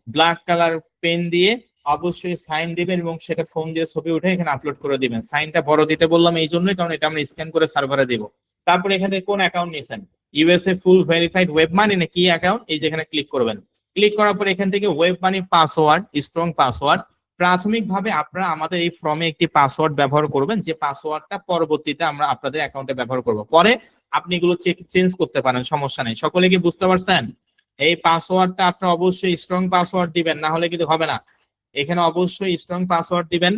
ব্ল্যাক কালার পেন দিয়ে অবশ্যই সাইন দিবেন এবং সেটা ফোন দিয়ে ছবি উঠে এখানে আপলোড করে দিবেন। সাইনটা বড় দিতে বললাম এই জন্যই, কারণ এটা আমরা স্ক্যান করে সার্ভারে দিব। তারপরে এখানে কোন অ্যাকাউন্ট নিয়েছেন, ইউএসএ ফুল ভেরিফাইড ওয়েব মানি না কি অ্যাকাউন্ট, এই যেখানে ক্লিক করবেন। ক্লিক করার পর এখান থেকে web money password, strong password. প্রাথমিকভাবে আপনারা আমাদের এই ফর্মে একটি পাসওয়ার্ড ব্যবহার করবেন, যে পাসওয়ার্ডটা পরবর্তীতে আমরা আপনাদের অ্যাকাউন্টে ব্যবহার করব। পরে আপনি এগুলো চেঞ্জ করতে পারেন, সমস্যা নেই। সকলে কি বুঝতে পারছেন? এই পাসওয়ার্ডটা আপনারা অবশ্যই স্ট্রং পাসওয়ার্ড দিবেন, না হলে কিন্তু হবে না। এখানে অবশ্যই স্ট্রং পাসওয়ার্ড দিবেন।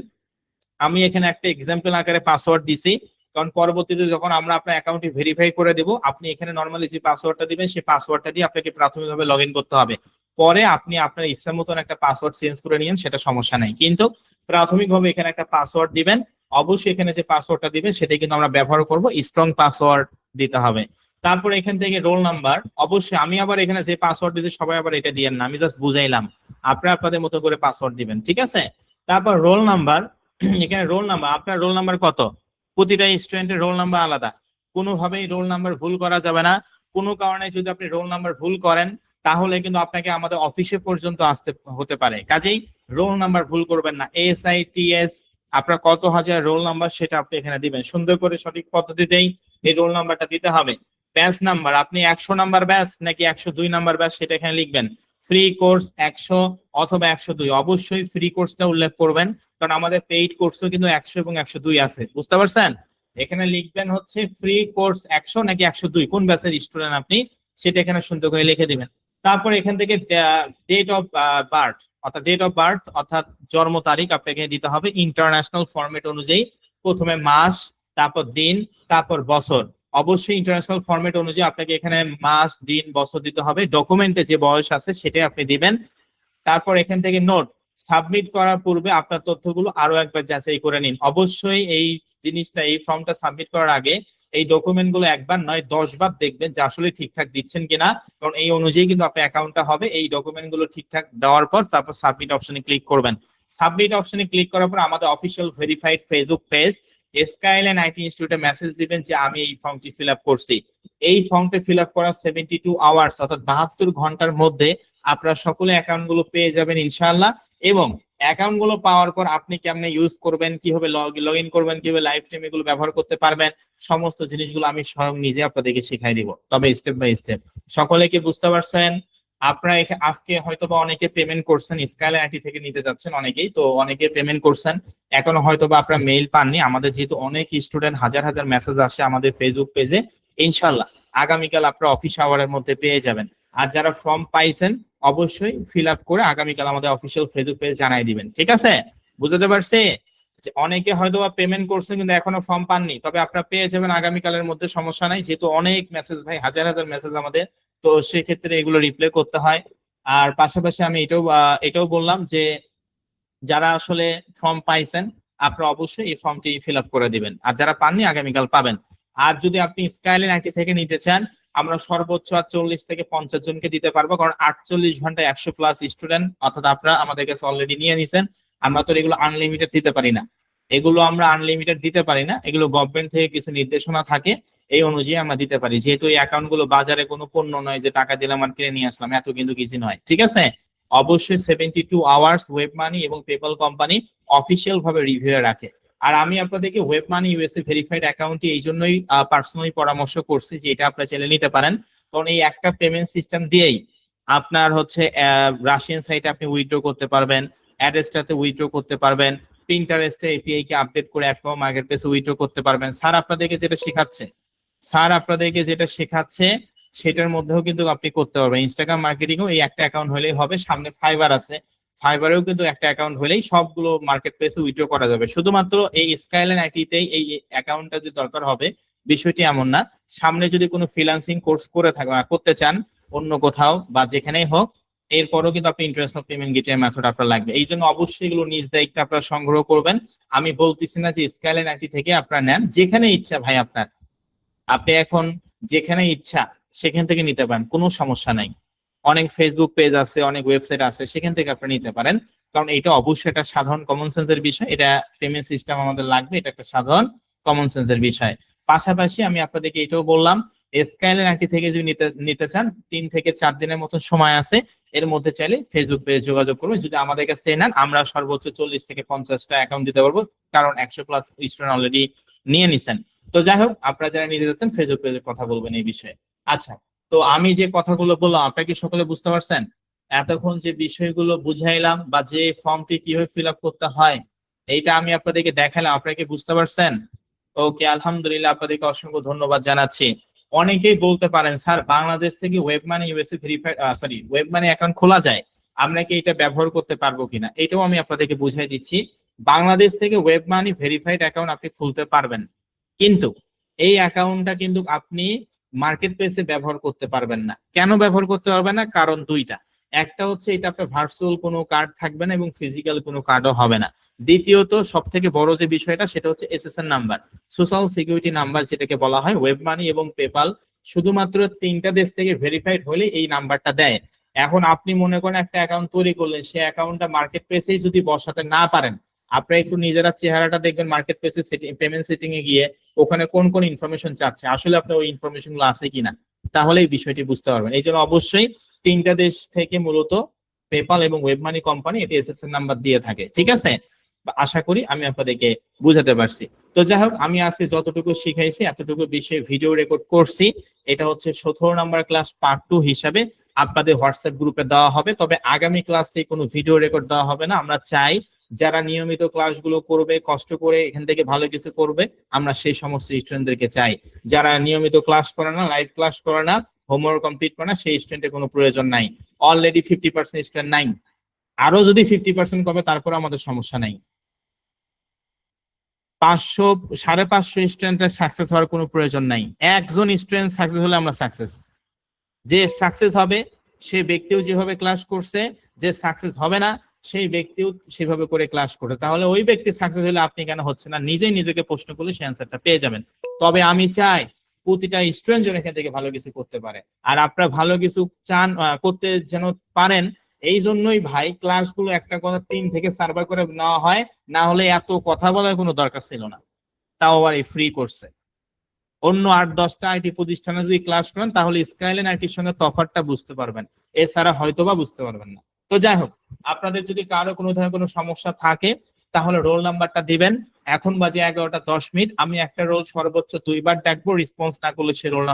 আমি এখানে একটা এক্সাম্পল আকারে পাসওয়ার্ড দিছি, কারণ পরবর্তীতে যখন আমরা আপনার অ্যাকাউন্টটি ভেরিফাই করে দেব আপনি এখানে নরমালি যে পাসওয়ার্ডটা দিবেন সেই পাসওয়ার্ডটা দিয়ে আপনাকে প্রাথমিকভাবে লগ ইন করতে হবে। পরে আপনি আপনার ইচ্ছা মতন একটা পাসওয়ার্ড চেঞ্জ করে নিয়েন, সেটা সমস্যা নাই, কিন্তু প্রাথমিকভাবে এখানে একটা পাসওয়ার্ড দিবেন। অবশ্যই এখানে যে পাসওয়ার্ডটা দিবেন সেটা কিন্তু আমরা ব্যবহার করব, স্ট্রং পাসওয়ার্ড দিতে হবে। তারপর এখান থেকে রোল নাম্বার, অবশ্যই আমি আবার এখানে যে পাসওয়ার্ড দিয়েছি সবাই আবার এটা দিয়েন না, আমি জাস্ট বুঝাইলাম, আপনারা আপনাদের মতো করে পাসওয়ার্ড দিবেন, ঠিক আছে? তারপর রোল নাম্বার, এখানে রোল নাম্বার, আপনার রোল নাম্বার কত? প্রতিটা স্টুডেন্টের রোল নাম্বার আলাদা, কোনোভাবেই রোল নাম্বার ভুল করা যাবে না। কোনো কারণে যদি আপনি রোল নাম্বার ভুল করেন তাহলে কিন্তু আপনাকে আমাদের অফিসে পর্যন্ত আসতে হতে পারে, কাজেই রোল নাম্বার ভুল করবেন না। SITS আপনার কত হাজার রোল নাম্বার সেটা আপনি এখানে দিবেন, সুন্দর করে সঠিক পদ্ধতিতেই এই রোল নাম্বারটা দিতে হবে। ব্যাচ নাম্বার, আপনি 100 নাম্বার ব্যাচ নাকি 102 নাম্বার ব্যাচ সেটা এখানে লিখবেন। ফ্রি কোর্স 100 অথবা 102, অবশ্যই ফ্রি কোর্সটা উল্লেখ করবেন, কারণ আমাদের পেইড কোর্সও কিন্তু 100 এবং 102 আছে, বুঝতে পারছেন? এখানে লিখবেন হচ্ছে ফ্রি কোর্স 100 নাকি 102, কোন ব্যাচের স্টুডেন্ট আপনি সেটা এখানে সুন্দর করে লিখে দিবেন। তারপর এখান থেকে ডেট অফ বার্থ, অর্থাৎ ডেট অফ বার্থ অর্থাৎ জন্ম তারিখ আপনাকে দিতে হবে ইন্টারন্যাশনাল ফরম্যাট অনুযায়ী। প্রথমে মাস, তারপর দিন, তারপর বছর। অবশ্যই ইন্টারন্যাশনাল ফরম্যাট অনুযায়ী আপনাকে এখানে মাস, দিন, বছর দিতে হবে। ডকুমেন্টে যে বয়স আছে সেটাই আপনি দিবেন। তারপর এখান থেকে নোট, সাবমিট করার পূর্বে আপনার তথ্যগুলো আরো একবার যাচাই করে নিন। অবশ্যই এই জিনিসটা, এই ফর্মটা সাবমিট করার আগে এই ডকুমেন্ট গুলো একবার নয় 10 বার দেখবেন যে আসলে ঠিকঠাক দিচ্ছেন কিনা, কারণ এই অনুযায়ী কিন্তু আপনার অ্যাকাউন্টটা হবে। এই ডকুমেন্ট গুলো ঠিকঠাক দেওয়ার পর তারপর সাবমিট অপশনে ক্লিক করবেন। সাবমিট অপশনে ক্লিক করার পর আমাদের official verified Facebook page skyline IT ইনস্টিটিউটে মেসেজ দিবেন যে আমি এই ফর্মটি ফিল আপ করছি। এই ফর্মটি ফিল আপ করার 72 আওয়ার্স অর্থাৎ 72 ঘন্টার মধ্যে আপনারা সকলে অ্যাকাউন্ট গুলো পেয়ে যাবেন ইনশাআল্লাহ। এবং অ্যাকাউন্ট গুলো পাওয়ার পর আপনি কেমনে ইউজ করবেন, কিভাবে লগ ইন করবেন, কিভাবে লাইভ স্ট্রিম এগুলো ব্যবহার করতে পারবেন, সমস্ত জিনিসগুলো আমি স্বয়ং নিজে আপনাদেরকে শিখাই দিব, তবে স্টেপ বাই স্টেপ। সকলে কি বুঝতে পারছেন? আপনারা আজকে হয়তোবা অনেকে পেমেন্ট করছেন, স্কাইলাইন আইটি থেকে নিতে যাচ্ছেন অনেকেই, তো অনেকে পেমেন্ট করছেন, এখনো হয়তোবা আপনারা মেইল পাননি। আমাদের যেহেতু অনেক স্টুডেন্ট, হাজার হাজার মেসেজ আসে আমাদের ফেসবুক পেজে, ইনশাআল্লাহ আগামীকাল আপনারা অফিস আওয়ারের মধ্যে পেয়ে যাবেন। আর যারা ফর্ম পাইছেন অবশ্যই ফিল আপ করে আগামীকাল আমাদের অফিসিয়াল ফেসবুক পেজে জানাই দিবেন, ঠিক আছে? বুঝতে পারছি যে অনেকে হয়তো পেমেন্ট করছেন কিন্তু এখনো ফর্ম পাননি, তবে আপনারা পেয়ে যাবেন আগামীকালের মধ্যে, সমস্যা নাই, যেহেতু অনেক মেসেজ ভাই, হাজার হাজার মেসেজ আমাদের, তো সেক্ষেত্রে এগুলো রিপ্লাই করতে হয়। আর পাশাপাশি আমি এটাও বললাম যে যারা আসলে ফর্ম পাইছেন আপনারা অবশ্যই এই ফর্মটি ফিল আপ করে দিবেন, আর যারা পাননি আগামীকাল পাবেন। আর যদি আপনি স্কাইলাইন আইটি থেকে নিতে চান, আমরা সর্বোচ্চ 40 থেকে 50 জনকে দিতে পারবো, কারণ 48 ঘন্টায় 100+ স্টুডেন্ট, অর্থাৎ আপনারা আমাদের কাছে অলরেডি নিয়ে নিছেন। আমরা তো এগুলো আনলিমিটেড দিতে পারি না, এগুলো গভর্নমেন্ট থেকে কিছু নির্দেশনা থাকে, এই অনুযায়ী আমরা দিতে পারি, যেহেতু এই অ্যাকাউন্ট গুলো বাজারে কোনো পণ্য নয় যে টাকা দিলাম আর কিনে নিয়ে আসলাম, এত কিন্তু কিছু নয়, ঠিক আছে? অবশ্যই 72 আওয়ার্স ওয়েব মানি এবং পেপাল কোম্পানি অফিসিয়াল ভাবে রিভিউ রাখে। আর আমি আপনাদেরকে ওয়েব মানি ইউএসএ ভেরিফাইড অ্যাকাউন্টটি এই জন্যই পার্সোনালি পরামর্শ করছি যে এটা আপনারা চাইলে নিতে পারেন, কারণ এই একটা পেমেন্ট সিস্টেম দিয়েই আপনার হচ্ছে রাশিয়ান সাইটে আপনি উইথড্র করতে পারবেন, অ্যাড্রেসটাতে উইথড্র করতে পারবেন, প্রিন্টারেস্টে এপিআই কে আপডেট করে একদম মার্কেট প্লেসে উইথড্র করতে পারবেন। স্যার আপনাদেরকে যেটা শেখাচ্ছে সেটার মধ্যেও কিন্তু আপনি করতে পারবেন। ইনস্টাগ্রাম মার্কেটিংও এই একটা অ্যাকাউন্ট হলেই হবে, সামনে ফাইবার আছে, ফাইবারেও কিন্তু একটা অ্যাকাউন্ট হলেই সবগুলো মার্কেট প্লেসে উইথড্র করা যাবে। শুধুমাত্র এই স্কাইলাইন আইটিতেই এই অ্যাকাউন্টটা যে দরকার হবে বিষয়টি এমন না, সামনে যদি কোনো ফ্রিল্যান্সিং কোর্স করতে চান অন্য কোথাও বা যেখানেই হোক, এরপরও কিন্তু আপনি ইন্টারন্যাশনাল পেমেন্ট গেটওয়ে মেথড আপনার লাগবে। এই জন্য অবশ্যই এগুলো নিজ দায়িত্বে আপনারা সংগ্রহ করবেন। আমি বলতেছি না যে স্কাইলাইন আইটি থেকে আপনারা নেন, যেখানে ইচ্ছা ভাই আপনার, আপনি এখন যেখানে ইচ্ছা সেখান থেকে নিতে পারেন, কোনো সমস্যা নাই। অনেক ফেসবুক পেজ আছে, অনেক ওয়েবসাইট আছে, সেখান থেকে আপনি নিতে পারেন, কারণ এটা অবশ্যই একটা সাধারণ কমন সেন্সের বিষয়, এটা পেমেন্ট সিস্টেম আমাদের লাগবে, এটা একটা সাধারণ কমন সেন্সের বিষয়। পাশাপাশি আমি আপনাদেরকে এটাও বললাম, স্কাইলাইন আইটি থেকে যদি নিতে চান 3 থেকে 4 দিনের মতো সময় আছে, এর মধ্যে চাইলে ফেসবুক পেজে যোগাযোগ করবেন। যদি আমাদের কাছে নেন আমরা সর্বোচ্চ 40 থেকে 50টা অ্যাকাউন্ট দিতে পারবো, কারণ 100+ স্টুডেন্ট অলরেডি নিয়ে নিছেন। তো যাই হোক, আপনারা যারা নিতে যাচ্ছেন ফেসবুক পেজে কথা বলবেন এই বিষয়ে। আচ্ছা, তো আমি যে কথাগুলো বললাম আপনারা কি সকলে বুঝতে পারছেন? এতক্ষণ যে বিষয়গুলো বুঝাইলাম বা যে ফর্মটি কিভাবে ফিল আপ করতে হয় এইটা আমি আপনাদেরকে দেখালাম, আপনারা কি বুঝতে পারছেন? ওকে, আলহামদুলিল্লাহ, আপনাদেরকে অসংখ্য ধন্যবাদ জানাচ্ছি। অনেকেই বলতে পারেন স্যার বাংলাদেশ থেকে web money USA verified web money account খোলা যায়, আমরা কি এটা ব্যবহার করতে পারবো কিনা, এটাও আমি আপনাদেরকে বুঝাই দিচ্ছি। বাংলাদেশ থেকে ওয়েব মানি ভেরিফাইড অ্যাকাউন্ট আপনি খুলতে পারবেন, কিন্তু এই অ্যাকাউন্টটা কিন্তু আপনি মার্কেট প্লেসে ব্যবহার করতে পারবেন না। কেন ব্যবহার করতে পারবেন না? কারণ দুইটা। একটা হচ্ছে এটা আপনার ভার্চুয়াল কোনো কার্ড থাকবে না এবং ফিজিক্যাল কোনো কার্ডও হবে না। দ্বিতীয়ত সব থেকে বড় যে বিষয়টা সেটা হচ্ছে SSN number, social security number যেটাকে বলা হয়। ওয়েব মানি এবং পেপাল শুধুমাত্র 3টা দেশ থেকে ভেরিফাইড হলে এই নাম্বারটা দেয়। এখন আপনি মনে করেন একটা অ্যাকাউন্ট তৈরি করলেন, সেই অ্যাকাউন্টটা মার্কেট প্লেসেই যদি বসাতে না পারেন, আপনারা একটু নিজেরা চেহারাটা দেখবেন মার্কেট প্লেসে পেমেন্ট সেটিং এ গিয়ে, ওখানে কোন কোন ইনফরমেশন চাচ্ছে, আসলে আপনার ওই ইনফরমেশন গুলো আছে কিনা, তাহলে এই বিষয়টি বুঝতে পারবেন। এই জন্য অবশ্যই 3টা দেশ থেকে মূলত পেপাল এবং ওয়েব মানি কোম্পানি এটি এসএসএন নাম্বার দিয়ে থাকে, ঠিক আছে? আশা করি আমি আপনাদেরকে বুঝাতে পারছি। তো যাই হোক, আমি আজকে যতটুকু শিখাইছি এতটুকু বিষয়ে ভিডিও রেকর্ড করছি। এটা হচ্ছে 17 নাম্বার ক্লাস পার্ট 2 হিসাবে আপনাদের হোয়াটসঅ্যাপ গ্রুপে দেওয়া হবে। তবে আগামী ক্লাস থেকে কোনো ভিডিও রেকর্ড দেওয়া হবে না। আমরা চাই যারা নিয়মিত ক্লাসগুলো করবে, কষ্ট করে এখান থেকে ভালো কিছু করবে, আমরা সেই সমস্ত স্টুডেন্টদেরকে চাই। যারা নিয়মিত ক্লাস করে না, লাইভ ক্লাস করে না, হোমওয়ার্ক কমপ্লিট করে না, সেই স্টুডেন্টের কোনো প্রয়োজন নাই। অলরেডি 50% স্টুডেন্ট নাই, আরো যদি 50% কমে তারপর আমাদের সমস্যা নাই। 500 550 স্টুডেন্টের সাকসেস হওয়ার কোনো প্রয়োজন নাই। একজন স্টুডেন্ট সাকসেস হলে আমরা সাকসেস। যে সাকসেস হবে সে ব্যক্তিও যেভাবে ক্লাস করছে, যে সাকসেস হবে না সেই ব্যক্তিও সেভাবে করে ক্লাস করছে। তাহলে ওই ব্যক্তি সাকসেস হলে আপনি কেন হচ্ছে না, নিজেই নিজেকে প্রশ্ন করলে সেই অ্যান্সারটা পেয়ে যাবেন। তবে আমি চাই প্রতিটা স্টুডেন্ট যেন এখান থেকে ভালো কিছু করতে পারে, আর আপনারা ভালো কিছু চান করতে যেন পারেন। এই জন্যই ভাই ক্লাসগুলো একটা কথা 3 থেকে 4 বার করে নেওয়া হয়, না হলে এত কথা বলার কোনো দরকার ছিল না। তাও আবার এই ফ্রি করছে। অন্য 8-10টা আইটি প্রতিষ্ঠানে যদি ক্লাস করেন তাহলে স্কাইলাইন আইটির সঙ্গে তফাৎটা বুঝতে পারবেন, এছাড়া হয়তোবা বুঝতে পারবেন না। তো যাই হোক, আপনাদের যদি কারো কোনো ধরনের কোনো সমস্যা থাকে তাহলে রোল নাম্বারটা দিবেন। এখন বাজে 11টা 10 মিনিট, আমি একটা রোল সর্বোচ্চ 2 বার ডাকবো, রেসপন্স না করলে সে রোল